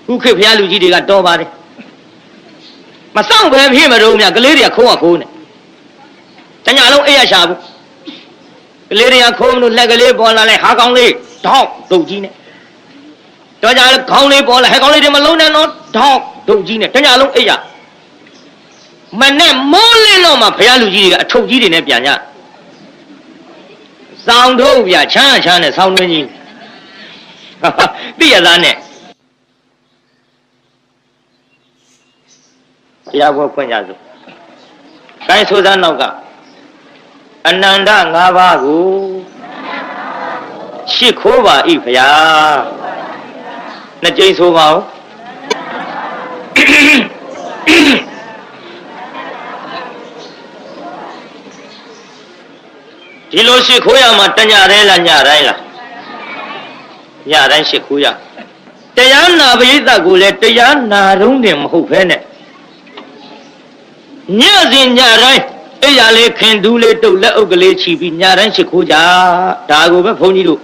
ခုခေတ်ဘုရားလူကြီးတွေကတော်ပါတယ်မဆောင်ပဲဖြစ်မလို့မြကလေးတွေကခိုးရခိုးနေတညာလုံးအိပ်ရရှာဘူးကလေးတွေကခိုးမလို့လက်ကလေးပေါ်လာလဲဟာကောင်းလေးတောက်ဒုတ်ကြီးနဲ့တော့ကြလဲခေါင်းလေးပေါ်လာဟဲကောင်းလေးတွေမလုံးနဲ့တော့တောက်ဒုတ်ကြီးနဲ့တညာလုံးအိပ်ရမနဲ့မိုးလင်းတော့မှဘုရားလူကြီးတွေကအထုပ်ကြီးတွေနဲ့ပြန်ကြစောင်းထုတ်ပြချမ်းချမ်းနဲ့စောင်းတွင်းကြီးသိရသားနဲ့ဘုရားဘောဖွင့်ကြစို့ကိုင်းဆိုသားနောက်ကအနန္တ၅ပါးကိုရှ िख ိုးပါ၏ဘုရားနှစ်ကြိမ်ဆိုပါဦးဒီလိုရှ िख ိုးရမှာတညတိုင်းလားညတိုင်းလားညတိုင်းရှ िख ိုးရတရားနာပရိသတ်ကိုလည်းတရားနာတုံးတယ်မဟုတ်ဘဲနဲ့ညစဉ်ညတိုင်းအဲ့ရလေးခင်တူးလေးတုတ်လက်အုပ်ကလေးချီပြီးညတိုင်းရှ िख ိုးကြဒါကိုပဲဘုန်းကြီးတို့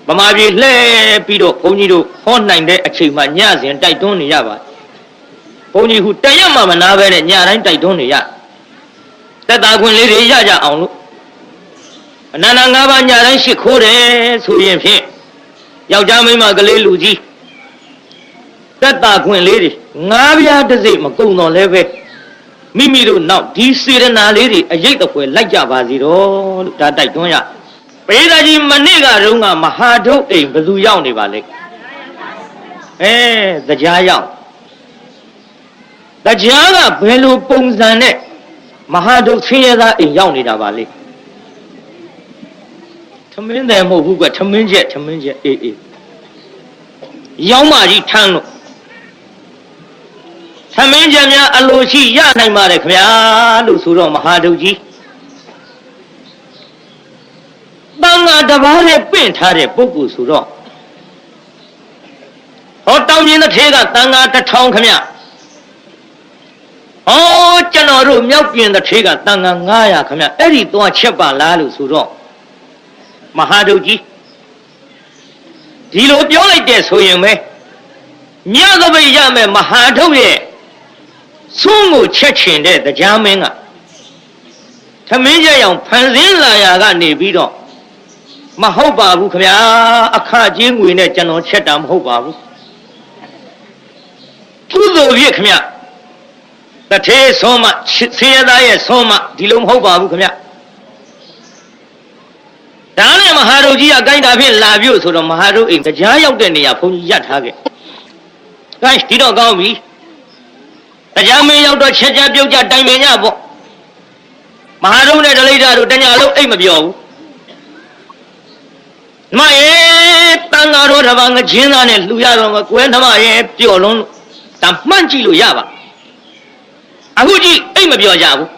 ဗမာပြည်လှည့်ပြီးတော့ဘုန်းကြီးတို့ဟောနိုင်တဲ့အချိန်မှညစဉ်တိုက်တွန်းနေရပါဘုန်းကြီးဟူတရက်မှမနာပဲနဲ့ညတိုင်းတိုက်တွန်းနေရသက်သာခွင့်လေးတွေရကြအောင်လို့အနန္တ၅ပါးညတိုင်းရှ िख ိုးတယ်ဆိုရင်ဖြင့်ယောက်ျားမိန်းမကလေးလူကြီးသက်သာခွင့်လေးတွေငါးပြားတစ်စိတ်မကုံတော့လဲပဲမိမိတို့နောက်ဒီစေရနာလေးတွေအရေးတဖွယ်လိုက်ကြပါစီတော့လို့ဒါတိုက်တွန်းရပရိသတ်ကြီးမနေ့ကတုန်းကမဟာဒုတ်အိမ်ဘယ်သူရောက်နေပါလဲတရားရောက်တရားကဘယ်လိုပုံစံနဲ့မဟာဒုတ်ဆင်းရဲသားအိမ်ရောက်နေတာပါလဲထမင်းတယ်မဟုတ်ဘူးကထမင်းချက်အေးရောင်းမကြီးထမ်းလို့သမင်းကြများအလိုရှိရနိုင်ပါတယ်ခင်ဗျာလို့ဆိုတော့မဟာဒုတ်ကြီးတန်ဃာတစ်ပါးနဲ့ပင့်ထားတဲ့ပုဂ္ဂိုလ်ဆိုတော့ဟောတောင်ပြင်းတစ်ထဲကတန်ဃာ1000ခင်ဗျဟောကျွန်တော်တို့မြောက်ပြင်းတစ်ထဲကတန်ဃာ900ခင်ဗျအဲ့ဒီသွားချက်ပါလားလို့ဆိုတော့မဟာဒုတ်ကြီးဒီလိုပြောလိုက်တဲ့ဆိုရင်ပဲညသပိတ်ရမယ်မဟာဒုတ်ရဲ့ဆုံးကိုချက်ချင်တဲ့တရားမင်းကသမင်းကြရောင်ဖန်ဆင်းလာရာကနေပြီးတော့မဟုတ်ပါဘူးခင်ဗျာအခကြေးငွေနဲ့ကျွန်တော်ချက်တာမဟုတ်ပါဘူးသူ့လိုပြည့်ခင်ဗျတထေးဆုံးမဆင်းရဲသားရဲ့ဆုံးမဒီလိုမဟုတ်ပါဘူးခင်ဗျဒါနဲ့မဟာဒုတ်ကြီးကကိုင်းတာဖြင့်လာပြုတ်ဆိုတော့မဟာဒုတ်အိမ်တရားရောက်တဲ့နေရာဘုန်းကြီးရပ်ထားခဲ့ကိုင်းဒီတော့ကောင်းပြီတရားမင်းရောက်တော့ချက်ချက်ပြုတ်ကြတိုင်ပင်ကြပေါ့မဟာဒုနဲ့ဒလိဒတို့တညာလုံးအိတ်မပြောဘူးမရဲ့တန်ဃာတော်တစ်ပါးငချင်းသားနဲ့လှူရတော့မကွဲသမားရဲ့ပျော်လုံးဒါမှန့်ကြည့်လို့ရပါအခုကြည့်အိတ်မပြောကြဘူး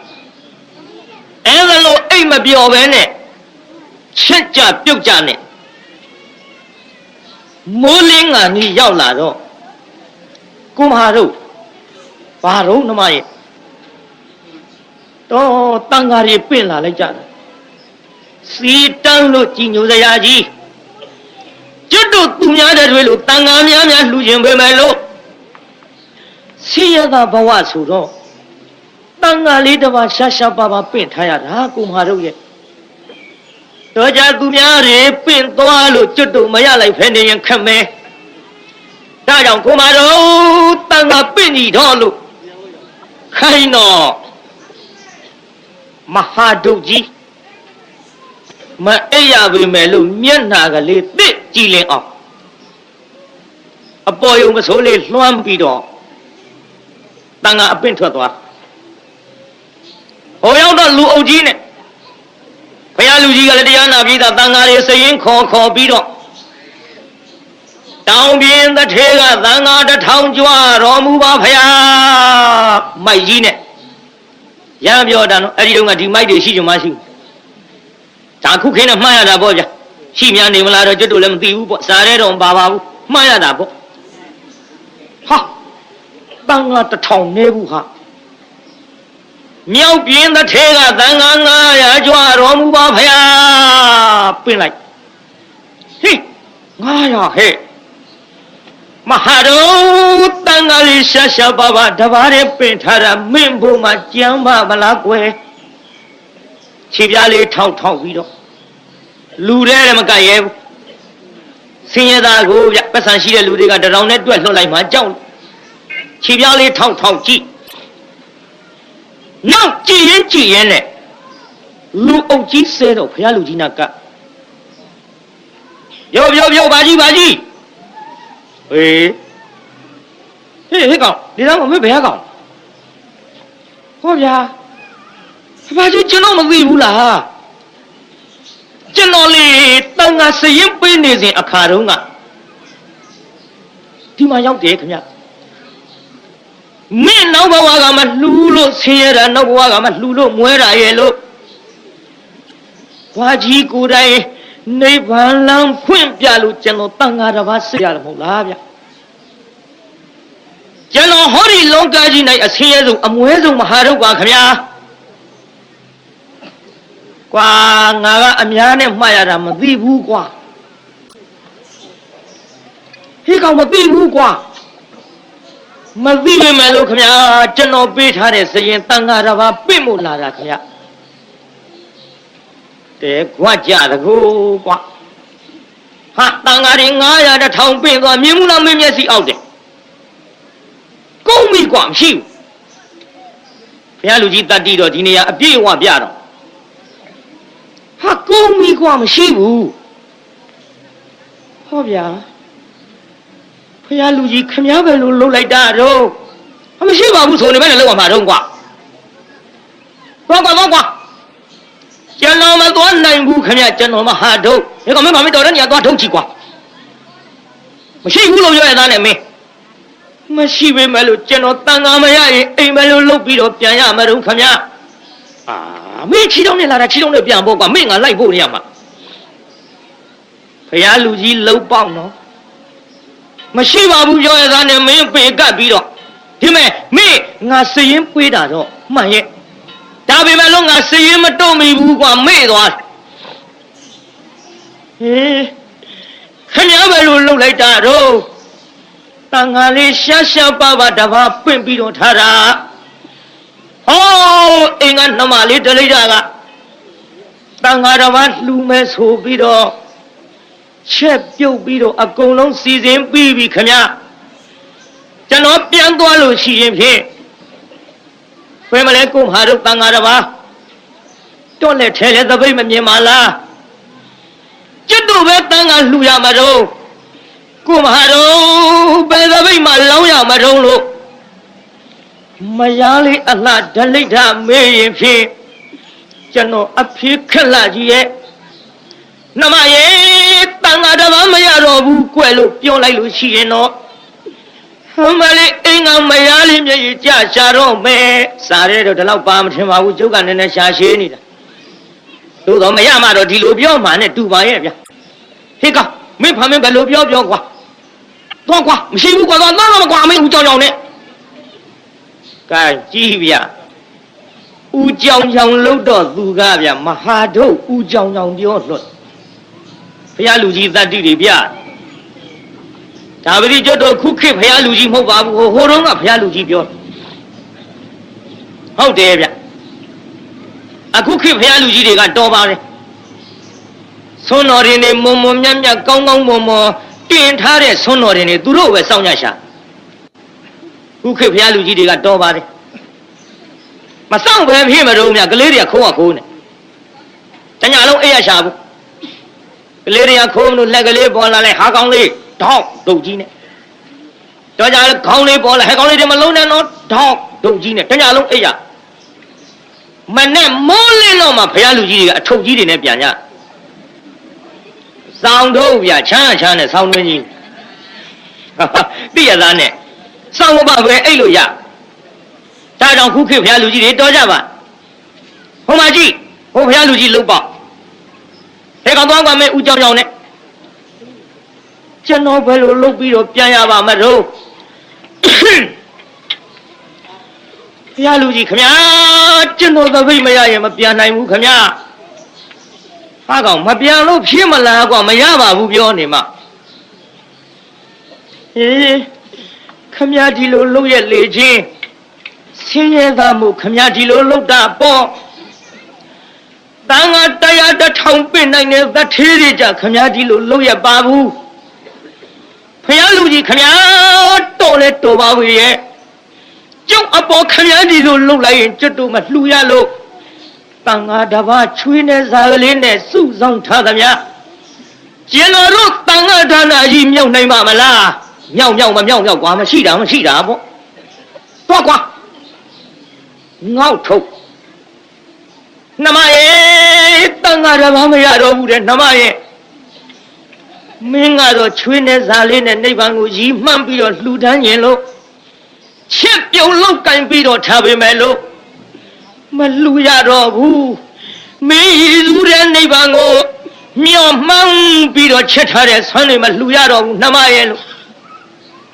အဲဒါလို့အိတ်မပြောပဲနဲ့ချက်ကြပြုတ်ကြနဲ့မိုးလင်းကနီးရောက်လာတော့ကုမဟာတို့ဘာတော့နှမရဲ့တော့တန်ဃာတွေပင့်လာလိုက်ကြတယ်စီတန်းလို့ကြည်ညိုစရာကြီးကျွတ်တို့သူများတဲ့တွေလို့တန်ဃာများလှူခြင်းပဲမယ်လို့ဆင်းရဲသာဘဝဆိုတော့တန်ဃာလေးတစ်ပါးရှာပါပင့်ထားရတာကုမဟာတို့ရဲ့တော့ကြသူများတွေပင့်သွားလို့ကျွတ်တို့မရလိုက်ဖဲနေရင်ခက်မယ်ဒါကြောင့်ကုမဟာတို့တန်ဃာပင့်ကြည့်တော့လို့ခိုင်းတော့မဟာဒုတ်ကြီးမအိပ်ရပေမဲ့လို့မျက်နှာကလေးသိကြည်လင်အောင်အပေါ်ယုံမစိုးလေးလွှမ်းပြီးတော့တန်ဃာအပင့်ထွက်သွားဟိုရောက်တော့လူအုပ်ကြီးနဲ့ဘုရားလူကြီးကလည်းတရားနာပြီးသားတန်ဃာတွေစရင်ခေါ်ပြီးတော့တောင်ပြင်းတစ်ထဲကသံဃာ1000ကျွတော်မူပါဖရာမိုက်ကြီးနဲ့ရံပြောတာနော်အဲ့ဒီတုန်းကဒီမိုက်တွေရှိကြမရှိဘူးဒါခုခင်းနဲ့မှားရတာပေါ့ဗျာရှိများနေမလားတော့ကျွတ်တို့လည်းမသိဘူးပေါ့စားရဲတော့မပါပါဘူးမှားရတာပေါ့ဟာတန်ဃာ1000နေဘူးဟာမြောက်ပြင်းတစ်ထဲကသံဃာ900ကျွတော်မူပါဖရာပင့်လိုက်ဟိ900ဟဲ့ မဟာတော်တန်ဃာလေးရှာရှာပါပါတပါးနဲ့ပင်ထားတာမင်းဘုံမှာကြမ်းပါမလားကွယ်ခြေပြားလေးထောက်ပြီးတော့လူတဲ့မကရဲဘူးဆင်းရဲသားကိုဗျပတ်စံရှိတဲ့လူတွေကတရောင်နဲ့တွက်လွှတ်လိုက်မှကြောက်ခြေပြားလေးထောက်ကြည့်နောက်ကြည့်ရင်နဲ့လူအုပ်ကြီးဆဲတော့ဘုရားလူကြီးနာကပြောပါကြီးဟေးကောင်ဒီတော့မမေ့ဘယ်ကောင်ဟောဗျာဘာကြီးကျွန်တော်မသိဘူးလားကျွန်တော်လေတန်ငါစရင်ပေးနေစဉ်အခါတုန်းကဒီမှာရောက်တယ်ခင်ဗျမင်းနောက်ဘဝကမှလှူလို့ဆင်းရဲတာနောက်ဘဝကမှလှူလို့မွဲတာရဲ့လို့ဘာကြီးကိုယ်တိုင်နိဗ္ဗာန်လမ်းဖွင့်ပြလို့ကျွန်တော်တန်ဃာတစ်ပါးဆက်ရတယ်မဟုတ်လားဗျကျွန်တော်ဟောဒီလောကကြီး၌အဆင်းရဲဆုံးအမွဲဆုံးမဟာရုပ်ပါခင်ဗျာကွာငါကအများနဲ့မှားရတာမသိဘူးကွာဟေးကောင်မသိဘူးကွာမသိပေမဲ့လို့ခင်ဗျာကျွန်တော်ပေးထားတဲ့စရင်တန်ဃာတစ်ပါးပြင့်မို့လာတာခင်ဗျာတဲ့ကွာကြတကူကွာဟာတန်ဃာတွေ900 1000ပင့်သွားမြင်မှုလားမင်းမျက်စိအောက်တယ်ကုန်းပြီကွာမရှိဘူးဘုရားလူကြီးတတ်တီတော့ဒီနေရာအပြည့်အဝပြတော့ဟာကုန်းပြီကွာမရှိဘူးဟောဗျာဘုရားလူကြီးခမည်းပဲလို့လှုပ်လိုက်တာတော့မရှိပါဘူးဆိုနေပဲနဲ့လောက်မှာတော့ကွာတော့ကွာကျွန်တော်မသွားနိုင်ဘူးခင်ဗျကျွန်တော်မဟာထုတ်ဒီကောင်မင်းမတော်တဲ့နေရာသွားထုတ်ကြည့်ကွာမရှိဘူးလို့ပြောရသားနဲ့မင်းမရှိပေမဲ့လို့ကျွန်တော်တန်ဃာမရရင်အိမ်မလို့လှုပ်ပြီးတော့ပြန်ရမှာတော့ခင်ဗျမင်းချီတုံးနဲ့လာတာချီတုံးနဲ့ပြန်ဖို့ကွာမင်းငါလိုက်ဖို့နေရမှာဘုရားလူကြီးလှုပ်ပေါက်နော်မရှိပါဘူးပြောရသားနဲ့မင်းပေကပ်ပြီးတော့ဒီမဲ့မင်းငါစရင်ပွေးတာတော့မှန်ရဲ့ဒါပေမဲ့လို့ငါစရင်မတော့မိဘူးကွာမေ့သွားဟေးခင်ဗျားပဲလို့လှုပ်လိုက်တာတော့တန်ဃာလေးရှာပါတပါးပင့်ပြီးတော့ထားတာဟောအင်္ဂါနှမလေးတလိတာကတန်ဃာတစ်ပါးလှူမဲ့ဆိုပြီးတော့ချက်ပြုတ်ပြီးတော့အကုန်လုံးစီစဉ်ပြီးပြီခင်ဗျာကျွန်တော်ပြန်သွားလို့ရှိရင်ဖြင့်ဘယ်မလဲကိုမဟာတို့တန်ဃာတစ်ပါးတော့လက်ထဲလဲသပိတ်မမြင်ပါလားကျွတ်တို့ပဲတန်ဃာလှူရမှာတော့ကိုမဟာတို့ဘယ်သပိတ်မှလောင်းရမှာတော့လို့မယားလေးအလှဒလိဋ္ဌမေးရင်ဖြင့်ကျွန်တော်အဖေခက်လာကြီးရဲ့နှမရဲ့တန်ဃာတစ်ပါးမရတော့ဘူးကွယ်လို့ပြောလိုက်လို့ရှိရင်တော့မလေးအင်္ဂါမယားလေးမျက်ရည်ကျရှာတော့မယ်စားရဲတော့ဒီလောက်ပါမထင်ပါဘူးကျုပ်ကနည်းနည်းရှာရှည်နေတာသို့တော့မရမှတော့ဒီလိုပြောမှနဲ့တူပါရဲ့ဗျဟေးကောင်မင်းဖမ်းမင်းဘယ်လိုပြောကွာသွားကွာမရှိဘူးကွာသွားမကွာမင်းဦးကြောင်နဲ့ကဲကြည့်ဗျဦးကြောင်လို့တော့သူကဗျမဟာထုတ်ဦးကြောင်ပြောလွတ်ဘုရားလူကြီးတတ္တိတွေဗျဒါပတိကျွတ်တော့ခုခေတ်ဘုရားလူကြီးမဟုတ်ပါဘူးဟိုတုန်းကဘုရားလူကြီးပြောဟုတ်တယ်ဗျအခုခေတ်ဘုရားလူကြီးတွေကတော်ပါတယ်ဆွမ်းတော်တွေနဲ့မွန်မြတ်ကောင်းမွန်တင်ထားတဲ့ဆွမ်းတော်တွေနဲ့သူတို့ပဲစောင့်ကြရှာခုခေတ်ဘုရားလူကြီးတွေကတော်ပါတယ်မစောင့်ပဲဖြစ်မတော့မြကလေးတွေကခိုးနေတညလုံးအိပ်ရရှာဘူးကလေးတွေကခိုးလို့လက်ကလေးပေါ်လာလဲဟာကောင်းလေးထောက်ဒုတ်ကြီးနဲ့တော့ကြခေါင်းလေးပေါ်လာဟဲကောင်းလေးတွေမလုံးနဲ့တော့ထောက်ဒုတ်ကြီးနဲ့တညလုံးအိပ်ရမနဲ့မိုးလင်းတော့မှဘုရားလူကြီးတွေကအထုပ်ကြီးတွေနဲ့ပြန်ကြစောင်းထုတ်ဗျချမ်းနဲ့စောင်းတွင်းကြီးသိရသားနဲ့စောင်းဘပဲအိတ်လို့ရဒါကြောင့်ခုခေတ်ဘုရားလူကြီးတွေတော်ကြပါဟိုမှာကြည့်ဟိုဘုရားလူကြီးလှုပ်ပေါ့ဟဲ့ကောင်သွားကွာမဲဦးကြောင်နဲ့ကျွန်တော်ဘယ်လိုလုပ်ပြီးတော့ပြန်ရပါမလို့ဘုရားလူကြီးခင်ဗျာကျွန်တော်သပိတ်မရရင်မပြန်နိုင်ဘူးခင်ဗျာဟာကောင်မပြန်လို့ဖြစ်မလားကွာမရပါဘူးပြောနေမှဟ ခမရဒီလိုလုပ်ရလေချင်းဆင်းရဲသားမှုခမရဒီလိုလုပ်တာပေါ့တန်ငါတရားတစ်ထောင်ပြနိုင်တဲ့သထေးတွေကြခမရဒီလိုလုပ်ရပါဘူးဖယားလူကြီးခမရတော်လဲတော်ပါဘူးရဲ့ကျုပ်အပေါ်ခမရဒီလိုလုပ်လိုက်ရင်ကျွတ်တို့မလှူရလို့တန်ငါတပါးချွေးနဲ့ဇာကလေးနဲ့စုဆောင်ထားသမျှကျင်တော်တို့တန်ငါဒါနာကြီးမြောက်နိုင်ပါမလားမြောက်မမြောက်ကွာမရှိတာပေါ့တော့ကွာငေါ့ထုတ်နှမရဲ့တန်ငါတပါးမရတော့ဘူးတဲ့နှမရဲ့မင်းကတော့ချွေးနဲ့ဇာလေးနဲ့နိဗ္ဗာန်ကိုရည်မှန်းပြီးတော့လှူဒန်းရင်လို့ချစ်ပြုံလောက်ကင်ပြီးတော့ထားပေမဲ့လို့မလှူရတော့ဘူးမင်းရည်သူတဲ့နိဗ္ဗာန်ကိုမြော့မှန်းပြီးတော့ချက်ထားတဲ့ဆန်းတွေမလှူရတော့ဘူးနှမရဲ့လို့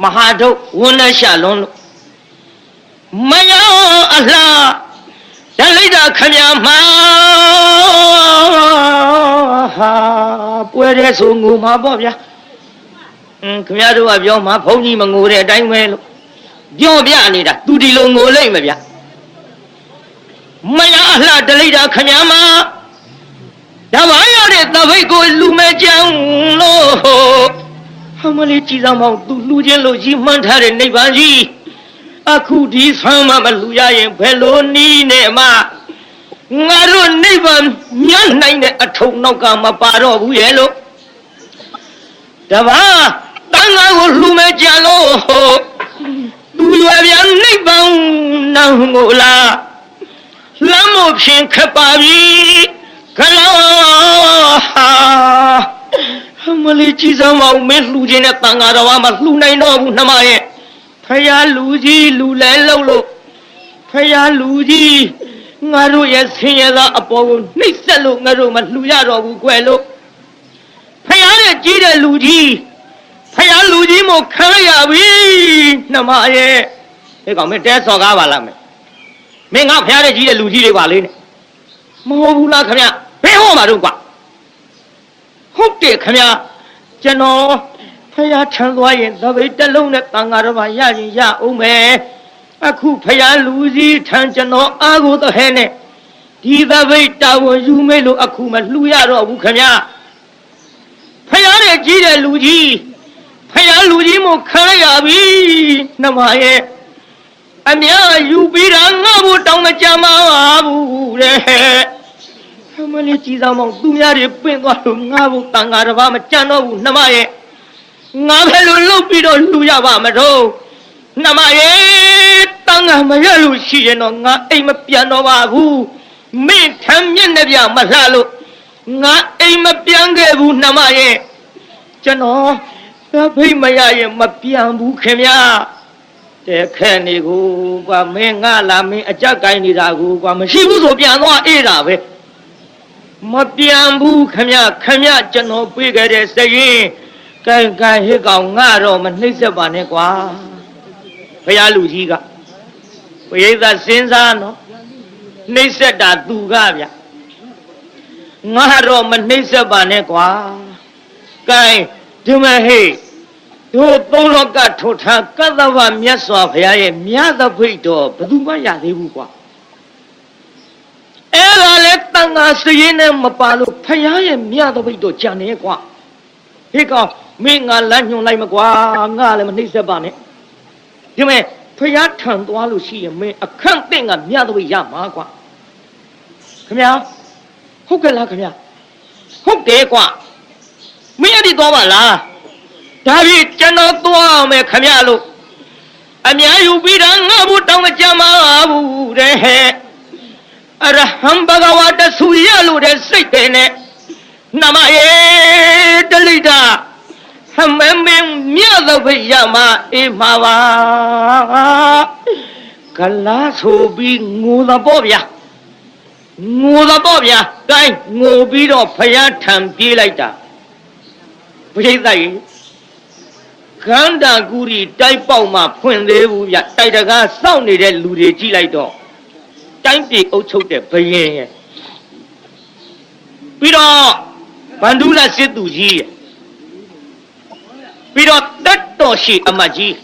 မဟာဒုတ်ဝန်းနဲ့ရှာလွန်းလို့မယောအလားရလိုက်တာခမမဟာပွဲတဲ့ဆိုငိုမှာပေါ့ဗျာခမတို့ကပြောမှာဘုန်းကြီးမငိုတဲ့အတိုင်းပဲလို့ပြောပြနေတာသူဒီလိုငိုလိုက်မဗျာမယောအလားတလိုက်တာခမမဒါဘာရတဲ့သပိတ်ကိုလူမဲကြံလို့ဟမလေးကြည်စားမောင်သူလူချင်းလို့ကြီးမှန်းထားတဲ့နိဗ္ဗာန်ကြီးအခုဒီဆမ်းမလူရရင်ဘယ်လိုနည်းနဲ့မှငါတို့နိဗ္ဗာန်မြတ်နိုင်တဲ့အထုံနောက်ကမပါတော့ဘူးရဲ့လို့တပါးတန်ခါကိုလှူမဲကြလို့သူရွယ်ပြန်နိဗ္ဗာန်နောင်ကိုလားလမ်းမဖြင်ခက်ပါပြီခလာမလေးကြည်စမ်းမောင်မင်းလှူခြင်းနဲ့တန်ခါတော်မှလှူနိုင်တော့ဘူးနှမရဲ့ဖယားလူကြီးလူလဲလို့လို့ဖယားလူကြီးငါတို့ရဲ့ဆင်းရဲသောအပေါ်ကိုနှိပ်စက်လို့ငါတို့မလှူရတော့ဘူးကွယ်လို့ဖယားရဲ့ကြီးတဲ့လူကြီးဖယားလူကြီးမို့ခံရပြီနှမရဲ့ဒီကောင်မင်းတဲစော်ကားပါလားမင်းငါဖယားရဲ့ကြီးတဲ့လူကြီးတွေပါလေနဲ့မဟုတ်ဘူးလားခင်ဗျဘယ်ဟောမှာတော့ကွာဟုတ်တယ်ခင်ဗျကျွန်တော်ဖယားထမ်းသွားရင်သပိတ်တစ်လုံးနဲ့တန်ဃာတော်ဘာရရင်ရအောင်မယ်အခုဖယားလူကြီးထမ်းကျွန်တော်အားကိုတဟဲနဲ့ဒီသပိတ်တာဝန်ယူမေးလို့အခုမလှူရတော့ဘူးခင်ဗျဖယားရဲ့ကြီးတဲ့လူကြီးဖယားလူကြီးမို့ခံရပြီနှမရဲ့အမြယူပြီးတာငါ့ဘူးတောင်းမကြမ်းပါဘူးတဲ့မလေးကြီးစားမောင်သူများတွေပင့်သွားလို့ငါ့ဘူးတန်ဃာတော်ဘာမကြမ်းတော့ဘူးနှမရဲ့ငါဘယ်လိုလုပ်ပြီးတော့လှူရပါမလို့နှမရဲ့တန်ခါမရလို့ရှိရင်တော့ငါအိမ်မပြန်တော့ပါဘူးမင်းထမ်းမျက်နှာပြမလှလို့ငါအိမ်မပြန်ခဲ့ဘူးနှမရဲ့ကျွန်တော်ဖိတ်မရရင်မပြန်ဘူးခင်ဗျာတဲ့ခဲနေကိုကွာမင်းငါလာမင်းအကြက်ကိုင်းနေတာကိုကွာမရှိဘူးဆိုပြန်သွားအေးတာပဲမပြန်ဘူးခင်ဗျကျွန်တော်ပြေးခဲ့တဲ့စရင်ကဲဟစ်ကောင်ငါတော့မနှိမ့်ဆက်ပါနဲ့ကွာဘုရားလူကြီးကပရိသတ်စဉ်းစားနော်နှိမ့်ဆက်တာသူကဗျငါတော့မနှိမ့်ဆက်ပါနဲ့ကွာကဲဒီမဟေးတို့သုံးလောကထုထားကသဗ္ဗမြတ်စွာဘုရားရဲ့မြတ်သဖိတ်တော်ဘယ်သူမှရသေးဘူးကွာအဲ့ဒါလဲတန်ခါစရင်နဲ့မပါလို့ဘုရားရဲ့မြတ်သဖိတ်တော်ကြံနေကွာဟေးကောင်မင်းငါလမ်းညွှန်လိုက်မကွာငါလည်းမနှိမ့်ဆက်ပါနဲ့ဒီမဲ့ဖယားထံသွားလို့ရှိရင်မင်းအခန့်တင့်ကမြတ်သပိတ်ရမှာကွာခင်ဗျာဟုတ်ကဲ့လားခင်ဗျာဟုတ်တယ်ကွာမင်းအဲ့ဒီသွားပါလားဒါဖြင့်ကျွန်တော်သွားမယ်ခင်ဗျာလို့အများယူပြီးတာငါ့ဘူးတောင်းမကြမှာဘူးတဲ့ဟဲ့အရဟံဘဂဝတဆူရလို့တဲ့စိတ်တယ်နဲ့နှမရဲ့တလိတာဟမမင်းမြတ်သပိတ်ရမှာအေးမှာပါကလာဆိုပြီးငိုတော့ပေါ့ဗျာတိုင်းငိုပြီးတော့ဖယားထံပြေးလိုက်တာဘုရားကြီးခန္ဓာကူရီတိုက်ပေါက်မှဖွင့်သေးဘူးဗျတိုက်တကားစောင့်နေတဲ့လူတွေကြည့်လိုက်တော့တိုင်းပြည်အုပ်ချုပ်တဲ့ဘယင်ရဲ့ပြီးတော့ဗန္ဓုလစစ်သူကြီးရဲ့ ပြီးတော့တက်တော်ရှိအမတ်ကြီး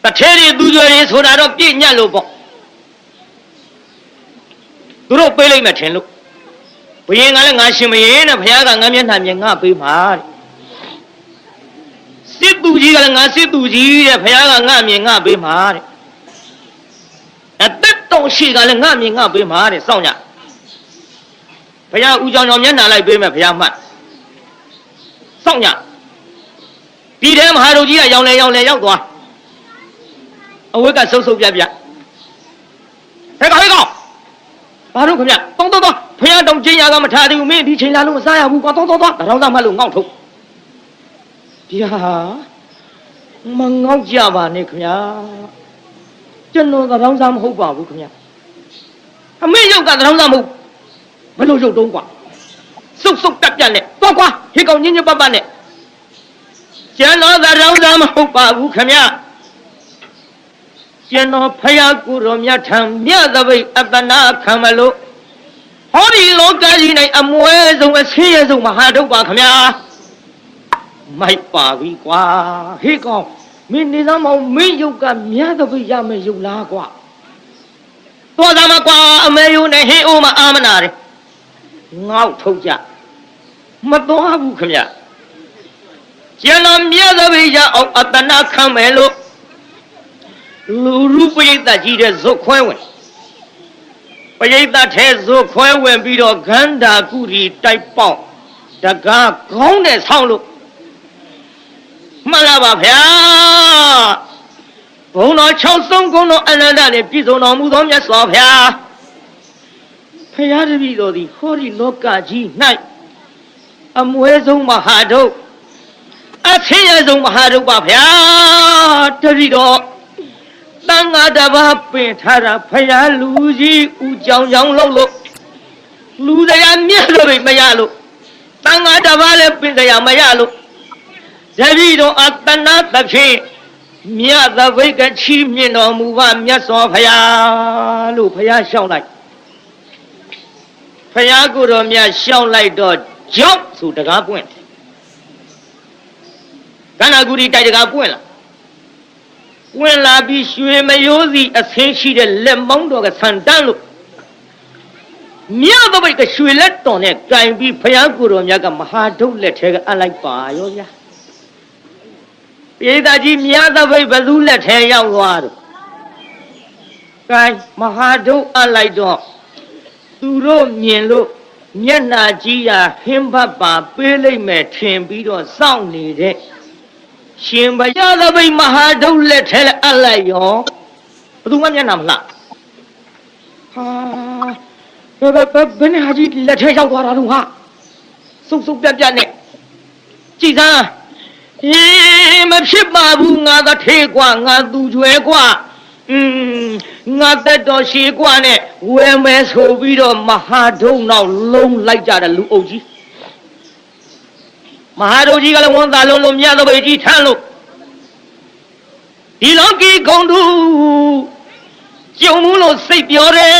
တထဲတွေသူတွေဆိုတာတော့ပြည့်ညတ်လို့ပေါ့သူတို့ပေးလိုက်မှထင်လို့ဘယင်ကလည်းငါရှင်မရင်နဲ့ဘုရားကငါမျက်နှာမြင်ငါပေးမှာတဲ့စစ်သူကြီးကလည်းငါစစ်သူကြီးတဲ့ဘုရားကငါမြင်ငါပေးမှာတဲ့အသက်တော်ရှိကလည်းငါမြင်ငါပေးမှာတဲ့စောင့်ကြဘုရားဦးကြောင်ကြောင်မျက်နှာလိုက်ပေးမယ်ဘုရားမှတ်စောင့်ကြဒီထဲမဟာတို့ကြီးကရောင်လေရောက်သွားအဝတ်ကဆုပ်ပြပြဟဲ့ကောင်ဘာလို့ခင်ဗျတော့ဖယားတောင်ကျင်းရကမထားသေးဘူးမင်းဒီချိန်လာလို့မစားရဘူးကွာတော့တရောင်းသားမှလို့ငေါ့ထုတ်ဒီဟာမငေါ့ကြပါနဲ့ခင်ဗျာကျွန်တော်တရောင်းသားမဟုတ်ပါဘူးခင်ဗျာအမေရုပ်ကတရောင်းသားမဟုတ်ဘယ်လိုရုပ်တုံးကွာဆုပ်ပြနဲ့တော့ကွာဟေးကောင်ညင်ပတ်နဲ့ကျွန်တော်တရောင်းသားမဟုတ်ပါဘူးခင်ဗျာကျွန်တော်ဖယားကိုယ်တော်မြတ်ထံမြတ်သပိတ်အတနာခံမလို့ဟောဒီလောကကြီး၌အမွဲဆုံးအဆင်းရဲဆုံးမဟာဒုက္ခပါခမညာမိုက်ပါပြီကွာဟေးကောင်မင်းနေသားမောင်မင်းယုတ်ကမြတ်သပိတ်ရမယ်ယုတ်လားကွာတော်သားမကွာအမေယုနဲ့ဟေးအိုးမအာမနာတယ်ငေါ့ထုတ်ကြမတော်ဘူးခမညာကျွန်တော်မြတ်သပိတ်ရအောင်အတနာခံမယ်လို့လူရုပိဋကကြီးတဲ့ဇုတ်ခွဲဝင်ပရိသတ်ထဲဇုတ်ခွဲဝင်ပြီးတော့ဂန္ဓာကုရီတိုက်ပေါက်တကားခေါင်းနဲ့ဆောင်းလို့မှန်လားပါဗျာဘုံတော်6ဆုံးကုန်းတော်အနန္တနဲ့ပြည့်စုံတော်မူသောမြတ်စွာဘုရားဖရာတပည့်တော်သည်ဟောဒီလောကကြီး၌အမွဲဆုံးမဟာဒုက္ခအဆင်းရဲဆုံးမဟာဒုက္ခပါဗျာတပည့်တော်တန်ဃာတပါးပင်ထားတာဖယားလူကြီးဦးကြောင်လို့လူတရားမြတ်လို့မရလို့တန်ဃာတပါးလည်းပင်တရားမရလို့တပည့်တော်အတနာသဖြင့်မြတ်သဘိတ်ကချီးမြင့်တော်မူပါမြတ်စွာဘုရားလို့ဘုရားရှောင်းလိုက်ဘုရားကိုယ်တော်မြတ်ရှောင်းလိုက်တော့ကြောက်ဆိုတကားပွင့်ကန္နာဂုရီတိုက်တကားပွင့်လာဝင်လာပြီးရွှေမရိုးစီအဆင်းရှိတဲ့လက်မောင်းတော်ကဆန်တန်းလို့မြတ်သဘိတ်ကရွှေလက်တော်နဲ့ကင်ပြီးဘုရားကိုယ်တော်မြတ်ကမဟာဒုတ်လက်ထဲကအလိုက်ပါရောဗျာပိဋကကြီးမြတ်သဘိတ်ဘယ်သူလက်ထဲရောက်သွားတော့ကင်မဟာဒုတ်အလိုက်တော့သူတို့မြင်လို့မျက်နှာကြီးရာဟင်းဘတ်ပါပေးလိုက်မယ်ထင်ပြီးတော့စောင့်နေတဲ့ရှင်ဘုရားသပိတ်မဟာဒုတ်လက်ထဲအလိုက်ရောဘယ်သူမှမျက်နှာမလှဟာဘယ်နဲ့ဟာကြီးလက်ထဲရောက်သွားတာလို့ဟာစုပ်ပြနဲ့ကြည်စားမဖြစ်ပါဘူးငါသထေကွာငါသူကျွဲကွာငါသက်တော်ရှိကွာနဲ့ဝဲမဲဆိုပြီးတော့မဟာဒုတ်နောက်လုံးလိုက်ကြတဲ့လူအုပ်ကြီးမဟာဒုတ်ကြီးကလည်းဝန်သားလုံးလို့မြတ်သပိတ်ကြီးထမ်းလို့ဒီလောကီဂုံတူကျုံမှုလို့စိတ်ပြောတယ်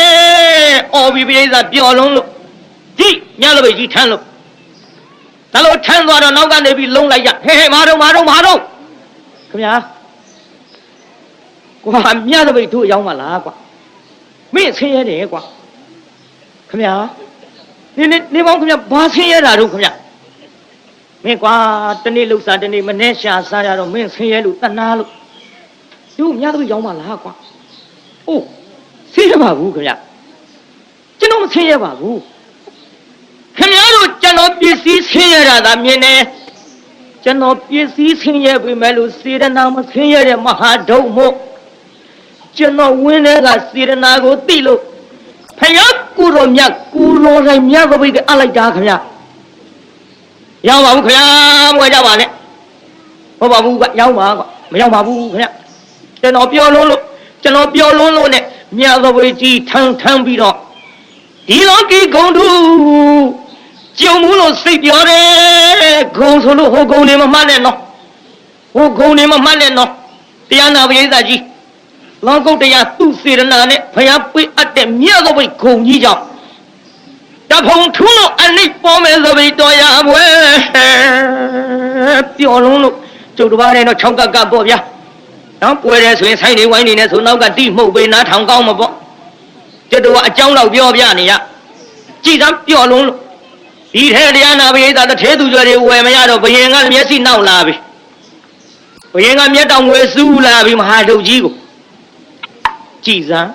အော်ပြီးပြိဿပျော်လုံးလို့ဒီမြတ်သပိတ်ကြီးထမ်းလို့ဒါလို့ထမ်းသွားတော့နောက်ကနေပြီးလုံးလိုက်ရဟဲ့မာတော့ခင်ဗျာကွာမြတ်သပိတ်တို့ရောက်မလားကွာမင်းဆင်းရဲတယ်ကွာခင်ဗျာနေပေါင်းခင်ဗျာဘာဆင်းရဲတာတို့ခင်ဗျာမင်းကွာတနေ့လှုပ်စားတနေ့မနဲ့ရှာစားရတော့မင်းဆင်းရဲလို့တဏှာလို့တို့မြတ်သပိတ်ရောက်မလားကွာအိုးဆင်းရဲပါဘူးခင်ဗျာကျွန်တော်မဆင်းရဲပါဘူးခင်ဗျားတို့ကျွန်တော်ပစ္စည်းဆင်းရဲတာသာမြင်တယ်ကျွန်တော်ပစ္စည်းဆင်းရဲပြီမဲ့လို့စေတနာမဆင်းရဲတဲ့မဟာဒုံမို့ကျွန်တော်ဝင်းတဲ့ကစေတနာကိုသိလို့ဖယားကိုတော်မြတ်ကိုတော်တိုင်းမြတ်သပိတ်ကအလိုက်တာခင်ဗျာရောက်ပါဘူးခင်ဗျာမဝဲကြပါနဲ့ဟုတ်ပါဘူးကရောက်ပါကွာမရောက်ပါဘူးခင်ဗျာကျွန်တော်ပြောလုံးလို့နဲ့မြတ်သပိတ်ကြီးထမ်းပြီးတော့ဒီလောကီဂုံတူကျုံမှုလို့စိတ်ပြောတယ်ဂုံဆိုလို့ဟိုဂုံနေမမှတ်နဲ့နော်တရားနာပရိသတ်ကြီးလောကုတ်တရားသူ့စေရနာနဲ့ဘုရားပေးအပ်တဲ့မြတ်သပိတ်ဂုံကြီးကြောင့် တဖုံထူးလို့အနိပေါ်မဲ့သပိတော်ရပွဲပျော်လုံးလို့ကျုပ်တစ်ပါးနဲ့တော့6ကပ်ပေါ့ဗျာနော်ပွဲတယ်ဆိုရင်ဆိုင်နေဝိုင်းနေနဲ့ဆိုနောက်ကတိမှုတ်ပေးနားထောင်ကောင်းမှာပေါ့ကျုပ်တို့ကအကြောင်းတော့ပြောပြနေရကြည်စမ်းပျော်လုံးလို့ဒီထဲတရားနာပိဒါတထဲသူကျော်တွေဝယ်မရတော့ဘယင်ကမျက်စိနောက်လာပြီဘယင်ကမျက်တောင်ဝယ်စူးလာပြီမဟာဒုတ်ကြီးကိုကြည်စမ်း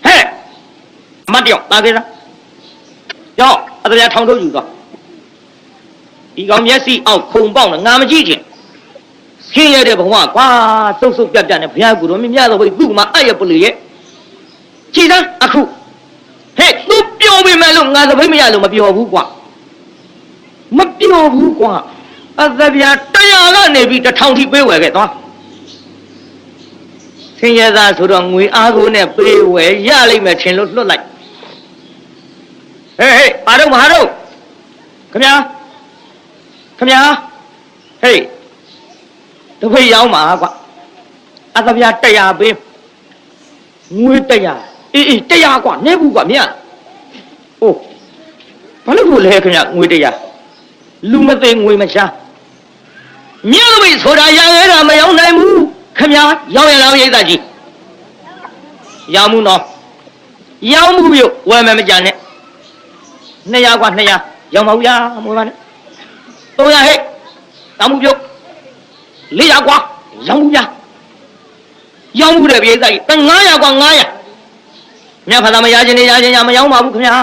ဟဲ့မတ်ပြောတာသေးလားကြောက်အတရားထောင်ထုတ်ယူသွားဒီကောင်မျက်စိအောက်ခုံပေါက်နဲ့ငါမကြည့်ချင်ခင်းရတဲ့ဘဝကွာစုပ်စုပ်ပြတ်ပြတ်နဲ့ဘုရားကူတော်မြတ်တော်ဘုရားသူ့မှာအဲ့ရပလူရဲ့ကြည်စမ်းအခုဟဲ့သူပြောပေးမယ်လို့ငါသပိတ်မရလို့မပြောဘူးကွာမပြောဘူးကွာအသဗျာ100ကနေပြီး1000ထိပေးဝယ်ခဲ့သွားဆင်းရဲသားဆိုတော့ငွေအားကိုနဲ့ပေးဝယ်ရလိမ့်မယ်ထင်လို့လွတ်လိုက်ဟေးအားတော့မဟာတော့ခင်ဗျာဟေးတပိတ်ရောက်မှာကွာအသဗျာ100ပေးငွေ100အေး100ကွာနေဘူးကွာမြတ်အိုးဘာလို့ကိုလဲခင်ဗျငွေ100လူမသိငွေမရှာမြတ်လို့ဆိုတာရရဲတာမရောက်နိုင်ဘူးခင်ဗျရောက်ရလားရိတ်သားကြီးရောက်မှုနော်ရောက်မှုပြုတ်ဝယ်မယ်မကြနဲ့200ကွာ200ရောက်မဟုတ်ရမွေးပါနဲ့300ဟဲ့တောင်းမှုပြုတ်400ကွာရောက်မှုရရောက်မှုတယ်ရိတ်သားကြီး900ကွာ900မြတ်ဖသာမရခြင်းနေရခြင်းရမရောက်ပါဘူးခင်ဗျာ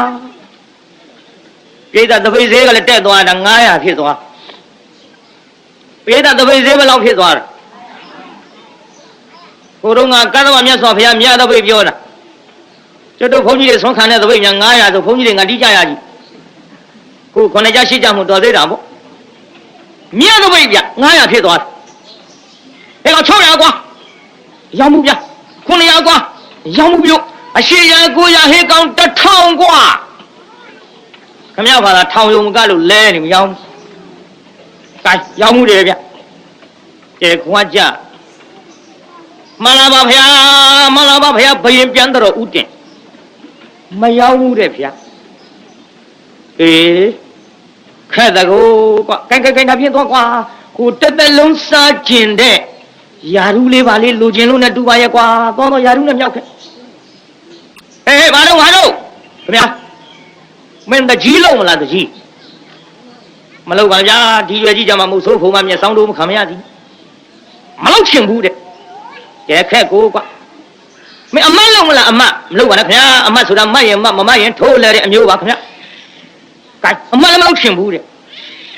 ပိဋကသပိတ်သေးကလည်းတက်သွားတာ900ဖြစ်သွားပိဋကသပိတ်သေးဘယ်လောက်ဖြစ်သွားလဲကိုတော့ငါကသဗ္ဗမြတ်စွာဘုရားမြတ်သပိတ်ပြောတာကျွတ်တို့ဘုန်းကြီးတွေဆုံးခံတဲ့သပိတ်များ900ဆိုဘုန်းကြီးတွေငါတိကြရကြီးကို9ကြ8ကြမှုတော်သေးတာပေါ့မြတ်သပိတ်ပြ900ဖြစ်သွားတယ်ဟဲ့ကောင်600ကွာရောက်မှုပြ900ကွာရောက်မှုပြုတ်အရှိရ900ဟဲ့ကောင်1000ကွာခမရပါလားထောင်ယုံမကလို့လဲနေမရောက်ကဲရောက်မှုတယ်ဗျကဲခွာကြမလာပါဗျာဘယင်ပြန်တော့ဥတင်မရောက်မှုတဲ့ဗျာအေးခက်တကောကွာကိုင်ဒါဖြစ်သွားကွာကိုတက်တက်လုံးစားကျင်တဲ့ယာရုလေးပါလေးလိုချင်လို့နဲ့တူပါရဲ့ကွာတော့ယာရုနဲ့မြောက်ခဲ့ဟေးဘာလို့ခင်ဗျာမင်းတကြီးလုံးမလားတကြီးမလောက်ပါဗျာဒီရွယ်ကြီးကြမှာမဟုတ်ဆိုးဖို့မှမျက်စောင်းတို့မခံမရသည်မလောက်ချင်ဘူးတဲ့ကဲခက်ကိုကွာမင်းအမတ်လုံးမလားအမတ်မလောက်ပါနဲ့ခင်ဗျာအမတ်ဆိုတာမတ်ရင်မမတ်ရင်ထိုးလဲတဲ့အမျိုးပါခင်ဗျာကဲအမတ်လည်းမလောက်ချင်ဘူးတဲ့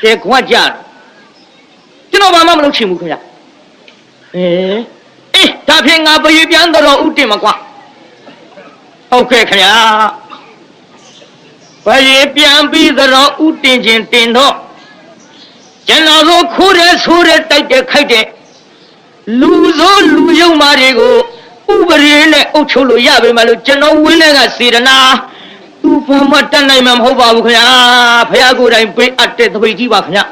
ကဲခွာကြကျွန်တော်ဘာမှမလုပ်ချင်ဘူးခင်ဗျာအေးဒါဖြင့်ငါပြေပြန်တော့ဥတင်မှာကွာဟုတ်ကဲ့ခင်ဗျာဘယင်ပြန်ပြီးတော့ဥတင်ခြင်းတင်တော့ကျွန်တော်တို့ခိုးတယ်ဆိုတဲ့တိုက်တဲ့ခိုက်တဲ့လူစိုးလူယုံမာတွေကိုဥပဒေနဲ့အုပ်ချုပ်လို့ရပါမယ်လို့ကျွန်တော်ဝင်းတဲ့ကစေတနာသူဘာမှတတ်နိုင်မှာမဟုတ်ပါဘူးခင်ဗျာဖះကိုယ်တိုင်ပေးအပ်တဲ့သပိတ်ကြီးပါခင်ဗျာ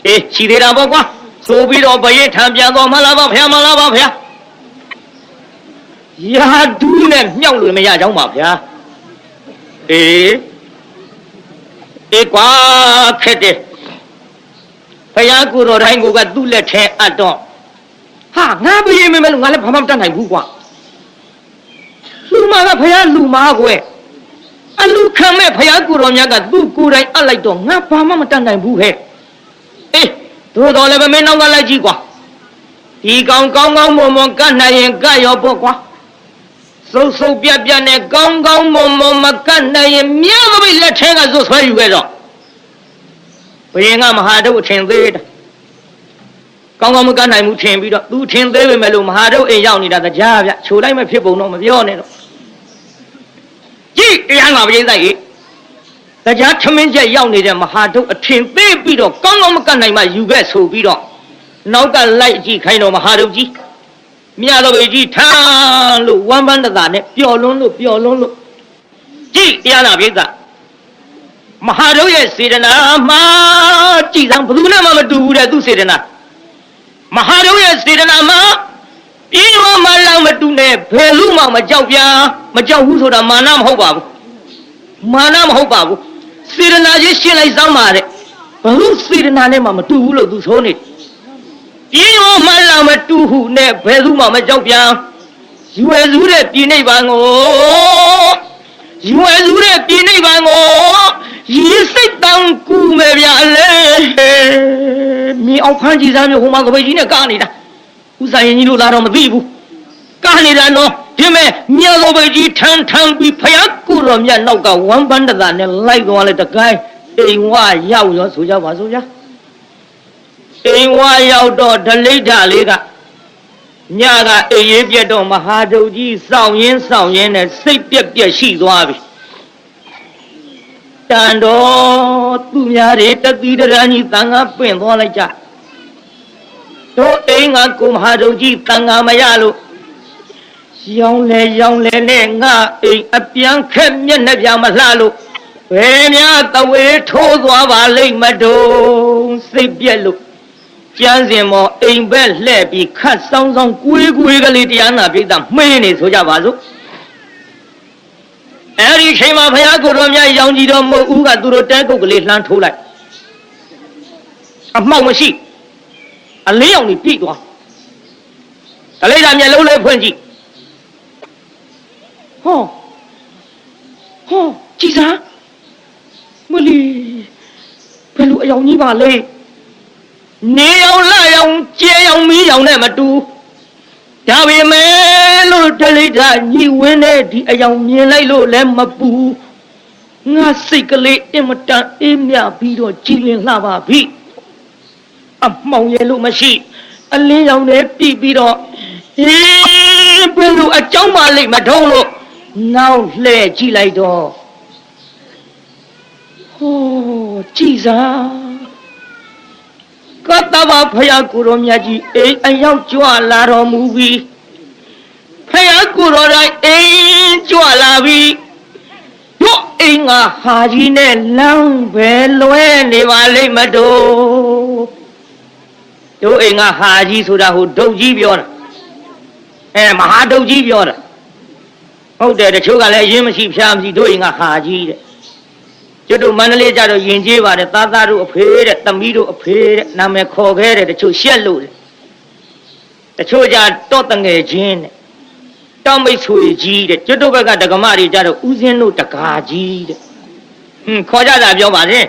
အေးရှိသေးတာပေါ့ကွာဆိုပြီးတော့ဘယင်ထံပြန်တော့မလားပါဖះမလားပါဖះရာဒူးနဲ့မြောက်လို့မရကြောင်းပါဗျာအေးကွာခက်တယ်ဘုရားကိုယ်တော်တိုင်းကသူ့လက်ထဲအပ်တော့ဟာငါဘယင်မင်းမလို့ငါလည်းဘာမှမတတ်နိုင်ဘူးကွာလူမာကဘုရားလူမာကွယ်အလူခံမဲ့ဘုရားကိုယ်တော်မြတ်ကသူ့ကိုယ်တိုင်အပ်လိုက်တော့ငါဘာမှမတတ်နိုင်ဘူးဟဲ့အေးတို့တော်လည်းပဲမင်းနောက်ကလိုက်ကြည့်ကွာဒီကောင်ကောင်းကောင်းမွန်မွန်ကတ်နိုင်ရင်ကတ်ရောပေါ့ကွာစုပ်ပြတ်နဲ့ကောင်းကောင်းမွန်မွန်မကတ်နိုင်ရင်မြတ်သပိတ်လက်ထဲကဇွတ်ဆွဲယူခဲ့တော့ဘယင်ကမဟာဒုတ်ထင်သေးတယ်ကောင်းကောင်းမကတ်နိုင်ဘူးထင်ပြီးတော့သူထင်သေးပေမဲ့လို့မဟာဒုတ်အိမ်ရောက်နေတာတရားဗျချိုလိုက်မဖြစ်ပုံတော့မပြောနဲ့တော့ကြည့်တရားငါဘယင်ဆိုင်ကြီးတရားထမင်းချက်ရောက်နေတဲ့မဟာဒုတ်အထင်သေးပြီးတော့ကောင်းကောင်းမကတ်နိုင်မှယူခဲ့ဆိုပြီးတော့နောက်ကလိုက်ကြည့်ခိုင်းတော့မဟာဒုတ်ကြီးမြတ်တော်ကြီးထမ်းလို့ဝမ်းပန်းတသာနဲ့ပျော်လွန်းလို့ကြည့်တရားနာပိဿမဟာရုပ်ရဲ့စေတနာမှာကြည်စမ်းဘယ်သူနဲ့မှမတူဘူးတဲ့သူစေတနာမဟာရုပ်ရဲ့စေတနာမှာပြီးတော့မှလောက်မတူနဲ့ဘယ်လူမှမကြောက်ဘူးဆိုတာမာနမဟုတ်ပါဘူး မာနမဟုတ်ပါဘူးစေတနာချင်းရှင်းလိုက်စမ်းပါတဲ့ဘလို့စေတနာနဲ့မှမတူဘူးလို့သူဆိုနေပြင်းရောမှလာမတူဟုနဲ့ဘယ်သူမှမကြောက်ပြန်ရွယ်စုတဲ့ပြည်နိဗ္ဗာန်ကိုရွယ်စုတဲ့ပြည်နိဗ္ဗာန်ကိုရေစိတ်တောင်ကူမယ်ဗျာလေမြေအောင်ဖမ်းကြည့်စားမျိုးဟိုမှာကပိတ်ကြီးနဲ့ကားနေတာဥဆိုင်ရင်ကြီးတို့လာတော့မသိဘူးကားနေတာနော်ဒီမဲ့မြေကပိတ်ကြီးထန်းထန်းပြီးဖယားကိုတော်မြတ်နောက်ကဝမ်းပန်းတသာနဲ့လိုက်သွားလဲတကိုင်းအိမ်ဝရောက်ရောဆိုကြပါဆိုကြအိမ်ဝရောက်တော့ဒလိဋ္ဌလေးကညကအေးရေးပြတ်တော့မဟာဒုကြီးစောင့်ရင်းနဲ့စိတ်ပြက်ရှိသွားပြီတန်တော်သူများတွေတတိတရန်ကြီးတန်ခါပင့်သွားလိုက်ကြတို့အိမ်ကကိုမဟာဒုကြီးတန်ခါမရလို့ရောင်းလဲနဲ့ငါအိမ်အပြန်ခက်မျက်နှာပြမလှလို့ဘယ်များတဝေထိုးသွားပါလိမ့်မတော်စိတ်ပြက်လို့ကျန်းစင်မောအိမ်ဘက်လှဲ့ပြီးခတ်ဆောင်းကွေးကလေးတရားနာပြိတ္တာမှင်းနေဆိုကြပါစို့အဲ့ဒီချိန်မှာဘုရားကိုယ်တော်မြတ်ရောင်ကြည်တော်မဟုတ်ဦးကသူတို့တဲကုတ်ကလေးလှမ်းထိုးလိုက်အမှောက်မရှိအလင်းရောင်ကြီးပြည့်သွားကလေးကမျက်လုံးလေးဖွင့်ကြည့်ဟောကြည်စားမလီဘယ်လိုအယောင်ကြီးပါလဲနေအောင်လာအောင်ကျဲအောင်မီးအောင်နဲ့မတူဒါပေမဲ့လို့ဒလိဋ္ဌညီဝင်းတဲ့ဒီအယောင်မြင်လိုက်လို့လည်းမပူငါစိတ်ကလေးအင်မတန်အေးမြပြီးတော့ကြည်လင်လှပါပြီအမှောင်ရဲ့လို့မရှိအလင်းရောင်နဲ့ပြည့်ပြီးတော့ဟင်းဘယ်လိုအကြောင်းမလိမ့်မထုံးလို့နောက်လှဲ့ကြည့်လိုက်တော့ဟောကြည်စားကတ္တဗဖယားကိုရောမြတ်ကြီးအိမ်အရောက်ကြွလာတော်မူပြီးဖယားကိုရောတိုင်းအိမ်ကြွလာပြီးတို့အိမ်ကဟာကြီးနဲ့လမ်းပဲလွဲနေပါလိမ့်မတော်တို့အိမ်ကဟာကြီးဆိုတာဟိုဒုတ်ကြီးပြောတာမဟာဒုတ်ကြီးပြောတာဟုတ်တယ်တချို့ကလည်းရင်းမရှိဖျားမရှိတို့အိမ်ကဟာကြီးတဲ့ကျွတ်တို့မန္တလေးကြတော့ယဉ်ကျေးပါတယ်သားသားတို့အဖေတဲ့သမီးတို့အဖေတဲ့နာမည်ခေါ်ခဲ့တဲ့တချို့ရှက်လို့တချို့ကြတော့တငယ်ချင်းတဲ့တောင်းမိတ်ဆွေကြီးတဲ့ကျွတ်တို့ဘက်ကဒကမတွေကြတော့ဦးစင်းတို့တကာကြီးတဲ့ခေါ်ကြတာပြောပါတယ်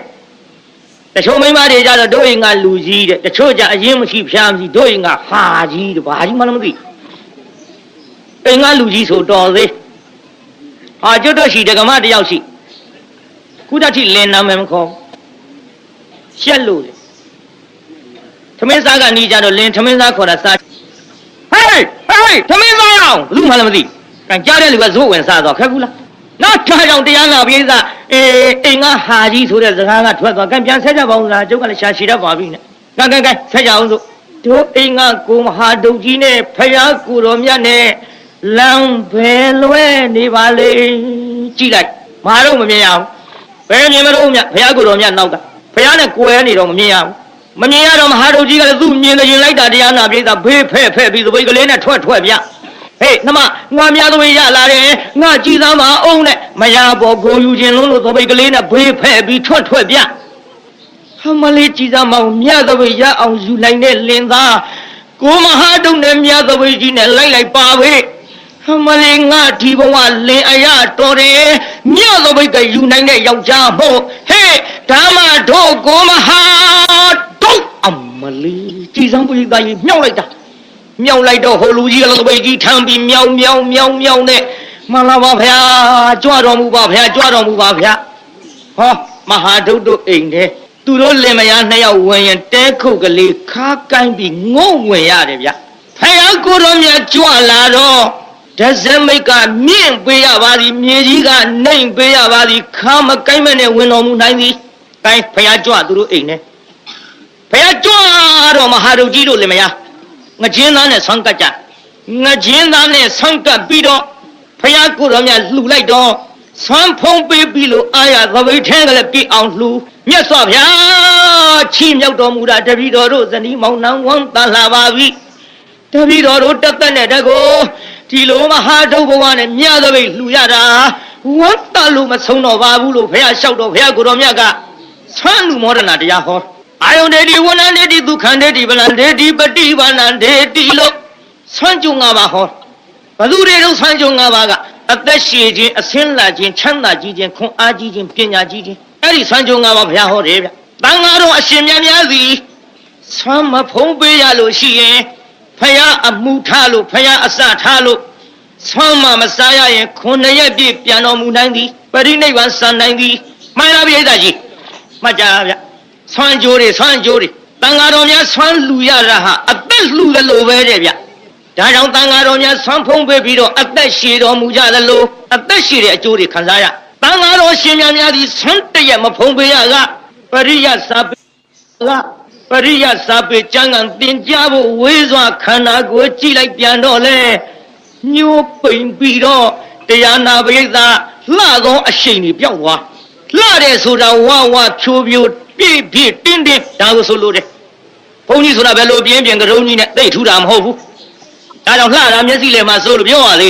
တချို့မိန်းမတွေကြတော့တို့အိမ်ကလူကြီးတဲ့တချို့ကြအရင်မရှိဖျားမရှိတို့အိမ်ကဟာကြီးတဲ့ဘာကြီးမှလည်းမသိအိမ်ကလူကြီးဆိုတော်သေးဟာကျွတ်တို့ရှိဒကမတယောက်ရှိခုတတိလင်းနာမယ်မခေါ်ရှက်လို့လေသမင်းစားကနေကြတော့လင်းသမင်းစားခေါ်တာစားဟေးသမင်းစားအောင်ဘယ်သူမှလည်းမသိကန်ကြားတဲ့လူကဇိုးဝင်စားတော့ခက်ဘူးလားနောက်ထားကြောင်တရားနာပြေးစားအိမ်ကဟာကြီးဆိုတဲ့စကားကထွက်သွားကန်ပြန်ဆက်ကြပါဦးလားကျုပ်ကလည်းရှာရှိတတ်ပါပြီနဲ့ကန်ဆက်ကြအောင်စို့တို့အိမ်ကကိုမဟာဒုတ်ကြီးနဲ့ဖယားကိုတော်မြတ်နဲ့လမ်းပဲလွဲနေပါလေကြည့်လိုက်မတော့မမြင်ရဘူးဘယ်မြင်မလို့မြတ်ဘုရားကိုယ်တော်မြတ်နောက်ကဘုရားနဲ့ကိုယ်ရနေတော့မမြင်ရဘူးမမြင်ရတော့မဟာတို့ကြီးကလည်းသူ့မြင်တဲ့ရင်လိုက်တာတရားနာပြေးတာဘေးဖဲ့ပြီးသပိတ်ကလေးနဲ့ထွက်ပြဟေးနှမငါများသပိတ်ရလာတယ်ငါကြည်သားမအောင်နဲ့မရပေါ်ကိုယူခြင်းလို့သပိတ်ကလေးနဲ့ဘေးဖဲ့ပြီးထွက်ပြဟမလေးကြည်သားမအောင်မြတ်သပိတ်ရအောင်ယူလိုက်တဲ့လင်သားကိုမဟာတို့နဲ့မြတ်သပိတ်ကြီးနဲ့လိုက်ပါပဲမလေးငါဒီဘဝလင်အရတော်တယ်မြတ်သောဘိတ်ကယူနိုင်တဲ့ယောက်ျားမို့ဟဲ့ဓမ္မတို့ကိုမဟာတို့အမလေးကြည်ဆောင်ပိသားကြီးမြောက်လိုက်တော့ဟိုလူကြီးကလည်းသပိတ်ကြီးထမ်းပြီးမြောင်းနဲ့မှန်လားပါဗျာကြွတော်မူပါဗျာဟောမဟာတို့အိမ်တဲ့သူတို့လင်မယားနှစ်ယောက်ဝင်ရင်တဲခုတ်ကလေးခါကိုင်းပြီးငုံဝင်ရတယ်ဗျဖယားကိုတော်မြတ်ကြွလာတော့ဒဇမိတ်ကမြင့်ပေးရပါသည်မြေကြီးကနှိမ်ပေးရပါသည်ခါမကိုင်းမနဲ့ဝင်တော်မူနိုင်သည်ကိုင်းဖယားကြွသူတို့အိမ်နဲ့ဖယားကြွတော့မဟာဒုကြီးတို့လည်းမရငချင်းသားနဲ့ဆန်းကပ်ကြငချင်းသားနဲ့ဆန်းကပ်ပြီးတော့ဖယားကိုတော်မြတ်လှူလိုက်တော့ဆန်းဖုံးပေးပြီးလို့အာရသပိတ်ထဲကလည်းပြအောင်လှူမြတ်စွာဘုရားချီးမြှောက်တော်မူတာတပည့်တော်တို့ဇနီးမောင်နှံဝမ်းတန်လာပါပြီတပည့်တော်တို့တက်တဲ့ကိုဒီလိုမဟာဒုဘဝနဲ့မြတ်သပိတ်လှူရတာ ဝန်တလို့မဆုံးတော့ပါဘူးလို့ဘုရားလျှောက်တော့ဘုရားကိုတော်မြတ်ကဆွမ်းလူမောဒနာတရားဟောအာယုန်ဒေတိဝဏ္ဏဒေတိဒုက္ခဒေတိဗလံဒေတိပฏิဘာဏဒေတိလို့ဆွမ်းကြုံ၅ပါးဟောဘသူတွေတော့ဆွမ်းကြုံ၅ပါးကအသက်ရှည်ခြင်းအစင်းလာခြင်းချမ်းသာကြီးခြင်းခွန်အားကြီးခြင်းပညာကြီးခြင်းအဲ့ဒီဆွမ်းကြုံ၅ပါးဘုရားဟောတယ်ဗျတန်ဃာတော်အရှင်မြတ်များသည်ဆွမ်းမဖုံးပေးရလို့ရှိရင်ဖယားအမှုထားလို့ဖယားအစထားလို့ဆွမ်းမစားရရင်9ရက်ပြည့်ပြန်တော်မူနိုင်သည်ပရိနိဗ္ဗာန်စံနိုင်သည်မှန်လားဗျာကြီးမှတ်ကြဗျဆွမ်းကြိုးတွေတန်ဃာတော်များဆွမ်းလူရတာဟာအသက်လူသလိုပဲတဲ့ဗျဒါကြောင့်တန်ဃာတော်များဆွမ်းဖုံးပေးပြီးတော့အသက်ရှည်တော်မူကြသလိုအသက်ရှည်တဲ့အကျိုးတွေခံစားရတန်ဃာတော်ရှင်များသည်ဆွမ်းတရက်မဖုံးပေးရကပရိယစာပေပရိယစာပေကျမ်းဂန်သင်ကြားဖို့ဝေးစွာခန္ဓာကိုယ်ကြည့်လိုက်ပြန်တော့လေညှိုးပိန်ပြီးတော့တရားနာပရိသတ်လှသောအရှိန်တွေပြောက်သွားလှတယ်ဆိုတာဝါဖြိုးပြိုပြည့်ပြည့်တင်းတင်းဒါကိုဆိုလို့တယ်ဘုန်းကြီးဆိုတာဘယ်လိုပြင်းကရုံးကြီးနဲ့သိထူတာမဟုတ်ဘူးဒါကြောင့်လှတာမျက်စိလည်းမစိုးလို့ပြောရလေ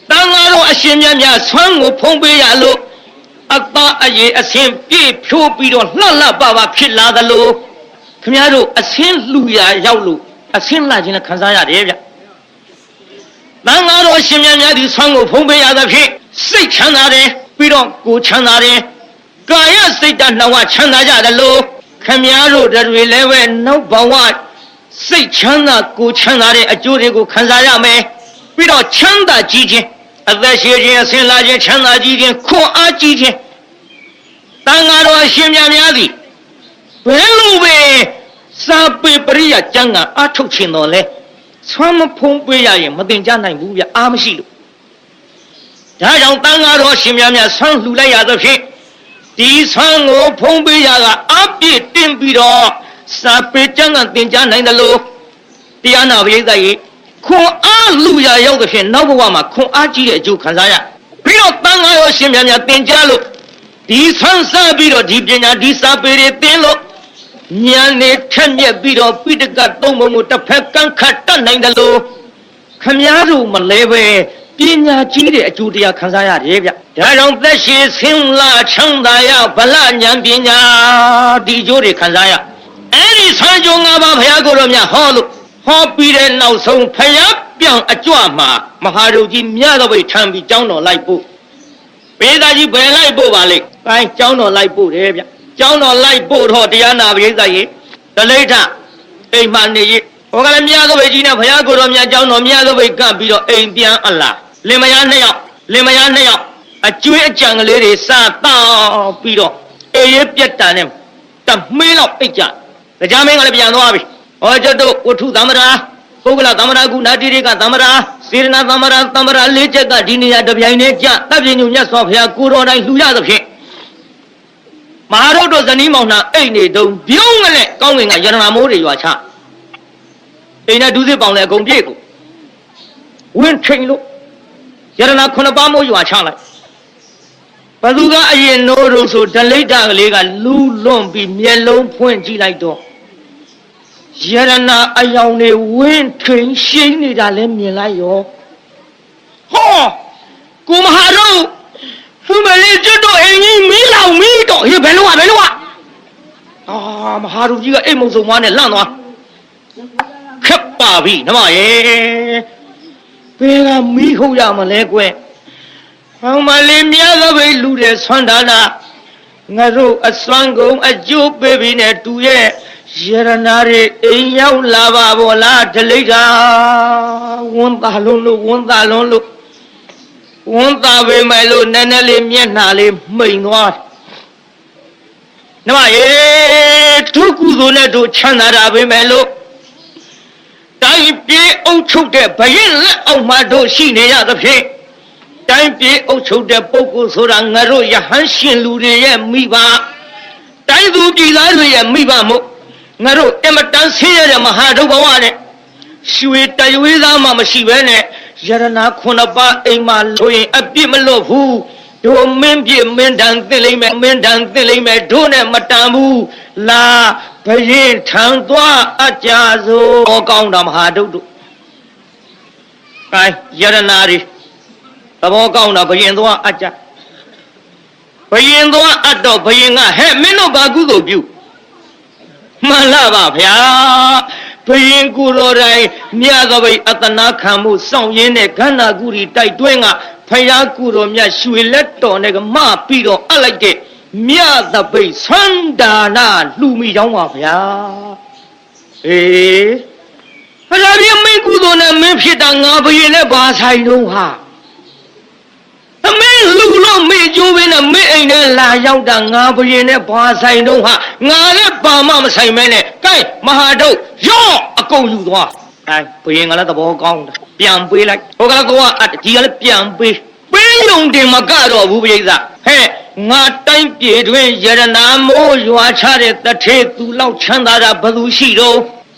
တန်ဃာတော်အရှင်မြတ်များဆွမ်းကိုဖုံးပေးရလို့အသားအရေအဆင်းပြည့်ဖြိုးပြီးတော့လှပဖြစ်လာသလိုခင်ဗျားတို့အဆင်းလှူရာရောက်လို့အဆင်းလာခြင်းနဲ့ခံစားရတယ်ဗျတန်ဃာတော်ရှင်မြတ်များဒီဆွမ်းကိုဖုံးပေးရသဖြင့်စိတ်ချမ်းသာတယ်ပြီးတော့ကိုယ်ချမ်းသာတယ်ကာယစိတ်ဓာတ်နှဝချမ်းသာကြတယ်လို့ခင်ဗျားတို့တွေလည်းပဲနောက်ဘဝစိတ်ချမ်းသာကိုယ်ချမ်းသာတဲ့အကျိုးတွေကိုခံစားရမယ်ပြီးတော့ချမ်းသာကြီးခြင်းအသက်ရှည်ခြင်းအစဉ်လာခြင်းချမ်းသာကြီးခြင်းခွန်အားကြီးခြင်းတန်ဃာတော်ရှင်မြတ်များသည်ဘယ်လိုပဲစာပေပရိယကျမ်းကအထုတ်ခြင်းတော်လဲဆွမ်းမဖုံးပေးရရင်မတင်ကြနိုင်ဘူးဗျအားမရှိလို့ဒါကြောင့်တန်ဃာတော်ရှင်များများဆွမ်းလှူလိုက်ရသဖြင့်ဒီဆွမ်းကိုဖုံးပေးရကအပြည့်တင်ပြီးတော့စာပေကျမ်းကသင်ကြားနိုင်တယ်လို့တရားနာပရိသတ်ကြီးခွန်အားလူရရောက်သဖြင့်နောက်ဘဝမှာခွန်အားကြီးတဲ့အကျိုးခံစားရပြီးတော့တန်ဃာတော်ရှင်များများသင်ကြားလို့ဒီဆွမ်းစားပြီးတော့ဒီပညာဒီစာပေတွေသင်လို့ဉာဏ်နဲ့ထက်မြက်ပြီးတော့ပိဋကတ်သုံးပုံကိုတစ်ဖက်ကန့်ခတ်တတ်နိုင်တယ်လို့ခမည်းတော်မလဲပဲပညာကြီးတဲ့အကျိုးတရားခံစားရတယ်ဗျဒါကြောင့်သက်ရှိဆင်းလာချမ်းသာရဗလဉာဏ်ပညာဒီအကျိုးတွေခံစားရအဲ့ဒီဆန်းကြုံ၅ပါးဘုရားကိုယ်တော်မြတ်ဟောလို့ဟောပြီးတဲ့နောက်ဆုံးဘုရားပြောင်းအကြွမှာမဟာရုပ်ကြီးမြတ်တော်ဘိထံပြီးကျောင်းတော်လိုက်ပို့ပေသားကြီးဘယ်လိုက်ပို့ပါလိမ့်အဲကျောင်းတော်လိုက်ပို့တယ်ဗျကျောင်းတော်လိုက်ပို့တော့တရားနာပရိသတ်ကြီးတလိဋ္ဌအိမ်မှနေရဟောကလည်းမြတ်တော်ဘိကြီးနဲ့ဘုရားကိုယ်တော်မြတ်ကျောင်းတော်မြတ်တော်ဘိကပ်ပြီးတော့အိမ်ပြန်အလားလင်မယားနှစ်ယောက်အကျွေးအကြံကလေးတွေစတောက်ပြီးတော့အေးရပြက်တန်နဲ့တမင်းလောက်အိတ်ကြတရားမင်းကလည်းပြန်သွားပြီဟောကျွတ်တို့ဝတ္ထုသမ္မာပုဂ္ဂလသမ္မာကုနာတိရိကသမ္မာစေရနာသမ္မာလေးချက်ကဒီနေရာတပြိုင်တည်းကြတပ်ပြင်းညမြတ်စွာဘုရားကိုတော်တိုင်းလှူရသဖြင့်မဟာရုပ်တို့ဇနီးမောင်နှံအိတ်နေတုံပြုံးကလေးကောင်းကင်ကယရနာမိုးတွေရွာချအိမ်နဲ့ဒုစစ်ပေါင်လည်းအကုန်ပြည့်ကိုဝင်းချိန်လို့ယရနာ9ပါးမိုးရွာချလိုက်ဘသူကအရင်နိုးလို့ဆိုဒလိဋ္ဌကလေးကလူးလွန်ပြီးမျက်လုံးဖွင့်ကြည့်လိုက်တော့ယရနာအယောင်တွေဝင်းချိန်ရှိနေတာလည်းမြင်လိုက်ရောဟောကိုမဟာတို့သူမလေးကျွတ်တော့အင်းကြီးမီးလောင်မီးတော့ဟေးဘယ်လိုကမဟာတို့ကြီးကအိမ်မုံစုံမနဲ့လန့်သွားခက်ပါပြီနမရဲ့ဘယ်ကမီးဟုတ်ရမလဲကွယ်ဟောမလေးမြတ်သောဘိလူတဲ့ဆွမ်းဒါနာငါတို့အစွမ်းကုန်အကျိုးပေးပြီးနဲ့သူရဲ့ယရနာတွေအိမ်ရောက်လာပါဘောလားဒလိဋ္ဌဝန်တာလုံးလို့ဝန်တာပဲမယ်လို့နည်းနည်းလေးမျက်နှာလေးမိန်သွားနမရေသူကုသိုလ်နဲ့တို့ချမ်းသာတာပဲမယ်လို့တိုင်းပြေအုပ်ချုပ်တဲ့ဘရင်လက်အောက်မှာတို့ရှိနေရသဖြင့်တိုင်းပြေအုပ်ချုပ်တဲ့ပုဂ္ဂိုလ်ဆိုတာငါတို့ယဟန်ရှင်လူတွေရဲ့မိဘတိုင်းသူပြည်သားတွေရဲ့မိဘမို့ငါတို့အမတန်ဆင်းရဲတဲ့မဟာဒုက္ခဘဝနဲ့ရွှေတရွေးသားမှမရှိဘဲနဲ့ယရနာ9ပါးအိမ်မှာလို့ရင်အပြစ်မလွတ်ဘူးတို့မင်းပြစ်မင်းတန်သိလိမ့်မယ်တို့နဲ့မတန်ဘူးလာဘရင်ထံသွားအကြဆိုကောင်းတာမဟာဒုက္ခတို့ကဲယရနာတွေ ဘောကောင်းတာဘယင်သွားအကြဘယင်သွားအတော့ဘယင်ကဟဲ့မင်းတို့ဘာကုသိုလ်ပြုမှန်လားပါဗျာဘယင်ကိုယ်တော်တိုင်မြတ်သောဘိအတနာခံမှုစောင့်ရင်းတဲ့ခန္ဓာကူရီတိုက်တွင်းကဖယားကိုယ်တော်မြတ်ရွှေလက်တော်နဲ့ကမပြီးတော့အလိုက်တဲ့မြတ်သပိတ်ဆွမ်းဒါနာလှူမိကြောင်းပါဗျာအေးဖယားပြမင်းကုသိုလ်နဲ့မင်းဖြစ်တာငါဘယင်နဲ့ဘာဆိုင်တော့ဟာအမင်းလူလို့မေ့ကျိုးပဲနဲ့မေ့အိမ်နဲ့လာရောက်တာငါဘယင်နဲ့ဘာဆိုင်တော့ဟာငါလည်းဘာမှမဆိုင်မဲနဲ့ကဲမဟာတို့ရော့အကုန်ယူသွားအဲဘယင်ကလည်းသဘောကောင်းတာပြန်ပေးလိုက်ဟိုကလည်းကောအဒီကလည်းပြန်ပေးယုံတင်မကတော့ဘူးပြိဿဟဲ့ငါတိုင်းပြည်တွင်ယရနာမိုးရွာချတဲ့တထေသူလောက်ချမ်းသာတာဘယ်သူရှိတော့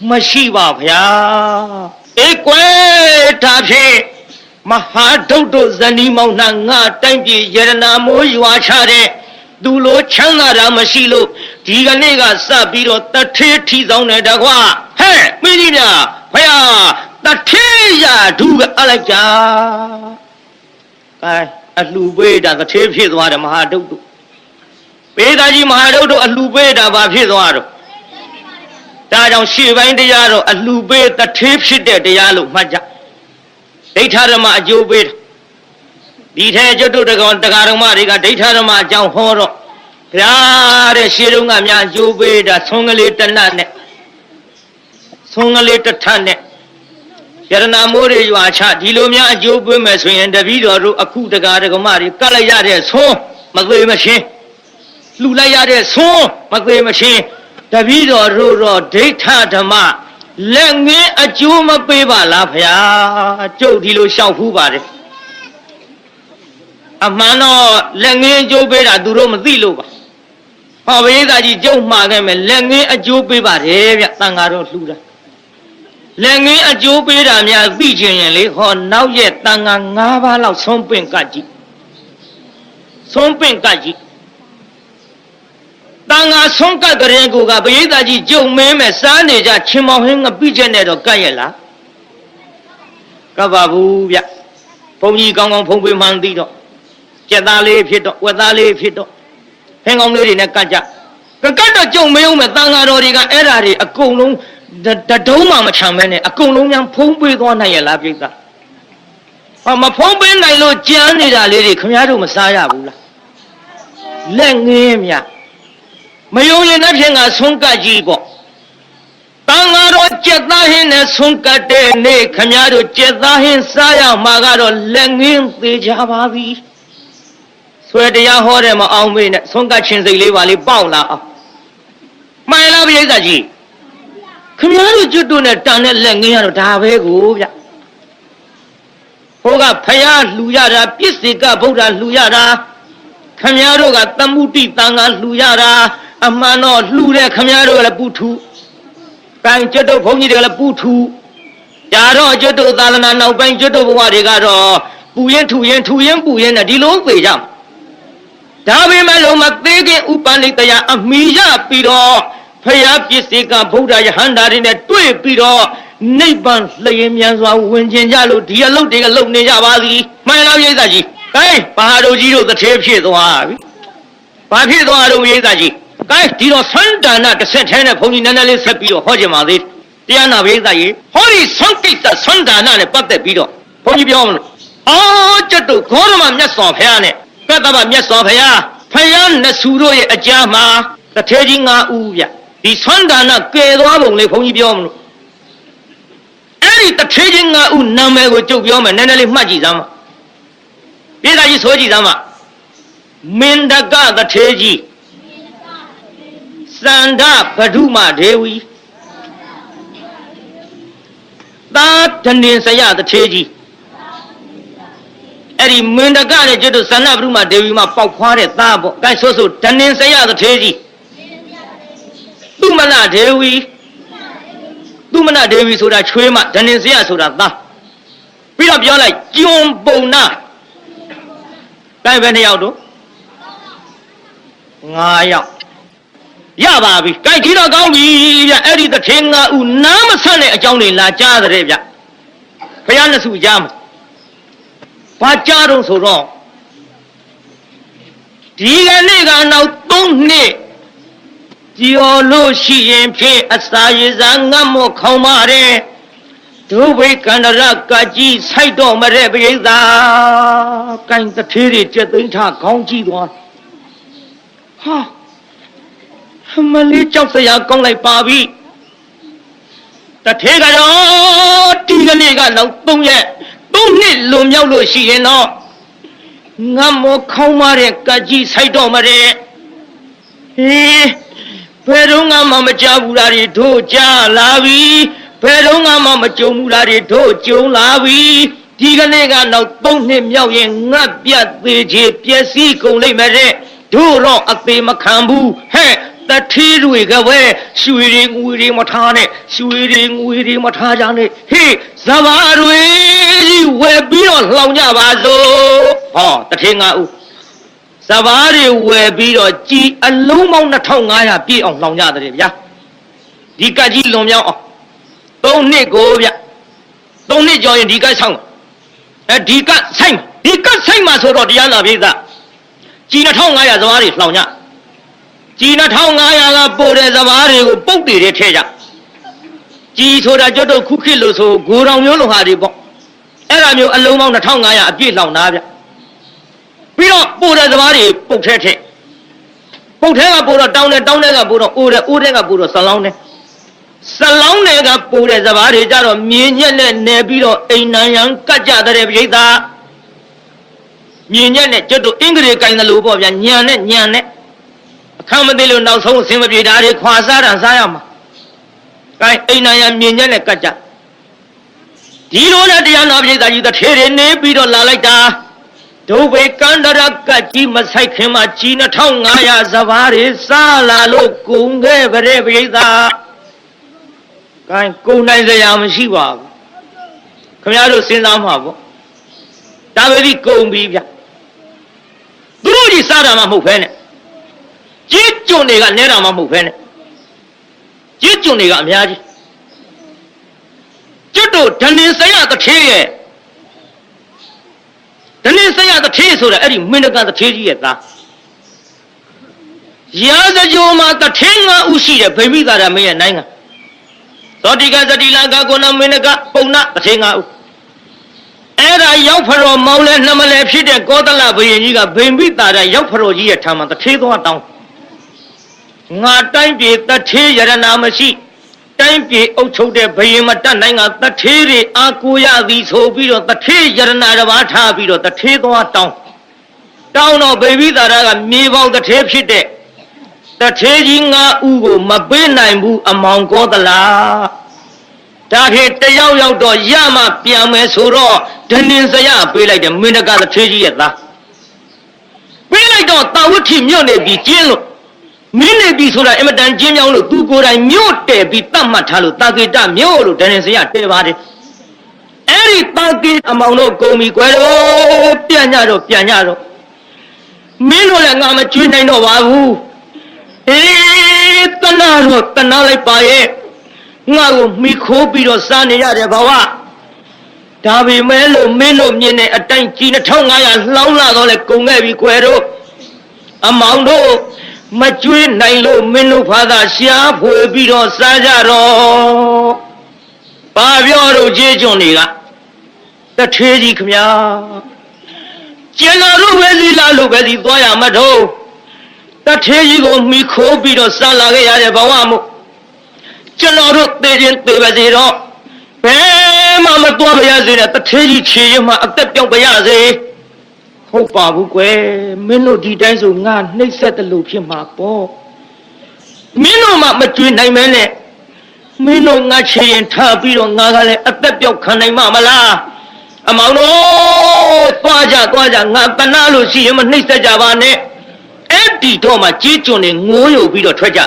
မရှိပါဗျာအေးကွယ်ဒါဖြင့်မဟာဒုတ်တို့ဇနီးမောင်နှံငါတိုင်းပြည်ယရနာမိုးရွာချတဲ့သူလိုချမ်းသာတာမရှိလို့ဒီကနေ့ကစပြီးတော့တထေထီဆောင်တယ်တကွာဟဲ့မင်းကြီးများဖယားတထေရဒုကအလိုက်ကြအလှပေးတာတထေးဖြစ်သွားတယ်မဟာဒုတ်တို့ပေသားကြီးမဟာဒုတ်တို့အလှပေးတာဘာဖြစ်သွားတော့ဒါကြောင့်ရှေ့ပိုင်းတရားတော့အလှပေးတထေးဖြစ်တဲ့တရားလို့မှတ်ကြဒိဋ္ဌဓမ္မအကျိုးပေးဒီထဲကျွတ်တို့တကောင်တရားဓမ္မတွေကဒိဋ္ဌဓမ္မအကြောင်းဟောတော့ဗျာတဲ့ရှေ့တုန်းကများအကျိုးပေးတာဆုံးကလေးတနတ်နဲ့ဆုံးကလေးတစ်ထပ်နဲ့ယရနာမိုးတွေရွာချဒီလိုများအကျိုးပေးမယ်ဆိုရင်တပည့်တော်တို့အခုတရားဓမ္မတွေကတ်လိုက်ရတဲ့ဆုံးမသေးမချင်းလှူလိုက်ရတဲ့ဆုံးမသေးမချင်းတပည့်တော်တို့တော့ဒိဋ္ဌဓမ္မလက်ငင်းအကျိုးမပေးပါလားဗျာကျုပ်ဒီလိုလျှောက်ဖူးပါတယ်အမှန်တော့လက်ငင်းအကျိုးပေးတာသူတို့မသိလို့ပါဟောဘိသားကြီးကျုပ်မှားခဲ့မယ်လက်ငင်းအကျိုးပေးပါတယ်ဗျသံဃာတော်လှူတာလက်ငင်းအကျိုးပေးတာများသိချင်ရင်လေဟောနောက်ရက်တန်ခါ9ပါးလောက်ဆုံးပင့်ကတ်ကြည့်ဆုံးပင့်ကတ်ကြည့်တန်ခါဆုံးကတ်ကြရင်ကိုကဘိသားကြီးကျုံမင်းမဲ့စားနေကြချင်းမောင်ဟင်းငပိချက်နဲ့တော့ကတ်ရဲ့လားကပ်ပါဘူးဗျဘုန်းကြီးကောင်းကောင်းဖုံးပေးမှန်းသိတော့ကြက်သားလေးဖြစ်တော့ဝက်သားလေးဖြစ်တော့ဟင်းကောင်းလေးတွေနဲ့ကတ်ကြကတ်တော့ကျုံမင်းမဲ့တန်ခါတော်တွေကအဲ့ဓာတွေအကုန်လုံးတတုံးမှမချမ်းမဲနဲ့အကုန်လုံးများဖုံးပေးသွားနိုင်ရလားပြိဿမဖုံးပေးနိုင်လို့ကြမ်းနေတာလေးတွေခင်ဗျားတို့မစားရဘူးလားလက်ငင်းမြမယုံရင်တစ်ဖြင့်ကဆုံးကတ်ကြီးပေါ့တန်ဃာတော်ကြက်သားဟင်းနဲ့ဆုံးကတ်တဲ့နေ့ခင်ဗျားတို့ကြက်သားဟင်းစားရမှာကတော့လက်ငင်းသေးကြပါပြီဆွဲတရားဟောတယ်မအောင်မေးနဲ့ဆုံးကတ်ချင်းစိတ်လေးပါလေးပေါက်လာအောင်မှန်လားပြိဿကြီးခင်ဗျားတို့ကျွတ်တို့နဲ့တန်တဲ့လက်ငင်းရတော့ဒါပဲကိုဗျဟိုကဖယားလှူရတာပြစ္ဆေကဗုဒ္ဓလှူရတာခင်ဗျားတို့ကသမုတိတန်ခါလှူရတာအမှန်တော့လှူတဲ့ခင်ဗျားတို့ကလည်းပူထူကံကျွတ်တို့ဘုန်းကြီးတွေကလည်းပူထူဒါတော့ကျွတ်တို့သာလနာနောက်ပိုင်းကျွတ်တို့ဘဝတွေကတော့ပူရင်ထူရင်ထူရင်ပူရင်နဲ့ဒီလိုသေကြမှာဒါပေမဲ့လို့မသေးခင်ဥပနိတယအမိရပြီးတော့ဖယားပစ္စေကဗုဒ္ဓယဟန္တာတွေနဲ့တွေ့ပြီးတော့နိဗ္ဗာန်လျင်မြန်စွာဝင်ကျင်ကြလို့ဒီအလုပ်တွေကလုပ်နေကြပါသည်မှန်လားရိသကြီးဟဲ့ဘာတို့ကြီးတို့တစ်သေးဖြစ်သွားပြီဘာဖြစ်သွားတော့ရိသကြီးကဲဒီတော့သန္တာနာတစ်ဆက်ထဲနဲ့ဘုန်းကြီးနည်းနည်းလေးဆက်ပြီးတော့ဟောကြပါသေးတရားနာရိသကြီးဟောဒီသံကိစ္စသန္တာနာနဲ့ပတ်သက်ပြီးတော့ဘုန်းကြီးပြောမလို့အော်ကျွတ်တို့ဂေါရမမြတ်စွာဘုရားနဲ့ကတ္တဗမြတ်စွာဘုရားဖယားနဆူတို့ရဲ့အကြားမှာတစ်သေးကြီး9ဦးဗျဒီသန္တာနာကယ်သွားပုံလေးဘုန်းကြီးပြောမလို့အဲ့ဒီတစ်သေးချင်း9ဦးနာမည်ကိုကြုတ်ပြောမယ်နည်းနည်းလေးမှတ်ကြည့်စမ်းပါဒီသားကြီးဆိုကြည့်စမ်းပါမင်ဒကတစ်သေးကြီးစန္ဒဗဒုမဒေဝီသာဒနေဆယတစ်သေးကြီးအဲ့ဒီမင်ဒကနဲ့ကျွတ်တို့စန္ဒဗဒုမဒေဝီမှာပေါက်ခွားတဲ့သားပေါ့အဲဆိုဆိုဒနေဆယတစ်သေးကြီးသူမနာဒေဝီသူမနာဒေဝီဆိုတာချွေးမဒဏင်စရဆိုတာသားပြီးတော့ပြောလိုက်ကျွန်းပုံနာတိုင်းပဲ2ယောက်တို့9ယောက်ရပါပြီကြိုက်ကြည့်တော့ကောင်းပြီဗျအဲ့ဒီတစ်ထင်း9ဦးနားမဆက်တဲ့အကြောင်းတွေလာကြားတဲ့ဗျဘုရားနှစ်စုကြားမှာ ဘာကြတော့ဆိုတော့ဒီကနေ့ကနောက်3နှစ်ကျော်လို့ရှိရင်ဖြင့်အစာရည်ငတ်မော့ခေါင်းမတဲ့ဒုဗိကန္တရကကြီးစိုက်တော်မတဲ့ပရိသတ်ကိုင်းတထေးတွေကျက်သိမ်းထခေါင်းကြည့်သွားဟာမလေးကြောက်စရာကောင်းလိုက်ပါပြီတထေးကတော့ဒီကနေ့ကနောက်3ရက်3နှစ်လွန်မြောက်လို့ရှိရင်တော့ငတ်မောခေါင်းမတဲ့ကကြီးစိုက်တော်မတဲ့ဟေးဘယ်တော့မှမကြဘူးလားတွေတို့ကြားလာပြီဘယ်တော့မှမကြုံဘူးလားတွေတို့ကြုံလာပြီဒီကနေ့ကနောက်3နှစ်မြောက်ရင်ငတ်ပြတ်သေးချေပျက်စီးကုန်လိမ့်မယ်တဲ့တို့တော့အသေးမခံဘူးဟဲ့တထေးတွေကပဲရွှေတွေငွေတွေမထားနဲ့ရွှေတွေငွေတွေမထားကြနဲ့ဟေးဇဘာတွေဝယ်ပြီးတော့လှောင်ကြပါစို့ဟောတထေးငါဦးစဘာတွေဝယ်ပြီးတော့ကြည်အလုံးပေါင်း2500ပြည့်အောင်လောင်ကြတယ်ဗျာဒီကတ်ကြီးလွန်မြောက်အောင်3နှစ်ကိုဗျ3နှစ်ကျော်ရင်ဒီကတ်ဆောင်ဒီကတ်ဆိုင်မှာဆိုတော့တရားနာပိသကြည်2500စဘာတွေလောင်ကြကြည်2500ကပို့တဲ့စဘာတွေကိုပုတ်တည်တဲ့ထဲကြကြည်ဆိုတာကျွတ်တို့ခုခေတ်လို့ဆိုဂိုတော်မျိုးလိုဟာတွေပေါ့အဲ့ဒါမျိုးအလုံးပေါင်း2500အပြည့်လောင်တာဗျပြီးတော့ပို့တဲ့စဘာတွေပုတ်ထဲထည့်ပုတ်ထဲကပို့တော့တောင်းတယ်ကပို့တော့အိုးတဲ့ကပို့တော့ဆလောင်းတယ်ကပို့တဲ့စဘာတွေကြတော့မြင်းညက်နဲ့နေပြီးတော့အိမ်နံရန်ကတ်ကြတဲ့ပြိဿမြင်းညက်နဲ့ကျွတ်တို့အင်္ဂရိကိုင်းတယ်လို့ပေါ့ဗျာညံနဲ့အခမ်းမသိလို့နောက်ဆုံးအစင်မပြေတာတွေခွာစားတာစားရမှာကိုင်းအိမ်နံရန်မြင်းညက်နဲ့ကတ်ကြဒီလိုနဲ့တရားနာပြိဿကြီးတစ်ထေတွေနေပြီးတော့လာလိုက်တာဒုဗေကန္တရကကြီးမဆိုင်ခင်မှာကြီး2500စဘာတွေစားလာလို့ကုန်ခဲ့ကြတဲ့ပြိဿကိုင်းကုန်နိုင်စရာမရှိပါဘူးခင်ဗျားတို့စဉ်းစားမှာပေါ့ဒါပဲဒီကုန်ပြီဗျသူတို့ကြီးစားတာမှမဟုတ်ဖ ೇನೆ ကြီးကျွန်းတွေကနဲတာမှမဟုတ်ဖ ೇನೆ ကြီးကျွန်းတွေကအများကြီးကျွတ်တို့ဓနေစရတထေးရဲ့ဓနေစရတထေးဆိုတာအဲ့ဒီမင်းတကတထေးကြီးရဲ့သားရာဇကြိုမှာတထေး5ဦးရှိတယ်ဗိမိသာရမင်းရဲ့နိုင်ငံသောတိကသတိလကကုဏမင်းတကပုံနာတထေး5ဦးအဲ့ဒါရောက်ဖရောမောင်းလဲနှမလဲဖြစ်တဲ့ကောသလဘုရင်ကြီးကဗိမိသာရရောက်ဖရောကြီးရဲ့ထာမှာတထေးသွားတောင်းငါတိုင်းပြည်တထေးရတနာမရှိတိုင်းပြည်အုပ်ချုပ်တဲ့ဘုရင်မတတ်နိုင်ကတထေးတွေအာကိုရသည်ဆိုပြီးတော့တထေးရတနာတစ်ပါးထားပြီးတော့တထေးသွားတောင်းတော့ဗိမိသာရကမြေပေါက်တထေးဖြစ်တဲ့တထေးကြီး5ဦးကိုမပေးနိုင်ဘူးအမောင်ကောသလဒါခေတယောက်တော့ရမှပြန်မယ်ဆိုတော့ဒဏင်စရပေးလိုက်တယ်မင်းတကတထေးကြီးရဲ့သားပေးလိုက်တော့တာဝဋ္ဌိမြို့နေပြီးကျင်းလို့မင်းနေပြီဆိုတာအင်မတန်ကျင်းမြောင်းလို့သူကိုယ်တိုင်မြို့တယ်ပြီးတတ်မှတ်ထားလို့တာကေတမြို့လို့ဒဏင်စရတဲပါတယ်အဲ့ဒီတာကေအမောင်တို့ကုန်ပြီကွယ်တော့ပြန်ကြတော့မင်းတို့လည်းငါမကျွေးနိုင်တော့ပါဘူးအေးတနာလိုက်ပါရဲ့ငါ့ကိုမိခိုးပြီးတော့စားနေရတယ်ဘဝဒါပေမဲ့လို့မင်းတို့မြင်တဲ့အတိုင်းကြီး2500လှောင်းလာတော့လေကုန်ခဲ့ပြီကွယ်တို့အမောင်တို့မကျွေးနိုင်လို့မင်းတို့ဖာသာရှားဖွေပြီးတော့စားကြတော့ဘာပြောတော့ကြေးကျွန်းတွေကတထေးကြီးခမညာကျန်တော်တို့ပဲစီလာလို့ပဲစီသွားရမတော့တထေးကြီးကိုမိခိုးပြီးတော့စားလာခဲ့ရတဲ့ဘဝမို့ကျွန်တော်တို့သေခြင်းသေပါစေတော့ဘယ်မှမသွားပါရစေနဲ့တထေးကြီးခြေရမှအသက်ပြောင်းပါရစေဟုတ်ပါဘူးကွယ်မင်းတို့ဒီတိုင်းဆိုငါနှိပ်စက်တယ်လို့ဖြစ်မှာပေါ့မင်းတို့မှမကျွေးနိုင်မဲနဲ့မင်းတို့ငါခြေရင်ထားပြီးတော့ငါကလည်းအသက်ပြောက်ခံနိုင်မှာမလားအမောင်တို့သွားကြငါတနာလို့ရှိရင်မနှိပ်စက်ကြပါနဲ့အဲ့ဒီတော့မှကြေးကျွန်းတွေငိုးယုံပြီးတော့ထွက်ကြ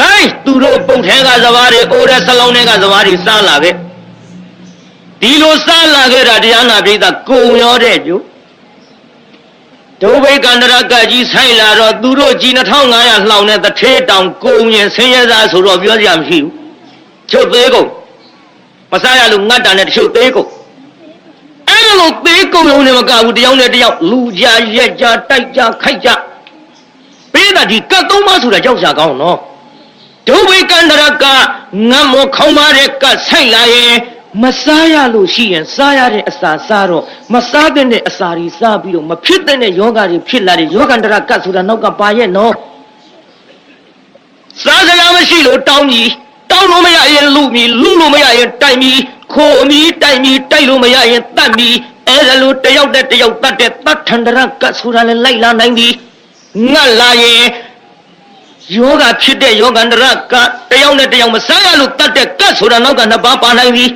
တိုင်းသူတို့ပုတ်ထဲကစဘာတွေအိုးတဲ့ဆလောင်းတွေကစဘာတွေစားလာခဲ့ဒီလိုစားလာခဲ့တာတရားနာပိဋကကုံရောတဲ့ကျိုးဒုဗေကန္တရကကြီးဆိုင်လာတော့သူတို့ကြီး2500လှောင်တဲ့တထေးတောင်ကုံရင်ဆင်းရဲသားဆိုတော့ပြောစရာမရှိဘူးချုပ်သေးကုန်မစားရလို့ငတ်တာနဲ့တချို့သေးကုန်အဲ့လို လို့သေးကုန်လုံးနဲ့မကဘူးတယောက်နဲ့တယောက်လူကြရက်ကြတိုက်ကြခိုက်ကြပေးတာဒီကတ်သုံးပါဆိုတာကြောက်ကြကောင်းနော်ဒုဝိကန္တရကငတ်မောခေါင်းပါတဲ့ကတ်ဆိုင်လာရင်မစားရလို့ရှိရင်စားရတဲ့အစာစားတော့မစားတဲ့အစာတွေစားပြီးတော့မဖြစ်တဲ့ယောဂတွေဖြစ်လာတဲ့ယောဂန္တရကတ်ဆိုတာနောက်ကပါရဲ့နော်စားစရာမရှိလို့တောင်းပြီးတောင်းလို့မရရင်လူမီလူလို့မရရင်တိုက်မီခိုအမီတိုက်မီတိုက်လို့မရရင်တတ်မီအဲ့ဒါလို့တယောက်နဲ့တယောက်တတ်တဲ့တတ်ထန္တရကတ်ဆိုတာလည်းလိုက်လာနိုင်ပြီငတ်လာရင်ယောဂဖြစ်တဲ့ယောဂန္တရကတယောက်နဲ့တယောက်မစားရလို့တတ်တဲ့ကတ်ဆိုတာနောက်ကနှစ်ပါးပါနိုင်ပြီ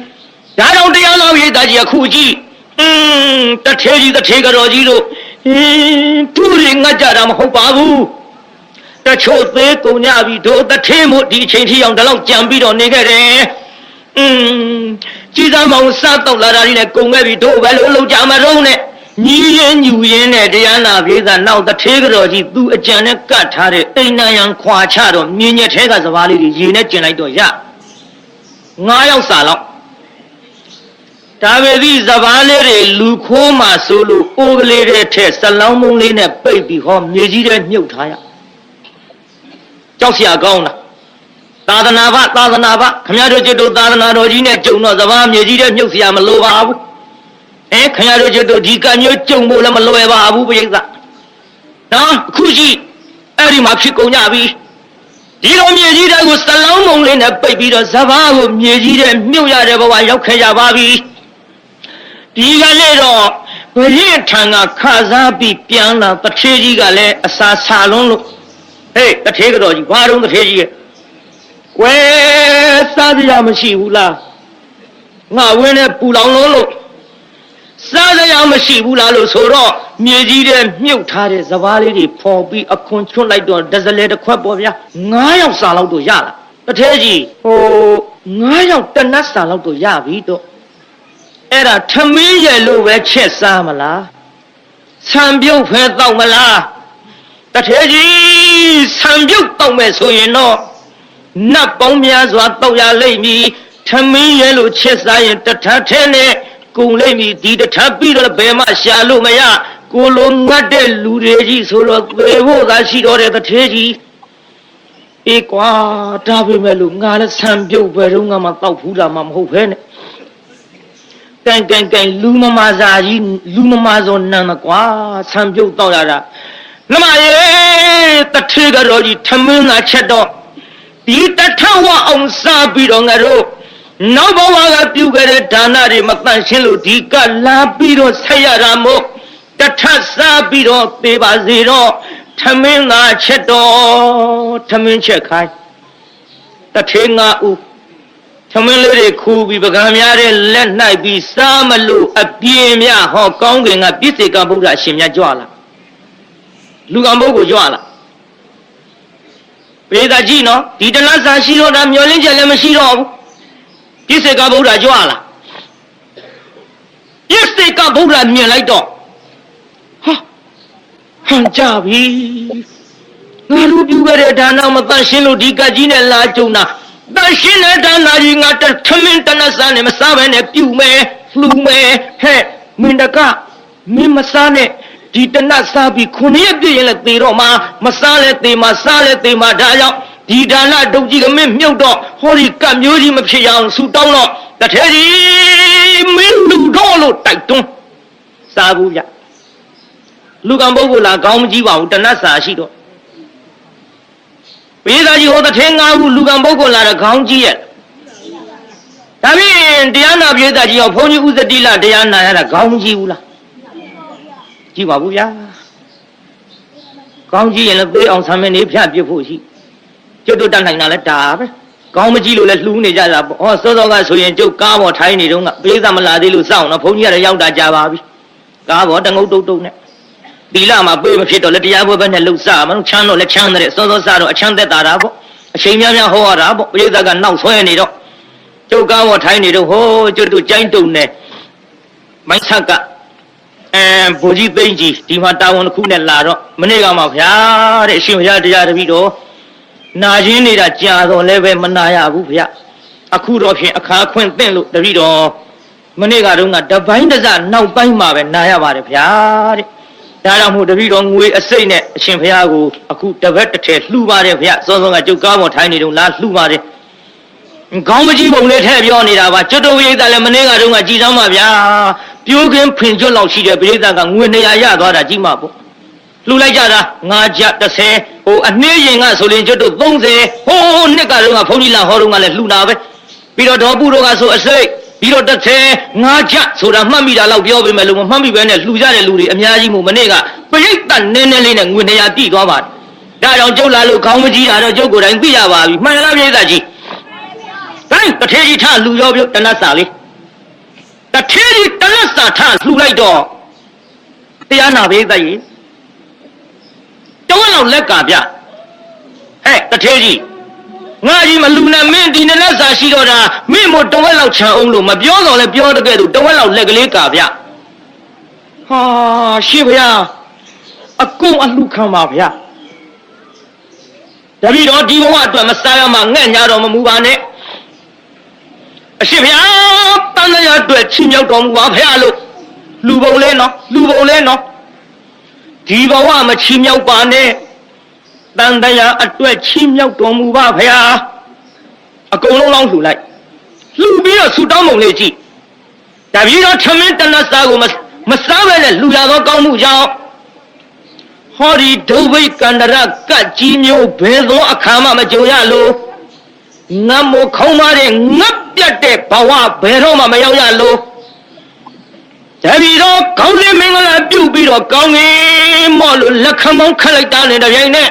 ဒါကြောင့်တရားတော်ရေးသားကြီးအခုကြည့်တထေကြီးတထေကတော်ကြီးတို့သူတွေငတ်ကြတာမဟုတ်ပါဘူးတချို့သေးကုန်ကြပြီတို့တထေမို့ဒီအချိန်ထိအောင်ဒီလောက်ကြံပြီးတော့နေခဲ့တယ်ကြီးစားမောင်စားတော့လာတာကြီးနဲ့ကုန်ခဲ့ပြီတို့ဘယ်လိုလုပ်ကြမတော့နဲ့ညီရင်ညူရင်နဲ့တရားနာပြေးတာနောက်တထေကတော်ကြီးသူအကြံနဲ့ကတ်ထားတဲ့အိမ်နံရံခွာချတော့မြင်းညက်ထဲကစပါးလေးတွေရေနဲ့ကျင်လိုက်တော့ရ9 ယောက်စာလောက်ဒါပေမဲ့စပားလေးတွေလူခိုးမှဆိုလို့အိုးကလေးတဲ့ထက်စလောင်းမုံလေးနဲ့ပိတ်ပြီးဟောမြေကြီးထဲမြုပ်ထားရကြောက်เสียကောင်းလားသာသနာ့ခမရတို့ကျွတ်တို့သာသနာတော်ကြီးနဲ့ကြုံတော့စပားမြေကြီးထဲမြုပ်เสียမလိုပါဘူးခမရတို့ကျွတ်တို့ဒီကမျိုးကြုံဖို့လည်းမလွယ်ပါဘူးပြိဿနော်အခုရှိအဲ့ဒီမှာဖြစ်ကုန်ကြပြီဒီလိုမြေကြီးတွေကိုစလောင်းမုံလေးနဲ့ပိတ်ပြီးတော့စပားကိုမြေကြီးထဲမြုပ်ရတဲ့ဘဝရောက်ခဲ့ကြပါပြီဒီကလေးတော့ဘုရင်ထံကခစားပြီးပြန်လာတထေကြီးကလည်းအစာဆာလွန်းလို့ဟေးတထေကတော်ကြီးဘာတော့တထေကြီးရဲ့ကွယ်စားစရာမရှိဘူးလားငါဝင်းနဲ့ပူလောင်လို့စားစရာမရှိဘူးလားလို့ဆိုတော့မြေကြီးထဲမြုပ်ထားတဲ့စပားလေးတွေဖော်ပြီးအခွန်ချွတ်လိုက်တော့ဒဇလဲတစ်ခွက်ပေါ့ဗျာ9 ယောက်စာလောက်တော့ရလာတထေကြီး9 ယောက်တနတ်စာလောက်တော့ရပြီတော့အဲ့ဒါထမင်းရဲ့လို့ပဲချက်စားမလားဆံပြုတ်ဖဲတောက်မလားတထေကြီးဆံပြုတ်တောက်မဲ့ဆိုရင်တော့နတ်ပေါင်းများစွာတောက်ရလိမ့်မည်ထမင်းရဲ့လို့ချက်စားရင်တထထဲနဲ့ကုန်လိမ့်မည်ဒီတထပြီးတော့ဘယ်မှရှာလို့မရကိုလိုငတ်တဲ့လူတွေကြီးဆိုတော့သေဖို့သာရှိတော့တဲ့တထေကြီးအေးကွာဒါပေမဲ့လို့ငါလည်းဆံပြုတ်ဘယ်တော့မှတောက်ဖူးတာမှမဟုတ်ဖဲနဲ့ကန်လူမမာစာကြီးလူမမာစောနန်းကွာဆံပြုတ်တော့ရတာလမရေတထေကတော်ကြီးထမင်းသာချက်တော့ဒီတထဝအောင်စားပြီးတော့ငါတို့နောက်ဘဝကပြုခဲ့တဲ့ဒါနတွေမတန့်ရှင်းလို့ဒီကလာပြီးတော့ဆက်ရတာမို့တထစားပြီးတော့သေပါစေတော့ထမင်းသာချက်တော့ထမင်းချက်ခိုင်းတထေငါဦးသမင်းလေးတွေခူပြီးပကံများတဲ့လက်၌ပြီးစားမလို့အပြင်းမြဟောကောင်းကင်ကပြစ္ဆေကဗုဒ္ဓရှင်မြတ်ကြွလာလူကံဘုတ်ကိုကြွလာပေသာကြည့်နော်ဒီတလားစာရှိတော့တာမျောလင်းချက်လည်းမရှိတော့ဘူးပြစ္ဆေကဗုဒ္ဓကြွလာပြစ္ဆေကဗုဒ္ဓမြင်လိုက်တော့ဟန်ကြပြီငါတို့ပြုခဲ့တဲ့ဒါနမတန်ရှင်းလို့ဒီကကြီးနဲ့လာကြုံတာတန်ရှင်းတဲ့ဒါနာကြီးငါတထမင်းတနစားနဲ့မစားဘဲနဲ့ပြုမယ်လှူမယ်ဟဲ့မင်းတကမင်းမစားနဲ့ဒီတနစားပြီး9 ရက်ပြည့်ရင်လည်းသေတော့မှာမစားလဲသေမှာစားလဲသေမှာဒါကြောင့်ဒီဒါနဒုတ်ကြီးကမင်းမြုပ်တော့ဟောဒီကပ်မျိုးကြီးမဖြစ်အောင်ဆူတောင်းတော့တထဲကြီးမင်းလူတော့လို့တိုက်တွန်းစားဘူးဗျလူကံပုဂ္ဂိုလ်လာကောင်းမကြီးပါဘူးတနစားရှိတော့ဘေးသားကြီးဟောတဲ့ထဲ9 ခုလူကံပုဂ္ဂိုလ်လာတဲ့ခေါင်းကြီးရဲ့ဒါဖြင့်တရားနာပြေးသားကြီးဟောဘုန်းကြီးဥသတိလတရားနာရတာခေါင်းကြီးဘူးလားကြည့်ပါဘူးဗျာခေါင်းကြီးရင်လည်းသေးအောင်ဆံမင်းနေဖြတ်ပြဖို့ရှိကျွတ်တို့တတ်နိုင်တာလဲဒါပဲခေါင်းမကြီးလို့လဲလှူးနေကြတာပေါ့ဟောစောစောကဆိုရင်ကျုပ်ကားပေါ်ထိုင်းနေတော့ကဘေးသားမလာသေးလို့စောင့်တော့ဘုန်းကြီးကလည်းရောက်တာကြာပါပြီကားပေါ်တငုတ်တုတ်နဲ့ဒီလမှာပြေးမဖြစ်တော့လက်တရားဘွဲ့ပဲနဲ့လှုပ်စားမလို့ချမ်းတော့လက်ချမ်းတဲ့စောစောစားတော့အချမ်းသက်တာပေါ့အချိန်များများဟောရတာပေါ့ပြိဿကနောက်ဆွဲနေတော့ကျုပ်ကားပေါ်ထိုင်းနေတော့ဟိုးကျွတ်တို့ကြိုင်းတုံနဲ့မိုင်းဆက်ကဘိုလ်ကြီးသိန်းကြီးဒီမှာတာဝန်တစ်ခုနဲ့လာတော့မနေ့ကမှဗျာတဲ့အရှင်ဘုရားတရားတပည့်တော်နာရင်းနေတာကြာတော့လည်းပဲမနာရဘူးဗျအခုတော့ဖြင့်အခါခွင့်သင့်လို့တပည့်တော် မနေ့ကတော့တပိုင်းတစနောက်ပိုင်းမှာပဲနာရပါတယ်ဗျာတဲ့ဒါကြောင့်မို့တပည့်တော်ငွေအစိမ့်နဲ့အရှင်ဘုရားကိုအခုတပတ်တစ်ထည်လှူပါတယ်ဗျာစောစောကကျုပ်ကားပေါ်ထိုင်နေတော့လားလှူပါတယ်ခေါင်းမကြီးပုံလေးထည့်ပြောနေတာပါကျွတ်တော်ဝိသလည်းမနေ့ကတော့ကြည်စမ်းပါဗျာပြိုးခင်းဖင်ကျွတ်လောက်ရှိတဲ့ပရိသတ်ကငွေ200ရသွားတာကြီးမှပေါ့လှူလိုက်ကြတာ9ကျပ်30ဟိုအနှေးရင်ကဆိုရင်ကျွတ်တို့30ဟိုးနှစ်ကတော့ဘုန်းကြီးလာဟောတော့ကလည်းလှူတာပဲပြီးတော့ဒေါ်ပုတို့ကဆိုအစိတ်ပြီးတော့30 9ကျပ်ဆိုတာမှတ်မိတာလောက်ပြောပေးမယ်လို့မမှတ်မိပဲနဲ့လှူကြတဲ့လူတွေအများကြီးမို့မနေ့ကပရိသတ်နည်းနည်းလေးနဲ့ငွေ200ပြည့်သွားပါတယ်ဒါကြောင့်ကျုပ်လာလို့ခေါင်းမကြီးတာတော့ကျုပ်ကိုယ်တိုင်သိရပါပြီမှန်လားပရိသတ်ကြီးတိုင်းတထေးကြီးထလှူရောပြုတ်တနတ်စာလေးတထေးကြီးတနတ်စာထလှူလိုက်တော့တရားနာပရိသတ်ကြီးတဝက်လောက်လက်ကဗျဟဲ့တထေးကြီးငါကြီးမလူနဲ့မင်းဒီနလက်စာရှိတော့တာမင်းမို့တဝက်လောက်ချန်အောင်လို့မပြောတော့လဲပြောတကယ်လို့တဝက်လောက်လက်ကလေးကာဗျဟာရှေ့ဗျာအကုန်အလှခံပါဗျာတပည့်တော်ဒီဘဝအတွက်မစားရမှငှက်ညာတော်မမူပါနဲ့အရှင်ဗျာတန်လျာအတွက်ချီးမြှောက်တော်မူပါဗျာလို့လူပုံလဲနော်လူပုံလဲနော်ဒီဘဝမချီးမြှောက်ပါနဲ့တန်တရားအတွက်ချီးမြှောက်တော်မူပါဗျာအကုန်လုံးလောင်းလှူလိုက်လှူပြီးတော့ဆူတောင်းပုံလေးကြည့်တပည့်တော်ထမင်းတနတ်စားကိုမစားပဲနဲ့လှူရသောကောင်းမှုကြောင့်ဟောဒီဒုဗိကန္တရကတ်ကြီးမျိုးဘယ်သောအခါမှမကြုံရလို့ငတ်မို့ခေါင်းမတဲ့ငတ်ပြတ်တဲ့ဘဝဘယ်တော့မှမရောက်ရလို့တပည့်တော်ကောင်းတဲ့မင်္ဂလာပြုပြီးတော့ကောင်းငင်မော့လို့လက်ခံပေါင်းခတ်လိုက်တာနဲ့တပြိုင်နက်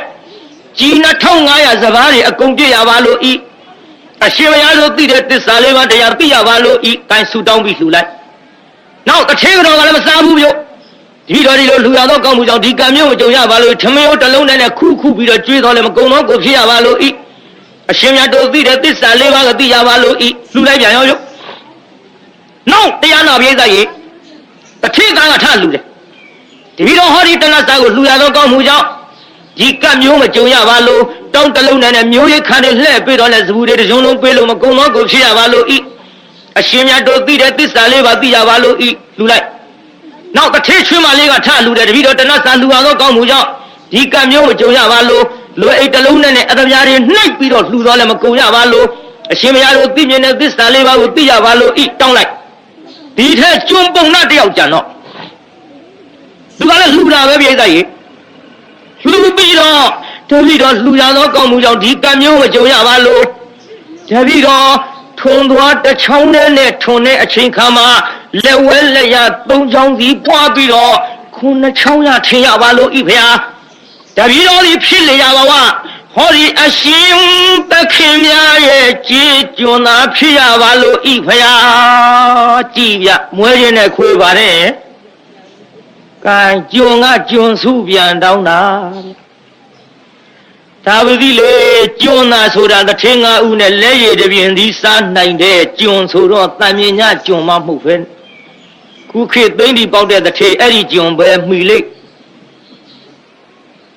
ကြီး2500စဘာတွေအကုန်ပြည့်ရပါလို့ဤအရှင်ဘုရားတို့သိတဲ့သစ္စာလေးပါးတရားသိရပါလို့ဤတိုင်းဆူတောင်းပြီးလှူလိုက်နောက်တစ်ထေတော်ကလည်းမစားဘူးပြောဒီတော်ဒီလိုလှူရတော့ကောင်းမှုကြောင့်ဒီကံမျိုးကိုကြုံရပါလို့ထမင်းတလုံးနဲ့ခုပြီးတော့ကျွေးတော်လည်းမကုံတော့ကိုဖြစ်ရပါလို့ဤအရှင်မြတ်တို့သိတဲ့သစ္စာလေးပါးကိုသိရပါလို့ဤလှူလိုက်ပြန်ရောရောနောက်တရားနာပြေးသားရေတစ်ထေကထလှူတယ်ဒီတော်ဟောဒီတဏ္ဍစာကိုလှူရတော့ကောင်းမှုကြောင့်ဒီကပ်မျိုးမကြုံရပါလို့တောင်းတလုံးနဲ့မျိုးရိခါနဲ့လှဲ့ပြီးတော့လဲဇဘူးတွေတစုံလုံးပေးလို့မကုံတော့ကိုဖြစ်ရပါလို့ဤအရှင်မြတ်တို့သိတဲ့သစ္စာလေးပါသိရပါလို့ဤလှူလိုက်နောက်တစ်ထေချွေးမလေးကထလှူတယ်တပည့်တော်တဏ္ဍစာလှူရတော့ကောင်းမှုကြောင့်ဒီကပ်မျိုးမကြုံရပါလို့လွယ်အိတ်တလုံးနဲ့အသပြားတွေနှိုက်ပြီးတော့လှူတော့လဲမကုံရပါလို့အရှင်မြတ်တို့သိမြင်တဲ့သစ္စာလေးပါကိုသိရပါလို့ဤတောင်းလိုက်ဒီထက်ကျွန်းပုံနဲ့တယောက်ကြံတော့သူကလည်းလှူတာပဲပြိဿကြီးလှူပြီးတော့တပည့်တော်လှူရသောကောင်းမှုကြောင့်ဒီကံမျိုးကိုကြုံရပါလို့တပည့်တော်ထုံသွားတစ်ချောင်းနဲ့ထုံတဲ့အချိန်ခါမှာလက်ဝဲလက်ရသုံးချောင်းစီပွားပြီးတော့9ချောင်းရထင်ရပါလို့ဤဖေဟာတပည့်တော်ဒီဖြစ်လေရပါဝဟောဒီအရှင်သခင်များရဲ့ကြည်ကျွန်းသာဖြစ်ရပါလို့ဤဖေဟာကြည်ပြမွဲခြင်းနဲ့ခွေပါတယ်ကံကျွန်းကကျွန်းစုပြန်တောင်းတာဒါဝတိလေကျွန်းသာဆိုတာတစ်ထင်း5ဦးနဲ့လက်ရည်တပြင်းသီးစားနိုင်တဲ့ကျွန်းဆိုတော့တန်မြင်ညကျွန်းမမှုပဲခုခေတ်သိမ့်ဒီပေါက်တဲ့တစ်ထင်းအဲ့ဒီကျွန်းပဲမှီလိမ့်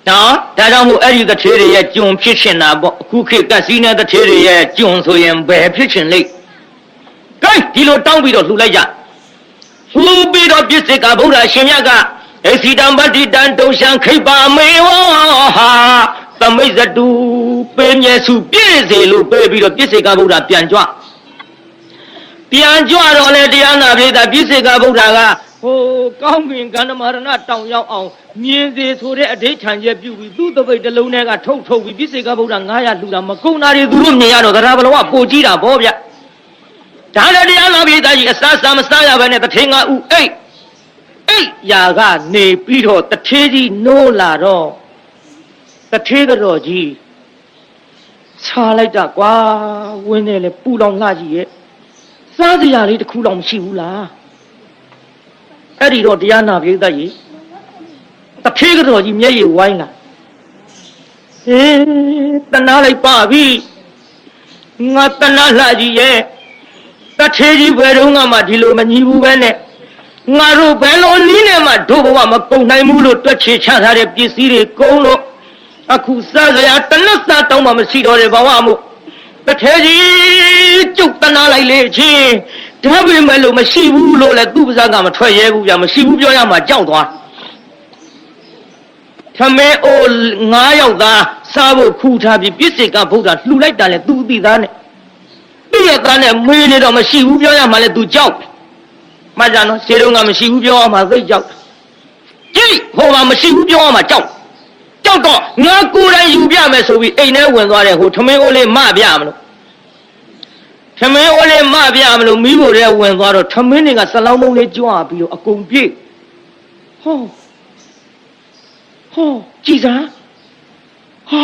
နော်ဒါကြောင့်မို့အဲ့ဒီတစ်ထင်းတွေရဲ့ကျွန်းဖြစ်ချင်တာပေါ့အခုခေတ်ကစီးတဲ့တစ်ထင်းတွေရဲ့ကျွန်းဆိုရင်ဘယ်ဖြစ်ချင်လိမ့်ကဲဒီလိုတောင်းပြီးတော့လှူလိုက်ကြလှူပြီးတော့ပြစ္ဆေကဗုဒ္ဓရှင်မြတ်ကအစီတံပတိတံတုံရှံခိပါမေဝဟာသမိတ်ဇတုပေးမြဲစုပြည့်စေလို့ပေးပြီးတော့ပြစ္ဆေကဗုဒ္ဓပြန်ကြွတော့လေတရားနာပြေတာပြစ္ဆေကဗုဒ္ဓကဟိုကောင်းကင်ကန္ဓမာရဏတောင်ရောက်အောင်မြင်စေဆိုတဲ့အဓိဋ္ဌာန်ရဲ့ပြုပြီးသူ့တပိတ်တစ်လုံးထဲကထုတ်ပြီးပြစ္ဆေကဗုဒ္ဓ900လှူတာမကုန်တာတွေသူတို့မြင်ရတော့တရားဘလဝပိုကြည့်တာဗောဗျဒါလည်းတရားနာပြေတာကြီးအစားစားမစားရဘဲနဲ့တထင်းကဥအိတ်ရာကနေပြီးတော့တထေးကြီးနိုးလာတော့တထေးတော်ကြီးခြာလိုက်တာကွာဝင်းနေလေပူလောင်လှကြီးရဲ့စားစရာလေးတစ်ခုလောက်မရှိဘူးလားအဲ့ဒီတော့တရားနာပြေးသားကြီးတထေးတော်ကြီးမျက်ရည်ဝိုင်းလာဟေးတနာလိုက်ပါပြီငါတနာလှကြီးရဲ့တထေးကြီးဘယ်တော့မှဒီလိုမညီဘူးပဲနဲ့ငါတို့ဘယ်လိုနည်းနဲ့မှတို့ဘဝမကုန်နိုင်ဘူးလို့တွက်ချေချထားတဲ့ပစ္စည်းတွေကုန်လို့အခုစားစရာတနတ်စားတောင်းမှမရှိတော့တဲ့ဘဝမို့တထဲကြီးကျုပ်တနာလိုက်လေချင်း ဒါပေမဲ့လို့မရှိဘူးလို့လည်းသူ့ပါးစပ်ကမထွက်ရဲဘူးဗျာမရှိဘူးပြောရမှာကြောက်သွားသမင်းအို9ယောက်သားစားဖို့ခူထားပြီးပြစ်စိတ်ကဗုဒ္ဓလှူလိုက်တာလေသူအတိသားနဲ့ပြည့်ရသားနဲ့မေးနေတော့မရှိဘူးပြောရမှာလေသူကြောက်မှကြနော်ခြေတုံးကမရှိဘူးပြောရမှာသိကြောက်ကြည့်ဟိုမှာမရှိဘူးပြောရမှာကြောက်တော့ငါကိုယ်တိုင်ယူပြမယ်ဆိုပြီးအိမ်ထဲဝင်သွားတယ်ဟိုသမင်းအိုလေးမပြမလို့သမင်းအိုလေးမပြမလို့မိဖို့တဲ့ဝင်သွားတော့သမင်းတွေကစလောင်းမုံလေးကြွပြီးတော့အကုန်ပြေးဟောကြည်စားဟာ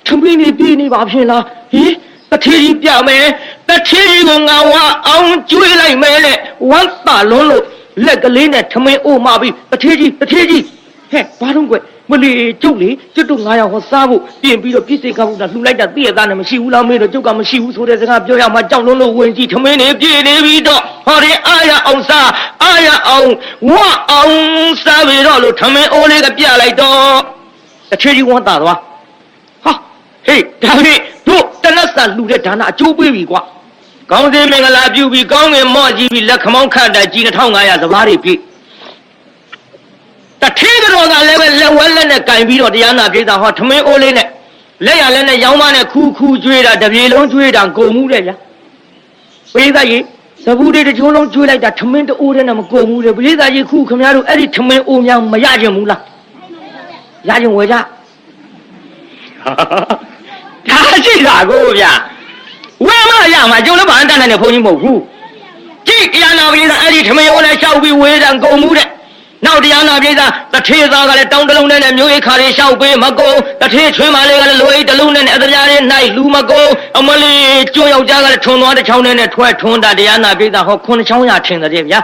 သမင်းတွေပြေးနေပါဖြင့်လားဟင်တထေးကြီးပြမယ်တထေးကြီးကငါဝါအောင်ကျွေးလိုက်မယ်လေဝမ်းသာလုံးလို့လက်ကလေးနဲ့သမင်းအိုမပြီးတထေးကြီးဟဲ့ဘာတော့ကွမလီကျုပ်လေကျွတ်တို့9ယောက်ဟောစားဖို့ပြင်ပြီးတော့ပြည့်စိတ်ကောက်တာလှူလိုက်တာတည့်ရသားနဲ့မရှိဘူးလားမေးတော့ကျုပ်ကမရှိဘူးဆိုတဲ့စကားပြောရမှကြောက်လုံးလို့ဝင်ကြည့်သမင်းတွေပြေးနေပြီးတော့ဟောဒီအာရအောင်စားအာရအောင်ဝအောင်စားပြီးတော့လို့သမင်းအိုးလေးကပြလိုက်တော့တထေးကြီးဝမ်းသာသွားဟာဟေးဒါဖြင့်တို့တနတ်စာလှူတဲ့ဒါနအကျိုးပေးပြီကွာကောင်းစင်မင်္ဂလာပြုပြီးကောင်းငင်မော့ကြည့်ပြီးလက်ခမောင်းခတ်တာကြီး2500စပါးတွေပြည့်တထေးတော်ကလည်းပဲလက်ဝဲလက်နဲ့ကင်ပြီးတော့တရားနာပြေးတာဟောသမင်းအိုးလေးနဲ့လက်ရလက်နဲ့ရောင်းမနဲ့ခူးကျွေးတာတပြေလုံးကျွေးတာကုန်မှုတဲ့ဗျာပေးသားကြီးသဘူးတွေတချို့လုံးကျွေးလိုက်တာသမင်းတိုးတဲ့နဲ့မကုန်ဘူးတဲ့ပေးသားကြီးခုခင်ဗျားတို့အဲ့ဒီသမင်းအိုးများမရကြဘူးလားရကြဝယ်ကြဒါရှိတာကိုဗျာဝယ်မရမှာကျုံလည်းဘာတန်းနဲ့ဘုန်းကြီးမဟုတ်ဘူးကြည့်တရားနာပြေးတာအဲ့ဒီသမင်းအိုးနဲ့ရှောက်ပြီးဝေးတာကုန်မှုတဲ့နောက်တရားနာပြေးသားတထေးသားကလည်းတောင်းတလုံးနဲ့မျိုးရိတ်ခါလေးရှောက်ပေးမကုန်တထေးချွေးမလေးကလည်းလိုအိတ်တလုံးနဲ့အတရားလေး၌လူမကုန်အမလေးကျွန်းယောက်ျားကလည်းထွန်သွားတစ်ချောင်းနဲ့ထွက်ထွန်းတာတရားနာပြေးသားဟော9ချောင်းရထင်တယ်ဗျာ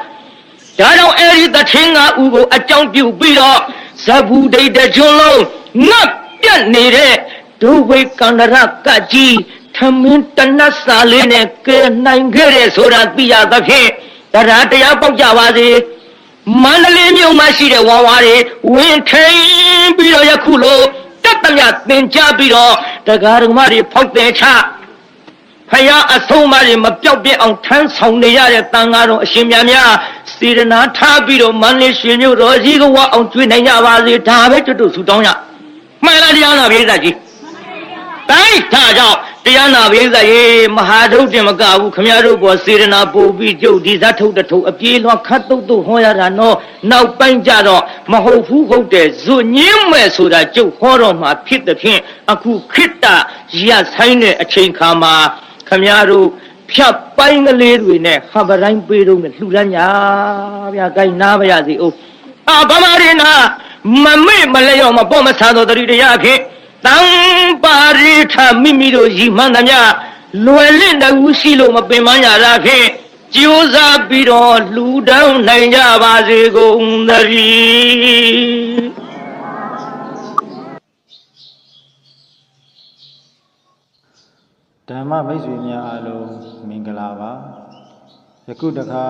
ဒါကြောင့်အဲ့ဒီတထေးငါဥကိုအကြောင်းပြုပြီးတော့ဇဘူးဒိတ်တကျွန်းလုံးငတ်ပြတ်နေတဲ့ဒုဝိကန္ဒရကကြီးသမင်းတနတ်စာလေးနဲ့ကဲနိုင်ခဲ့တဲ့ဆိုတာသိရသဖြင့်တရားပေါက်ကြပါစေမန္တလေးမြို့မှာရှိတဲ့ဝါဝါတွေဝင်ထိန်ပြီးတော့ယခုလိုတက်တမြသင်ကြားပြီးတော့တရားဓမ္မတွေဖောက်တယ်ချဖယားအဆုံးအမတွေမပြောက်ပြက်အောင်ထမ်းဆောင်နေရတဲ့တန်ဃာတော်အရှင်မြတ်များစေတနာထားပြီးတော့မန္တလေးရှင်မြို့တော်ကြီးကဝအောင်ကျွေးနိုင်ကြပါစေဒါပဲကျွတ်တို့ဆုတောင်းရမှန်လားတရားနာပြေးစားကြီးတိုင်းဒါကြောင့်တရားနာပြေးစားရေမဟာဒုတ်တင်မကဘူးခမရတို့ပေါ်စေတနာပို့ပြီးကျုပ်ဒီဇတ်ထုတ်တထုပ်အပြေးလွှာခတ်တုတ်တုတ်ဟောရတာနော်နောက်ပိုင်းကြတော့မဟုတ်ဘူးဟုတ်တယ်ဇွညင်းမဲ့ဆိုတာကျုပ်ဟောတော့မှဖြစ်တဲ့ဖြင့်အခုခိတ္တရဆိုင်တဲ့အချိန်ခါမှာခမရတို့ဖြတ်ပိုင်းကလေးတွေနဲ့ဟာပတိုင်းပေးတော့နဲ့လှူဒန်းညာဗျာဂိုင်းနားပါရစီအိုးဗမာရင်းနာမမေ့မလျော့မပေါ့မဆာတော်တတိတရားဖြင့်တံပါရိထမိမိတို့ရည်မှန်းသမျှလွယ်လင့်တကူရှိလို့မပင်ပန်းကြတာဖြင့်ကြိုးစားပြီးတော့လှူဒန်းနိုင်ကြပါစေကုန်သတည်းဓမ္မမိတ်ဆွေများအားလုံးမင်္ဂလာပါယခုတခါ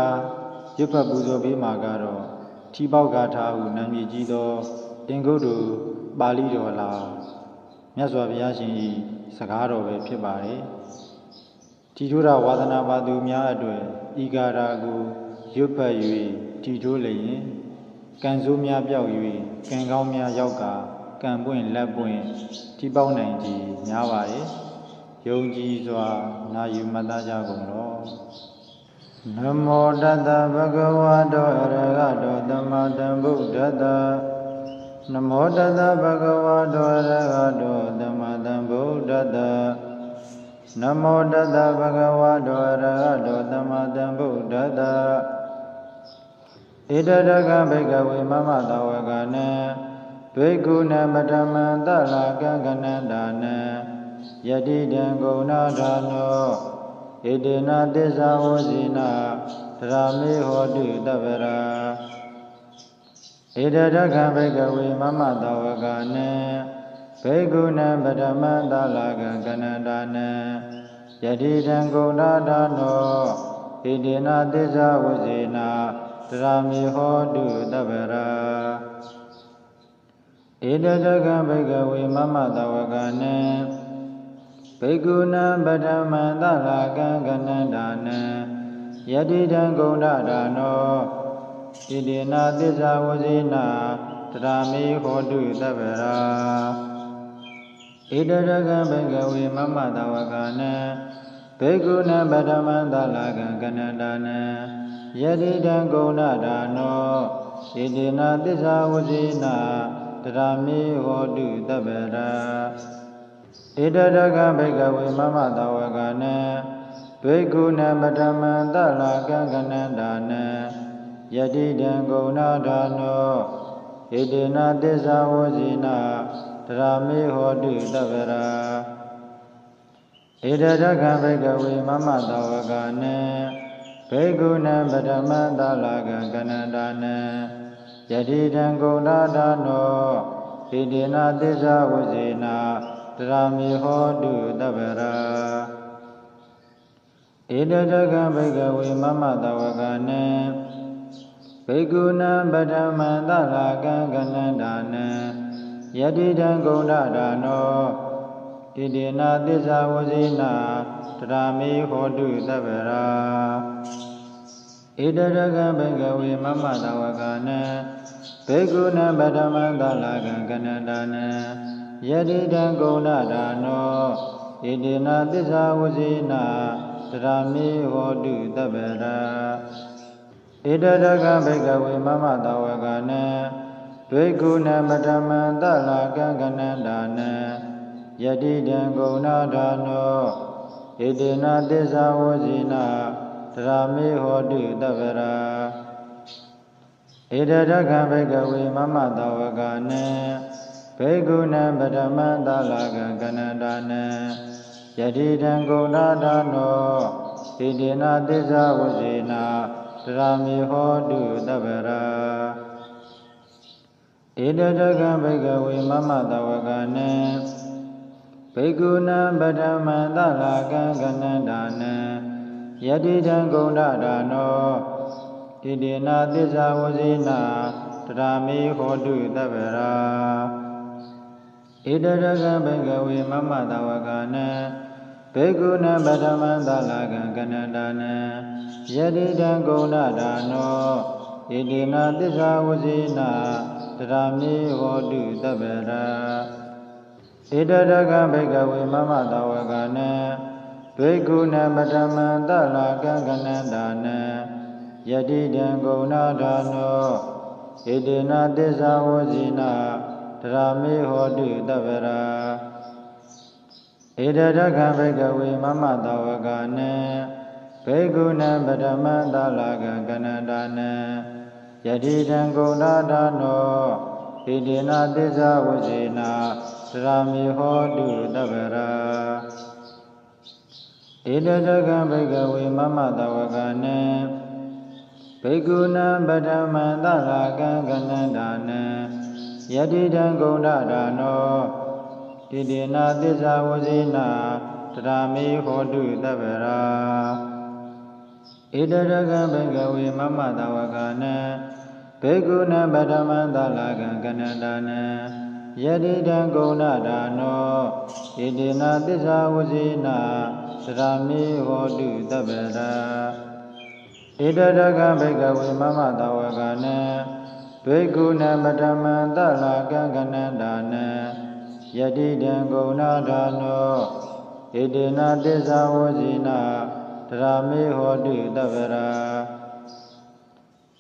ရွတ်ဖတ်ပူဇော်ပေးမှာကတော့ထီပေါက်ဂါထာဟုနာမည်ကြီးသောအင်္ဂုတ္တပါဠိတော်လာမြတ်စွာဘုရားရှင်၏စကားတော်ပဲဖြစ်ပါတယ်ထီထိုးတာဝါသနာပါသူများအတွက်ဤဂါထာကိုရွတ်ဖတ်၍ထီထိုးလျင်ကံဆိုးများပြောက်၍ကံကောင်းများရောက်ကကံပွင့်လက်ပွင့်ထီပေါက်နိုင်ကြများပါတယ်ယုံကြည်စွာနာယူမှတ်သားကြကုန်လောနမောတတဗုဒ္ဓဝါဒောအရဟတောသမ္မာသမ္ဗုဒ္ဓတ္တနမောတတဗုဒ္ဓဝါဒောအရဟတောသမ္မာသမ္ဗုဒ္ဓတ္တနမောတတဗုဒ္ဓဝါဒောအရဟတောသမ္မာသမ္ဗုဒ္ဓတ္တဣတရကဘိကဝေမမတဝကနံဘိက္ခုနပထမံတလာကံကနန္တာနံယတိတံဂုဏဌာနောဣတေနသစ္စာဝဇိနာသရမေဟောတုတပ္ပရာဣတရကဘိကဝေမမတဝကနံဘိက္ခုနပထမံတလာကံကနန္တာနံယတိတံဂုဏဌာနောဣတေနသစ္စာဝဇိနာသရမေဟောတုတပ္ပရာဣတရကဘိကဝေမမတဝကနံဘိက္ခုနံပထမံတလာကံကနန္တာနံယ ယတိတံဂုဏဒါနောဣတိနာသစ္စာဝဇိနာတရာမေဟောတုသဗ္ဗရာဣတရကံဘေကဝေမမတဝကနံဘေကုဏံပထမံသလကံကနန္တနံယတိတံဂုဏဒါနောဣတိနာသစ္စာဝဇိနာတရာမေဟောတုသဗ္ဗရာဣတရကံဘေကဝေမမတဝကနံဘေကုဏံပထမံသလကံကနန္တနံယတိတံဂုဏဒါနောဣတိနာသစ္စာဝဇိနာတရာမေဟောတုသဗ္ဗရာဣတရကံဘေကဝေမမတဝကနံဘေကုဏံပထမံသလကံကနန္တနံယတိတံဂုဏဒါနောဣတိနာသစ္စာဝဇိနာတရာမေဟောတုသဗ္ဗရာဣတရကံဘေကဝေမမတဝကနံဘေကုဏံပထမံသလကံကနန္တနံယတိတံဂုဏဒါနောဣတိနာသစ္စာဝဇိနာတရာမေဟောတုသဗ္ဗရာဣတရကံဘေကဝေမမတဝကနံဘေကုဏံပထမံသလကံကနန္တနံယတိတံဂုဏဒါနောဣတိနာသစ္စာဝဇိနာတရာမေဟောတုသဗ္ဗရာဣတရကံဘေကဝေမမတဝကနံဘေကုဏံပထမံသလကံကနန္တနံယတိတံဂုဏဒါနောဣတိနာသစ္စာဝဇိနာတရာမေဟောတုသဗ္ဗရာဣတရကံဘေကဝေမမတဝကနံဘေကုဏံပထမံသလကံကနန္တနံယတိတံဂုဏဒါနောဣတိနာသစ္စာဝဇိနာတရာမေဟောတုသဗ္ဗရာဣတရကံဘေကဝေမမတဝကနံဘေကုဏံပထမံသလကံကနန္တနံယတိတံဂုဏဒါနောဣတိနာသစ္စာဝဇိနာတရာမေဟောတုသဗ္ဗရာဣတရကံဘေကဝေမမတဝကနံဘေကုဏံပထမံသလကံကနန္တနံယတိတံဂုဏဒါနောဣတိနာသစ္စာဝဇိနာတရာမေဟောတုသဗ္ဗရာဣတရကံဘေကဝေမမတဝကနံဘေကုဏံပထမံသလကံကနန္တနံယတိတံဂုဏဒါနောဣတိနာသစ္စာဝဇိနာတရာမေဟောတုသဗ္ဗရာဣတရကံဘေကဝေမမတဝကနံဘေကုဏံပထမံသလကံကနန္တနံယတိတံဂုဏဒါနောဣတိနာသစ္စာဝဇိနာတရာမေဟောတုသဗ္ဗရာဣတရကံဘေကဝေမမတဝကနံဘေကုဏံပထမံသလကံကနန္တနံယတိတံဂုဏဒါနောဣတိနာသစ္စာဝဇိနာတရာမေဟောတုသဗ္ဗရာဣတရကံဘေကဝေမမတဝကနံဘေကုဏံပထမံသလကံကနန္တနံယတိတံဂုဏဒါနောဣတိနာသစ္စာဝဇိနာတရာမေဟောတုသဗ္ဗရာဣတရကံဘေကဝေမမတဝကနံဘေကုဏံပထမံသလကံကနန္တနံယတိတံဂုဏဒါနောဣတိနာသစ္စာဝဇိနာတရာမေဟောတုသဗ္ဗရာ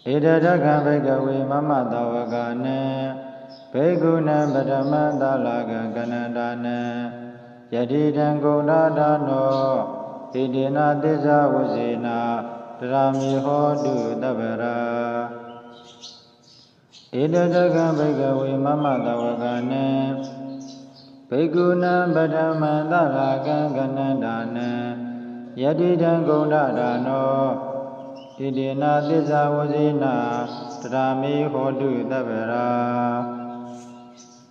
ဣတရကံဘေကဝေမမတဝကနံဘေကုဏံပထမံသလကံကနန္တနံယတိတံဂုဏဒါနောဣတိနာသစ္စာဝဇိနာတရာမေဟောတုသဗ္ဗရာဣတရကံဘေကဝေမမတဝကနံဘေကုဏံပထမံသလကံကနန္တနံယတိတံဂုဏဒါနောဣတိနာသစ္စာဝဇိနာတရာမေဟောတုသဗ္ဗရာ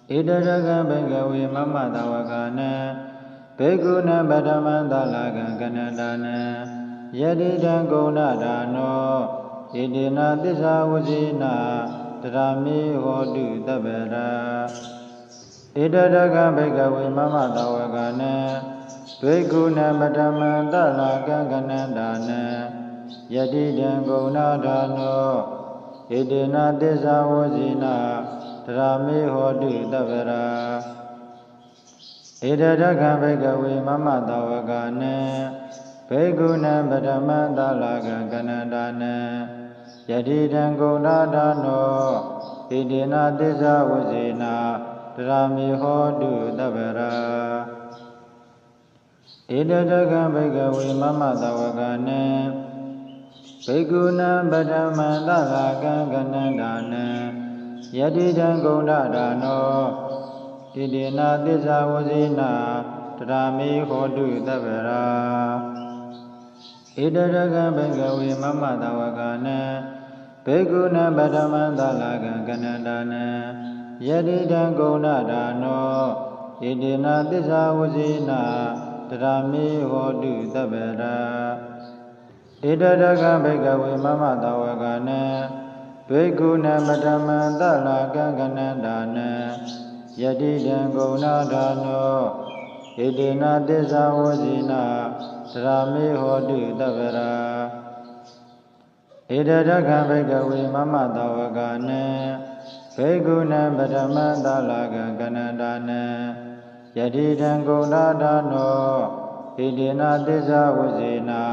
ဣတရကံဘေကဝေမမတဝကနံဘေကုဏံပထမံသလကံကနန္တနံယတိတံဂုဏဒါနောဣတိနာသစ္စာဝဇိနာတရာမေဟောတုသဗ္ဗရာဣတရကံဘေကဝေမမတဝကနံဘေကုဏံပထမံသလကံကနန္တနံယ ယတိတံဂုဏဒါနောဣတေနသစ္စာဝဇိနာတရာမေဟောတုတဗရာဣဒရကံဘိကဝေမမတဝကနံဘေကုဏံပထမသလာကံကနန္တာနံယတိတံဂုဏဒါနောဣတေနသစ္စာဝဇိနာတရာမေဟောတုတဗရာဣဒရကံဘိကဝေမမတဝကနံဘေကုဏံပထမသလာကံကနန္တာနံယတိတံဂုဏဒါနောဣတေနသစ္စာဝဇိနာတရာမေဟောတုတဗရာဣဒရကံဘိကဝေမမတဝကနံဘေကုဏံပထမသလာကံကနန္တာနံယတိတံဂုဏဒါနောဣတေနသစ္စာဝဇိနာတရာမေဟောတုတဗရာဣဒရကံဘိကဝေမမတဝကနံဘေကုဏံပထမသလာကံကနန္တာနံယတိတံဂုဏဒါနောဣတေနသစ္စာဝဇိနာတရာမေဟောတုတဗရာဣဒရကံဘိကဝေမမတဝကနံဘေကုဏံပထမသလာကံကနန္တာနံယတိတံဂုဏဒါနောဣတေနသစ္စာဝဇိနာ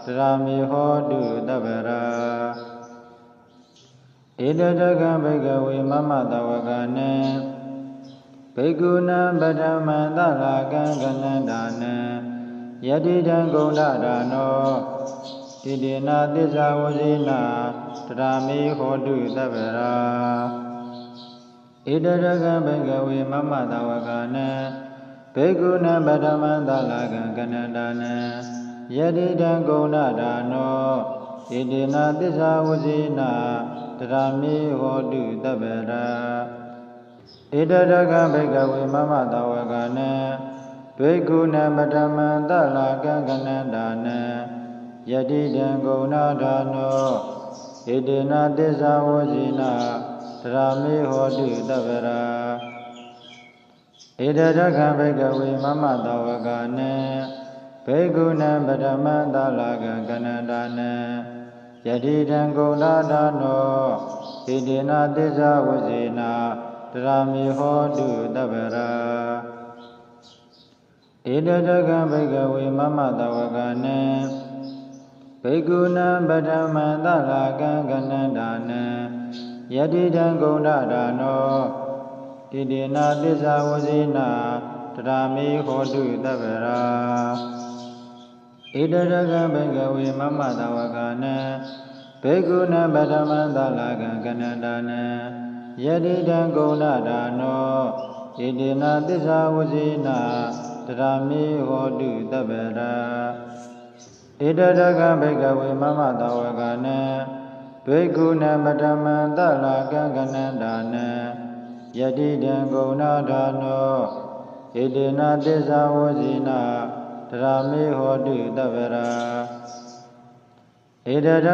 တရာမေဟောတုတဗရာဣဒရကံဘိကဝေမမတဝကနံဘေကုဏံပထမသလာကံကနန္တာနံယတိတံဂုဏဒါနောဣတေနသစ္စာဝဇိနာတရာမေဟောတုတဗရာဣဒရကံဘိကဝေမမတဝကနံဘေကုဏံပထမသလာကံကနန္တာနံယတိတံဂုဏဒါနောဣတေနသစ္စာဝဇိနာတရာမေဟောတုတဗရာဣဒရကံဘိကဝေမမတဝကနံဘေကုဏံပထမသလာကံကနန္တာနံယတိတံဂုဏဒါနောဣတေနသစ္စာဝဇိနာတရာမေဟောတုတဗရာဣဒရကံဘိကဝေမမတဝကနံဘေကုဏံပထမသလာကံကနန္တာနံယတိတံဂုဏဒါနောဣတေနသစ္စာဝဇိနာတရာမေဟောတုတဗရာဣဒရကံဘိကဝေမမတဝကနံဘေကုဏံပထမသလာကံကနန္တာနံယတိတံဂုဏဒါနောဣတေနသစ္စာဝဇိနာတရာမေဟောတုတဗရာဣဒရကံဘိကဝေမမတဝကနံဘေကုဏံပထမသလာကံကနန္တာနံယတိတံဂုဏဒါနောဣတေနသစ္စာဝဇိနာတရာမေဟောတုတဗရာဣဒရကံဘိကဝေမမတဝကနံဘေကုဏံပထမသလာကံကနန္တာနံယတိတံဂုဏဒါနောဣတေနသစ္စာဝဇိနာတရာမေဟောတုတဗရာဣဒရကံဘိကဝေမမတဝကနံဘေကုဏံပထမသလာကံကနန္တာနံယတိတံဂုဏဒါနောဣတေနသစ္စာဝဇိနာတရာမေဟောတုတဗရာဣဒရ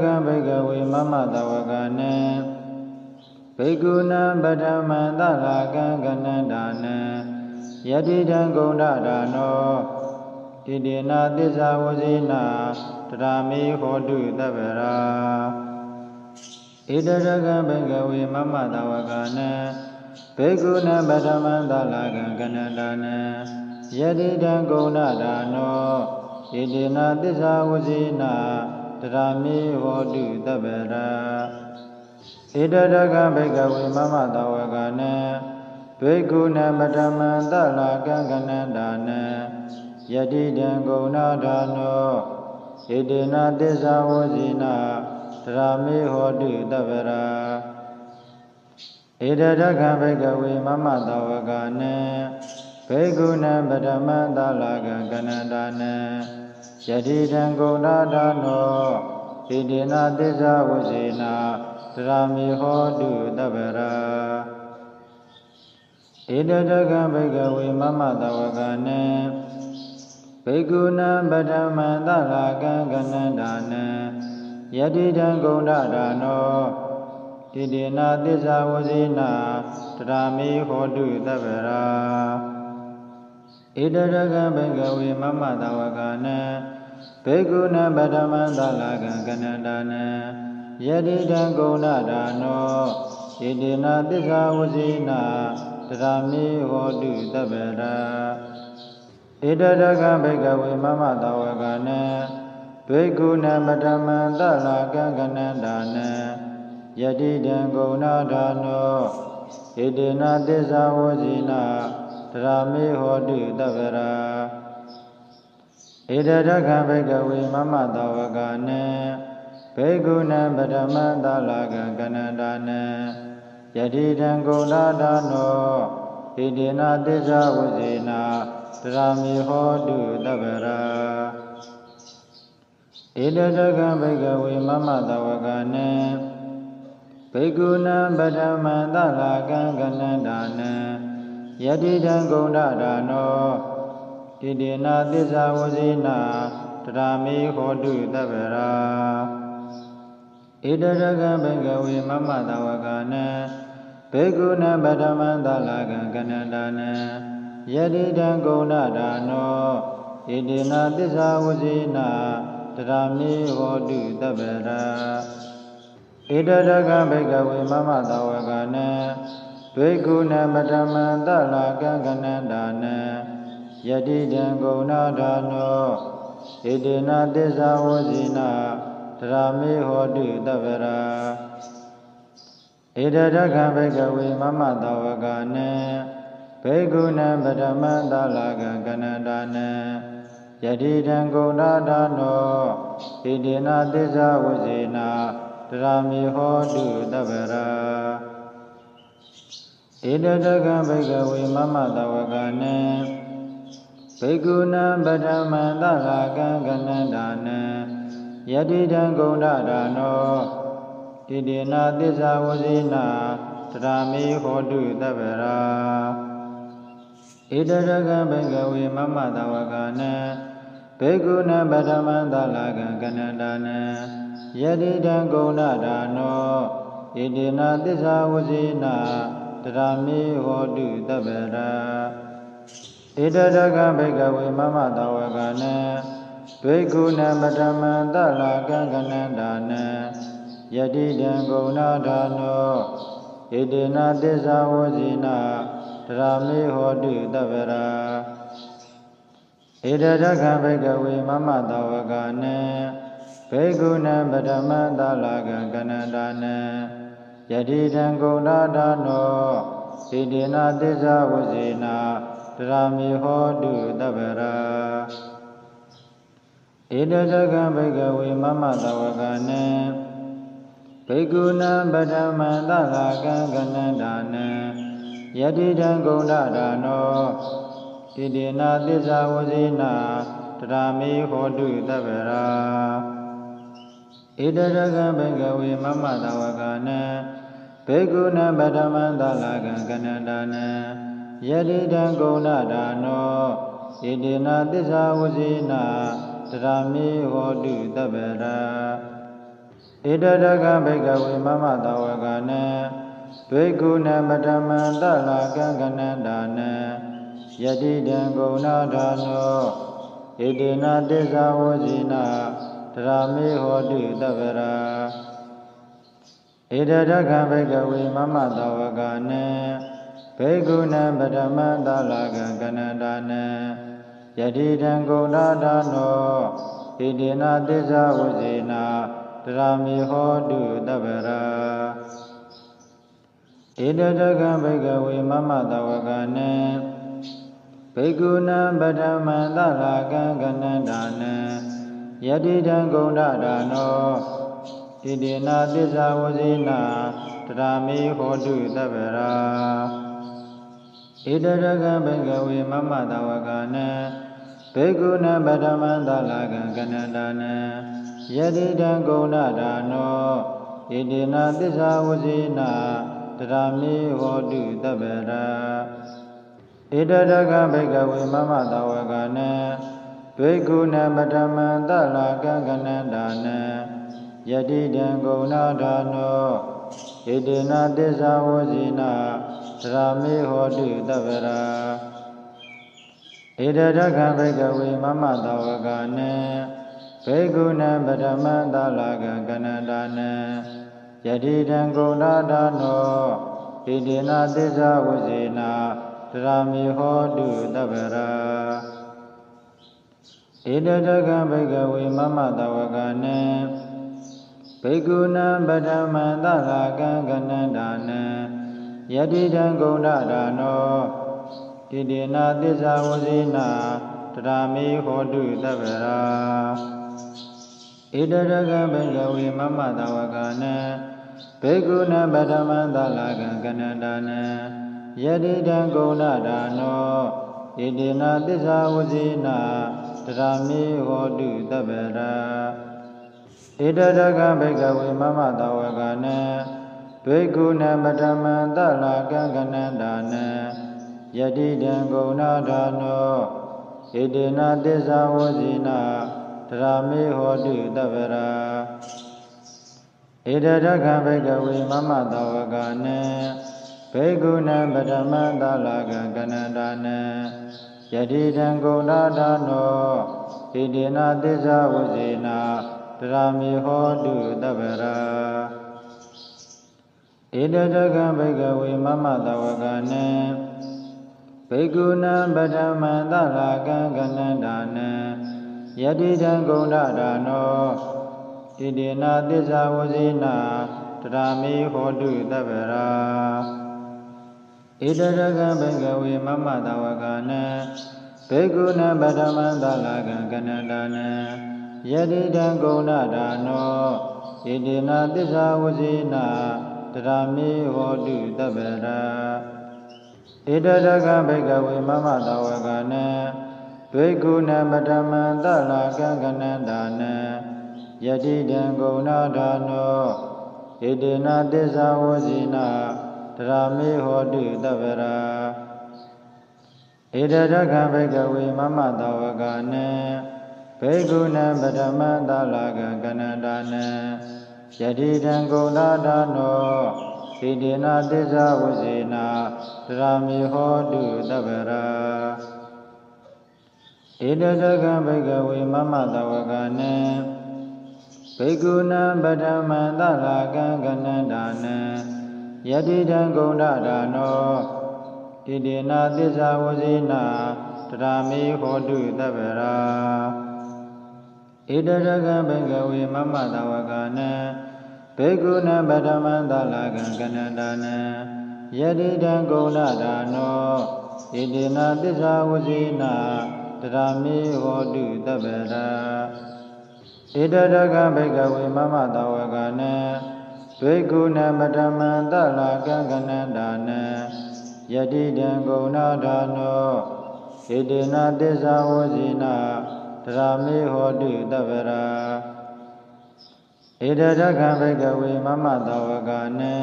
ကံဘိကဝေမမတဝကနံဘေကုဏံပထမသလာကံကနန္တာနံယတိတံဂုဏဒါနောဣတေနသစ္စာဝဇိနာတရာမေဟောတုတဗရာဣဒရကံဘိကဝေမမတဝကနံဘေကုဏံပထမသလာကံကနန္တာနံယတိတံဂုဏဒါနောဣတေနသစ္စာဝဇိနာတရာမေဟောတုတဗရာဣဒရကံဘိကဝေမမတဝကနံဘေကုဏံပထမသလာကံကနန္တာနံယတိတံဂုဏဒါနောဣတေနသစ္စာဝဇိနာတရာမေဟောတုတဗရာဣဒရကံဘိကဝေမမတဝကနံဘေကုဏံပထမသလာကံကနန္တာနံယတိတံဂုဏဒါနောဣတေနသစ္စာဝဇိနာတရာမေဟောတုတဗရာဣဒရကံဘိကဝေမမတဝကနံ ဘေကုဏံပထမံသလာကံကနန္ဒာနံယတိတံဂုဏဒါနောဣတိနာသစ္စာဝဇိနာတရာမေဟောတုသဗ္ဗရာဣတရကံဘေကဝေမမတဝကနံဘေကုဏံပထမံသလာကံကနန္ဒာနံယတိတံဂုဏဒါနောဣတိနာသစ္စာဝဇိနာတရာမေဟောတုသဗ္ဗရာဣတရကံဘေကဝေမမတဝကနံဘေကုဏံပထမံသလာကံကနန္ဒာနံယတိတံဂုဏဒါနောဣတိနာသစ္စာဝဇိနာတရာမေဟောတုသဗ္ဗရာဣတရကံဘေကဝေမမတဝကနံဘေကုဏံပထမံသလာကံကနန္ဒာနံယတိတံဂုဏဒါနောဣတိနာသစ္စာဝဇိနာတရာမေဟောတုသဗ္ဗရာဣတရကံဘေကဝေမမတဝကနံဘေကုဏံပထမံသလာကံကနန္ဒာနံယတိတံဂုဏဒါနောဣတိနာသစ္စာဝဇိနာတရာမေဟောတုသဗ္ဗရာဣတရကံဘေကဝေမမတဝကနံဘေကုဏံပထမံသလာကံကနန္ဒာနံယတိတံဂုဏဒါနောဣတိနာသစ္စာဝဇိနာတရာမေဟောတုသဗ္ဗရာဣတရကံဘေကဝေမမတဝကနံဘေကုဏံပထမံသလာကံကနန္ဒာနံယတိတံဂုဏဒါနောဣတိနာသစ္စာဝဇိနာတရာမေဟောတုသဗ္ဗရာဣတရကံဘေကဝေမမတဝကနံဘေကုဏံပထမံသလာကံကနန္ဒာနံယတိတံဂုဏဒါနောဣတိနာသစ္စာဝဇိနာတရာမေဟောတုသဗ္ဗရာဣတရကံဘေကဝေမမတဝကနံဘေကုဏံပထမံသလာကံကနန္ဒာနံယတိတံဂုဏဒါနောဣတိနာသစ္စာဝဇိနာတရာမေဟောတုသဗ္ဗရာဣတရကံဘေကဝေမမတဝကနံဘေကုဏံပထမံသလာကံကနန္ဒာနံယတိတံဂုဏဒါနောဣတိနာသစ္စာဝဇိနာတရာမေဟောတုသဗ္ဗရာဣတရကံဘေကဝေမမတဝကနံဘေကုဏံပထမံသလာကံကနန္ဒာနံယတိတံဂုဏဒါနောဣတိနာသစ္စာဝဇိနာတရာမေဟောတုသဗ္ဗရာဣတရကံဘေကဝေမမတဝကနံဘေကုဏံပထမံသလာကံကနန္ဒာနံယတိတံဂုဏဒါနောဣတိနာသစ္စာဝဇိနာတရာမေဟောတုသဗ္ဗရာဣတရကံဘေကဝေမမတဝကနံဘေကုဏံပထမံသလာကံကနန္ဒာနံယတိတံဂုဏဒါနောဣတိနာသစ္စာဝဇိနာတရာမေဟောတုသဗ္ဗရာဣတရကံဘေကဝေမမတဝကနံဘေကုဏံပထမံသလာကံကနန္ဒာနံယတိတံဂုဏဒါနောဣတိနာသစ္စာဝဇိနာတရာမေဟောတုသဗ္ဗရာဣတရကံဘေကဝေမမတဝကနံဘေကုဏံပထမံသလာကံကနန္ဒာနံယတိတံဂုဏဒါနောဣတိနာသစ္စာဝဇိနာတရာမေဟောတုသဗ္ဗရာဣတရကံဘေကဝေမမတဝကနံဘေကုဏံပထမံသလာကံကနန္ဒာနံယတိတံဂုဏဒါနောဣတိနာသစ္စာဝဇိနာတရာမေဟောတုသဗ္ဗရာဣတရကံဘေကဝေမမတဝကနံဘေကုဏံပထမံသလာကံကနန္ဒာနံယတိတံဂုဏဒါနောဣတိနာသစ္စာဝဇိနာတရာမေဟောတုသဗ္ဗရာဣတရကံဘေကဝေမမတဝကနံဘေကုဏံပထမံသလာကံကနန္ဒာနံယတိတံဂုဏဒါနောဣတိနာသစ္စာဝဇိနာတရာမေဟောတုသဗ္ဗရာဣတရကံဘေကဝေမမတဝကနံ ဘိက္ခုနပထမံသလာကံကနန္တာနံယတိတံဂုဏဒါနောဣတေနသစ္စာဝဇိနာသရမေဟောတုတဗ္ဗရာဣဒရကံဘိကဝေမမတဝကနံဘိက္ခုနပထမံသလာကံကနန္တာနံယတိတံဂုဏဒါနောဣတေနသစ္စာဝဇိနာသရမေဟောတုတဗ္ဗရာဣဒရကံဘိကဝေမမတဝကနံဘိက္ခုနံပထမံသလာကံကနန္တာနံယတိတံဂုဏဒါနောဣတေနသစ္စာဝဇိနာတရာမေဟောတုတဗ္ဗရာဣဒရကံဘိကဝေမမတဝကနံဘိက္ခုနံပထမံသလာကံကနန္တာနံယတိတံဂုဏဒါနောဣတေနသစ္စာဝဇိနာတရာမေဟောတုတဗ္ဗရာဣဒရကံဘိကဝေမမတဝကနံဘိက္ခုနံပထမံသလာကံကနန္တာနံယတိတံဂုဏဒါနောဣတေနသစ္စာဝဇိနာတရာမေဟောတုတဗ္ဗရာဣဒရကံဘိကဝေမမတဝကနံဘိက္ခုနံပထမံသလာကံကနန္တာနံယတိတံဂုဏဒါနောဣတေနသစ္စာဝဇိနာတရာမေဟောတုတဗ္ဗရာဣဒရကံဘိကဝေမမတဝကနံဘိက္ခုနံပထမံသလာကံကနန္တာနံယတိတံဂုဏဒါနောဣတေနသစ္စာဝဇိနာတရာမေဟောတုတဗ္ဗရာဣဒရကံဘိကဝေမမတဝကနံဘိက္ခုနံပထမံသလာကံကနန္တာနံယတိတံဂုဏဒါနောဣတေနသစ္စာဝဇိနာတရာမေဟောတုတဗ္ဗရာဣဒရကံဘိကဝေမမတဝကနံဘိက္ခုနံပထမံသလာကံကနန္တာနံယတိတံဂုဏဒါနောဣတေနသစ္စာဝဇိနာတရာမေဟောတုတဗ္ဗရာဣဒရကံဘိကဝေမမတဝကနံဘိက္ခုနံပထမံသလာကံကနန္တာနံယတိတံဂုဏဒါနောဣတေနသစ္စာဝဇိနာတရာမေဟောတုတဗ္ဗရာဣဒရကံဘိကဝေမမတဝကနံဘိက္ခုနံပထမံသလာကံကနန္တာနံယတိတံဂုဏဒါနောဣတေနသစ္စာဝဇိနာတရာမေဟောတုတဗ္ဗရာဣဒရကံဘိကဝေမမတဝကနံဘိက္ခုနံပထမံသလာကံကနန္တာနံယတိတံဂုဏဒါနောဣတေနသစ္စာဝဇိနာတရာမေဟောတုတဗ္ဗရာဣဒရကံဘိကဝေမမတဝကနံဘိက္ခုနံပထမံသလာကံကနန္တာနံယတိတံဂုဏဒါနောဣတေနသစ္စာဝဇိနာတရာမေဟောတုတဗ္ဗရာဣဒရကံဘိကဝေမမတဝကနံ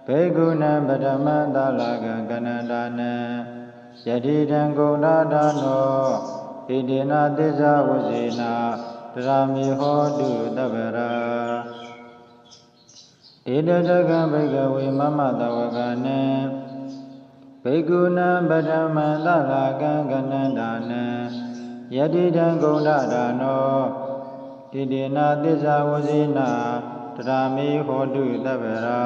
ဘိက္ခုနံပထမံသလာကံကနန္တာနံယတိတံဂုဏဒါနောဣတေနသစ္စာဝဇိနာတရာမေဟောတုတဗ္ဗရာဣဒရကံဘိကဝေမမတဝကနံဘိက္ခုနံပထမံသလာကံကနန္တာနံယတိတံဂုဏဒါနောဣတေနသစ္စာဝဇိနာတရာမေဟောတုတဗ္ဗရာ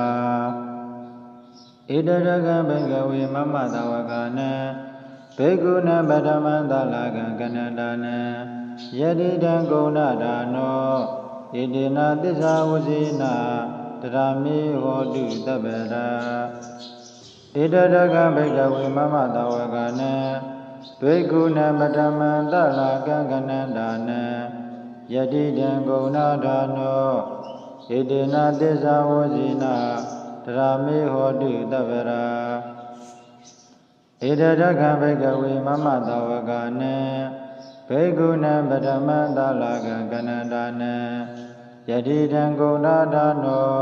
ဣဒရကံဘိကဝေမမတဝကနံဘိက္ခုနံပထမံသလာကံကနန္တာနံယတိတံဂုဏဒါနောဣတေနသစ္စာဝဇိနာတရာမေဟောတုတဗ္ဗရာဣဒရကံဘိကဝေမမတဝကနံဘိက္ခုနံပထမံသလာကံကနန္တာနံယတိတံဂုဏဒါနောဣတေနသစ္စာဝဇိနာတရာမေဟောတုတဗ္ဗရာဣဒရကံဘိကဝေမမတဝကနံဘိက္ခုနံပထမံသလာကံကနန္တာနံယတိတံဂုဏဒါနော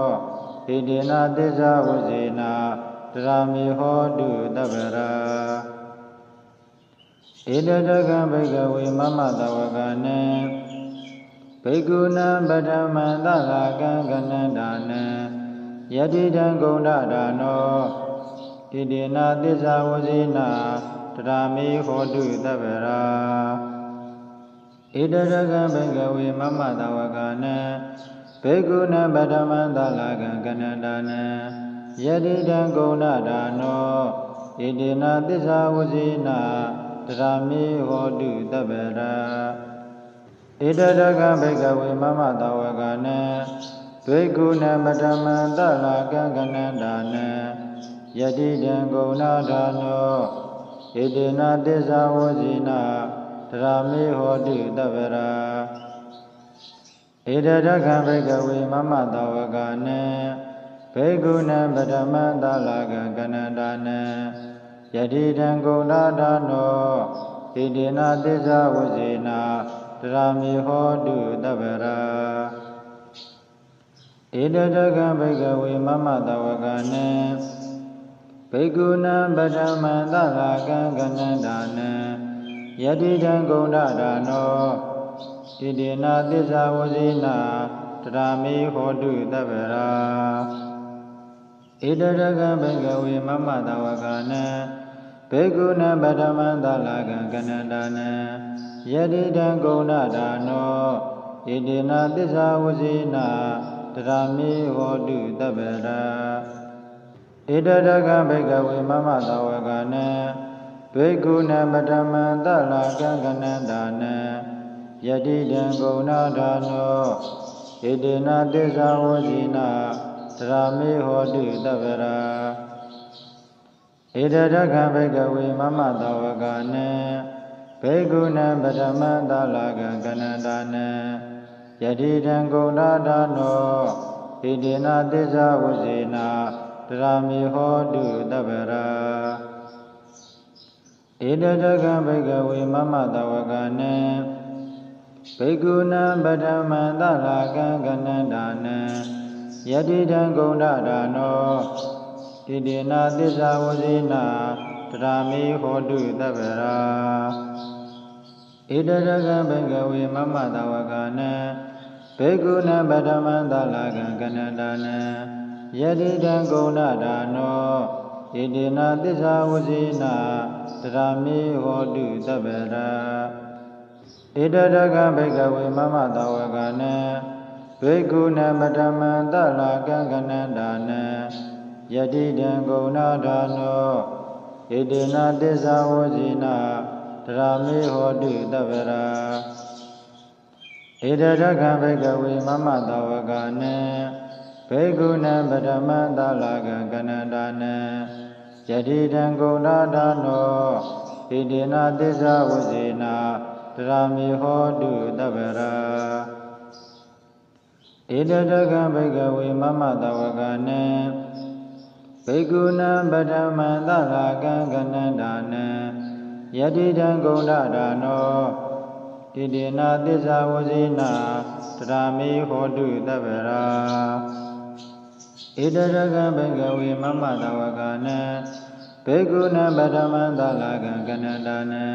ဣတေနသစ္စာဝဇိနာတရာမေဟောတုတဗ္ဗရာဣ ဧတတကံဘိကဝေမမတဝကနံဘိက္ခုနံပထမံသလကံကနန္ဒာနံယတိတံဂုဏ္ဍဒါနောဣတိနာသစ္စာဝဇိနာတရာမေဟောတုသဗ္ဗရာဧတတကံဘိကဝေမမတဝကနံဘိက္ခုနံပထမံသလကံကနန္ဒာနံယတိတံဂုဏ္ဍဒါနောဣတိနာသစ္စာဝဇိနာတရာမေဟောတုသဗ္ဗရာဧတတကံဘိကဝေမမတဝကနံဘိက္ခုနံပထမံသလကံကနန္ဒာနံယတိတံဂုဏ္ဍဒါနောဣတိနာသစ္စာဝဇိနာတရာမေဟောတုသဗ္ဗရာဧတတကံဘိကဝေမမတဝကနံဘိက္ခုနံပထမံသလကံကနန္ဒာနံယတိတံဂုဏ္ဍဒါနောဣတိနာသစ္စာဝဇိနာတရာမေဟောတုသဗ္ဗရာဧတတကံဘိကဝေမမတဝကနံဘိက္ခုနံပထမံသလကံကနန္ဒာနံယတိတံဂုဏ္ဍဒါနောဣတိနာသစ္စာဝဇိနာတရာမေဟောတုသဗ္ဗရာဧတတကံဘိကဝေမမတဝကနံဘိက္ခုနံပထမံသလကံကနန္ဒာနံယတိတံဂုဏ္ဍဒါနောဣတိနာသစ္စာဝဇိနာတရာမေဟောတုသဗ္ဗရာဧတတကံဘိကဝေမမတဝကနံဘိက္ခုနံပထမံသလကံကနန္ဒာနံယတိတံဂုဏ္ဍဒါနောဣတိနာသစ္စာဝဇိနာတရာမေဟောတုသဗ္ဗရာဧတတကံဘိကဝေမမတဝကနံဘိက္ခုနံပထမံသလကံကနန္ဒာနံယတိတံဂုဏ္ဍဒါနောဣတိနာသစ္စာဝဇိနာတရာမေဟောတုသဗ္ဗရာဧတတကံဘိကဝေမမတဝကနံဘိက္ခုနံပထမံသလကံကနန္ဒာနံယတိတံဂုဏ္ဍဒါနောဣတိနာသစ္စာဝဇိနာတရာမေဟောတုသဗ္ဗရာဧတတကံဘိကဝေမမတဝကနံဘိက္ခုနံပထမံသလကံကနန္ဒာနံယတိတံဂုဏ္ဍဒါနောဣတိနာသစ္စာဝဇိနာတရာမေဟောတုသဗ္ဗရာဧတတကံဘိကဝေမမတဝကနံဘိက္ခုနံပထမံသလကံကနန္ဒာနံယတိတံဂုဏ္ဍဒါနောဣတိနာသစ္စာဝဇိနာတရာမေဟောတုသဗ္ဗရာဧတတကံဘိကဝေမမတဝကနံဘိက္ခုနံပထမံသလကံကနန္ဒာနံယတိတံဂုဏ္ဍဒါနောဣတိနာသစ္စာဝဇိနာတရာမေဟောတုသဗ္ဗရာဧတတကံဘိကဝေမမတဝကနံဘိက္ခုနံပထမံသလကံကနန္ဒာနံယတိတံဂုဏ္ဍဒါနောဣတိနာသစ္စာဝဇိနာတရာမေဟောတုသဗ္ဗရာဧတတကံဘိကဝေမမတဝကနံဘိက္ခုနံပထမံသလကံကနန္ဒာနံ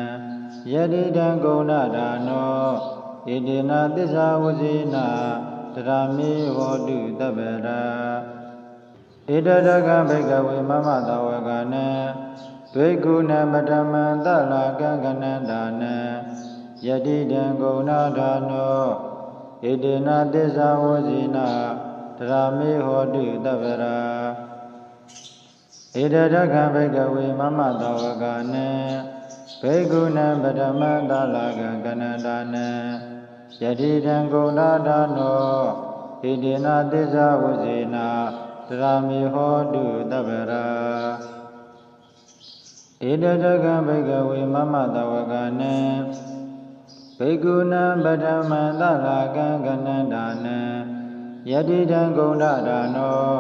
ယတိတံဂုဏ္ဍဒါနောဣတိနာသစ္စာဝဇိနာတရာမေဟောတုသဗ္ဗရာဧတတကံဘိကဝေမမတဝကနံဘိက္ခုနံပထမံသလကံကနန္ဒာနံယတိတံဂုဏ္ဍဒါနောဣတိနာသစ္စာဝဇိနာတရာမေဟောတုသဗ္ဗရာဧတတကံဘိကဝေမမတဝကနံဘိက္ခုနံပထမံသလကံကနန္ဒာနံယတိတံဂုဏ္ဍဒါနောဣတိနာသစ္စာဝဇိနာတရာမေဟောတုသဗ္ဗရာဧတတကံဘိကဝေမမတဝကနံဘိက္ခုနံပထမံသလကံကနန္ဒာနံယတိတံဂုဏ္ဍဒါနော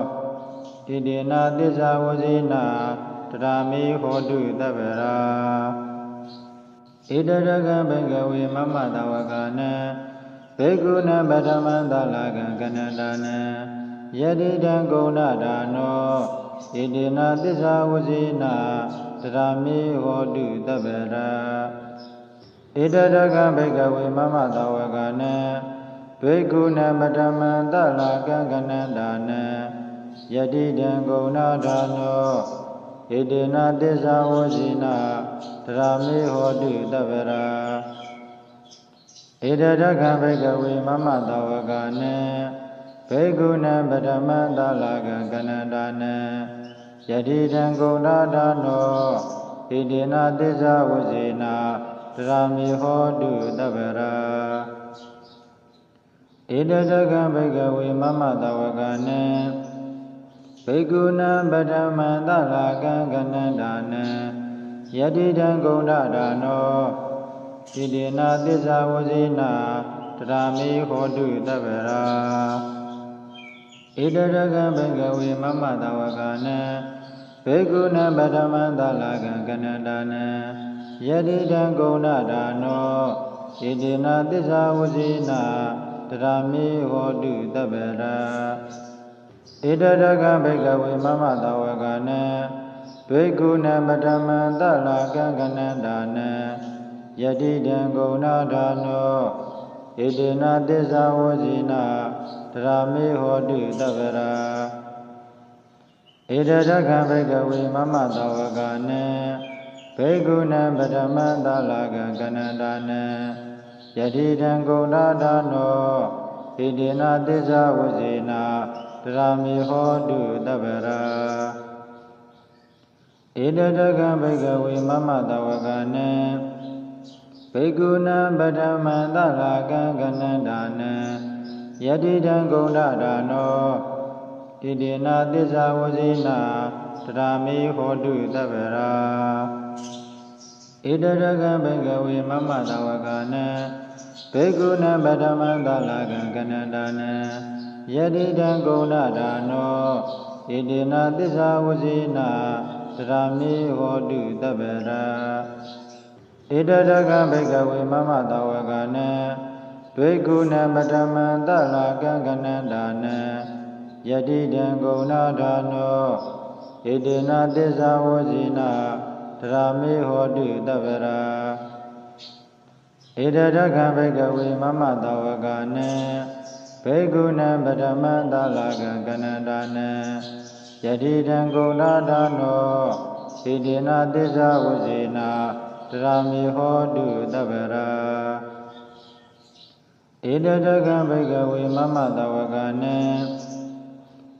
ဣတိနာသစ္စာဝဇိနာတရာမေဟောတုသဗ္ဗရာဧတတကံဘိကဝေမမတဝကနံဘိက္ခုနံပထမံသလကံကနန္ဒာနံယတိတံဂုဏ္ဍဒါနောဣတိနာသစ္စာဝဇိနာတရာမေဟောတုသဗ္ဗရာ ဣတရကံဘိကဝေမမတဝကနံဘိက္ခုနပထမံတလကံကနန္တာနံယတိတံဂုဏဒါနောဣတေနသစ္စာဝဇိနာတရာမေဟောတုတပ္ပရာဣတရကံဘိကဝေမမတဝကနံဘိက္ခုနပထမံတလကံကနန္တာနံယတိတံဂုဏဒါနောဣတေနသစ္စာဝဇိနာတရာမေဟောတုတပ္ပရာဣတတကံဘိကဝေမမတဝကနံဘိက္ခုနံပထမံတလကံကနန္တာနံယတိတံဂုဏဒါနောဣတေနသစ္စာဝဇိနာတရာမေဟောတုတပ္ပရာဣတတကံဘိကဝေမမတဝကနံဘိက္ခုနံပထမံတလကံကနန္တာနံယတိတံဂုဏဒါနောဣတေနသစ္စာဝဇိနာတရာမေဟောတုတပ္ပရာဣတရကံဘိကဝေမမတဝကနံဘိက္ခုနံပထမံတလကံကနန္တာနံယတိတံဂုဏဒါနောဣတေနသစ္စာဝဇိနာတရာမေဟောတုတပ္ပရာဣတရကံဘိကဝေမမတဝကနံဘိက္ခုနံပထမံတလကံကနန္တာနံယတိတံဂုဏဒါနောဣတေနသစ္စာဝဇိနာတရာမေဟောတုတပ္ပရာဣတတကံဘိကဝေမမတဝကနံဘိက္ခုနံပထမံတလကံကနန္တာနံယတိတံဂုဏဒါနောဣတေနသစ္စာဝဇိနာတရာမေဟောတုတပ္ပရာဣတရကံဘိကဝေမမတဝကနံဘိက္ခုနံပထမံတလကံကနန္တာနံယတိတံဂုဏဒါနောဣတေနသစ္စာဝဇိနာတရာမေဟောတုတပ္ပရာဣတရကံဘိကဝေမမတဝကနံဘိက္ခုနံပထမံတလကံကနန္တာနံယတိတံဂုဏဒါနောဣတေနသစ္စာဝဇိနာတရာမေဟောတုတပ္ပရာဣတရကံဘိကဝေမမတဝကနံဘိက္ခုနံပထမံတလကံကနန္တာနံယတိတံဂုဏဒါနောဣတေနသစ္စာဝဇိနာတရာမေဟောတုတပ္ပရာဣတတကံဘိကဝေမမတဝကနံ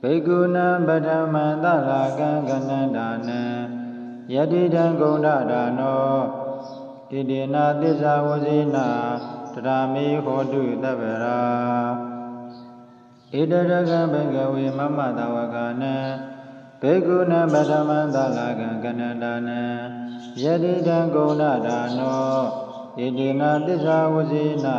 ဘိက္ခုနံပထမံတလကံကနန္တာနံယတိတံဂုဏဒါနောဣတေနသစ္စာဝဇိနာတရာမေဟောတုတပ္ပရာဣတရကံဘိကဝေမမတဝကနံဘိက္ခုနံပထမံတလကံကနန္တာနံယတိတံဂုဏဒါနောဣတေနသစ္စာဝဇိနာ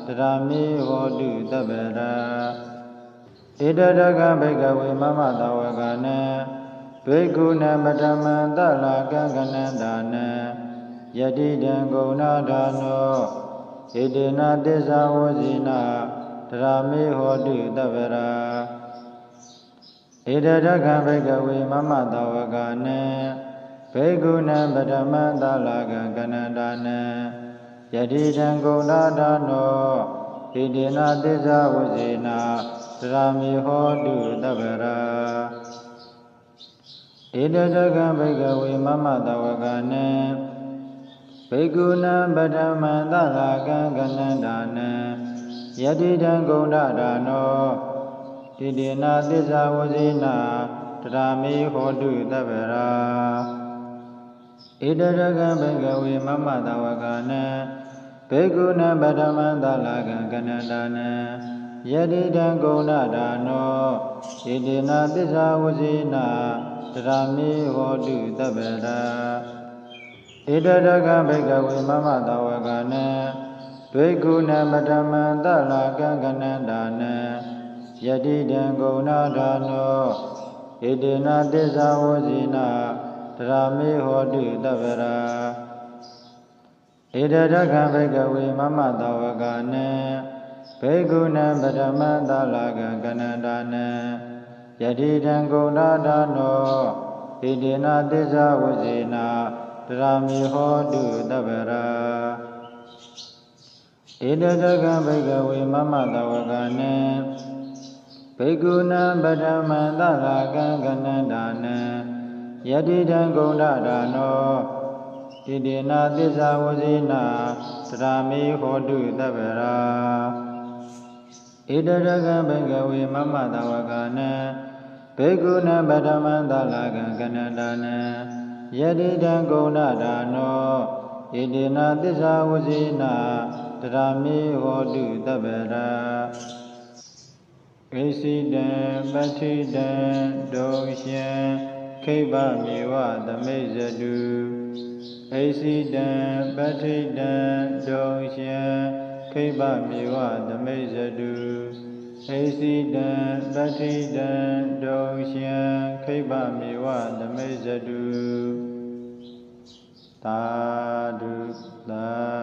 တရာမေဟောတုတပ္ပရာဣတရကံဘိကဝေမမတဝကနံဘိက္ခုနံပထမံတလကံကနန္တာနံယတိတံဂုဏဒါနောဣတေနသစ္စာဝဇိနာတရာမေဟောတုတပ္ပရာဣတရကံဘိကဝေမမတဝကနံဘိက္ခုနံပထမံတလကံကနန္တာနံယတိတံဂုဏဒါနောဣတေနသစ္စာဝဇိနာတရာမေဟောတုတပ္ပရာဣတတကံဘိကဝေမမတဝကနံဘိက္ခုနံပထမံတလကံကနန္တာနံယတိတံဂုဏဒါနောဣတေနသစ္စာဝဇိနာတရာမေဟောတုတပ္ပရာဣတရကံဘိကဝေမမတဝကနံဘိက္ခုနံပထမံတလကံကနန္တာနံယတိတံဂုဏဒါနောဣတေနသစ္စာဝဇိနာတရာမေဟောတုတပ္ပရာဣတရကံဘိကဝေမမတဝကနံဘိက္ခုနံပထမံတလကံကနန္တာနံယတိတံဂုဏဒါနောဣတေနသစ္စာဝဇိနာတရာမေဟောတုတပ္ပရာဣတရကံဘိကဝေမမတဝကနံဘိက္ခုနံပထမံတလကံကနန္တာနံယတိတံဂုဏဒါနောဣတေနသစ္စာဝဇိနာတရာမေဟောတုတပ္ပရာဣ ဧတတကံဘိကဝေမမတဝကနံဘိက္ခုနံပထမံသလာကံကနန္တာနံယတိတံဂုဏ္ဍဒါနောဣတိနာသစ္စာဝဇိနာသရမေဟောတုတဗ္ဗရာဧတတကံဘိကဝေမမတဝကနံဘိက္ခုနံပထမံသလာကံကနန္တာနံယတိတံဂုဏ္ဍဒါနောဣတိနာသစ္စာဝဇိနာသရမေဟောတုတဗ္ဗရာဣစိတံပဋ္ဌိတံဒုံရှံခိဗ္ဗမေဝသမိဇတုဣစိတံပဋ္ဌိတံဒုံရှံခိဗ္ဗမေဝသမိဇတုဣစိတံပဋ္ဌိတံဒုံရှံခိဗ္ဗမေဝသမိဇတုသာဓုသာ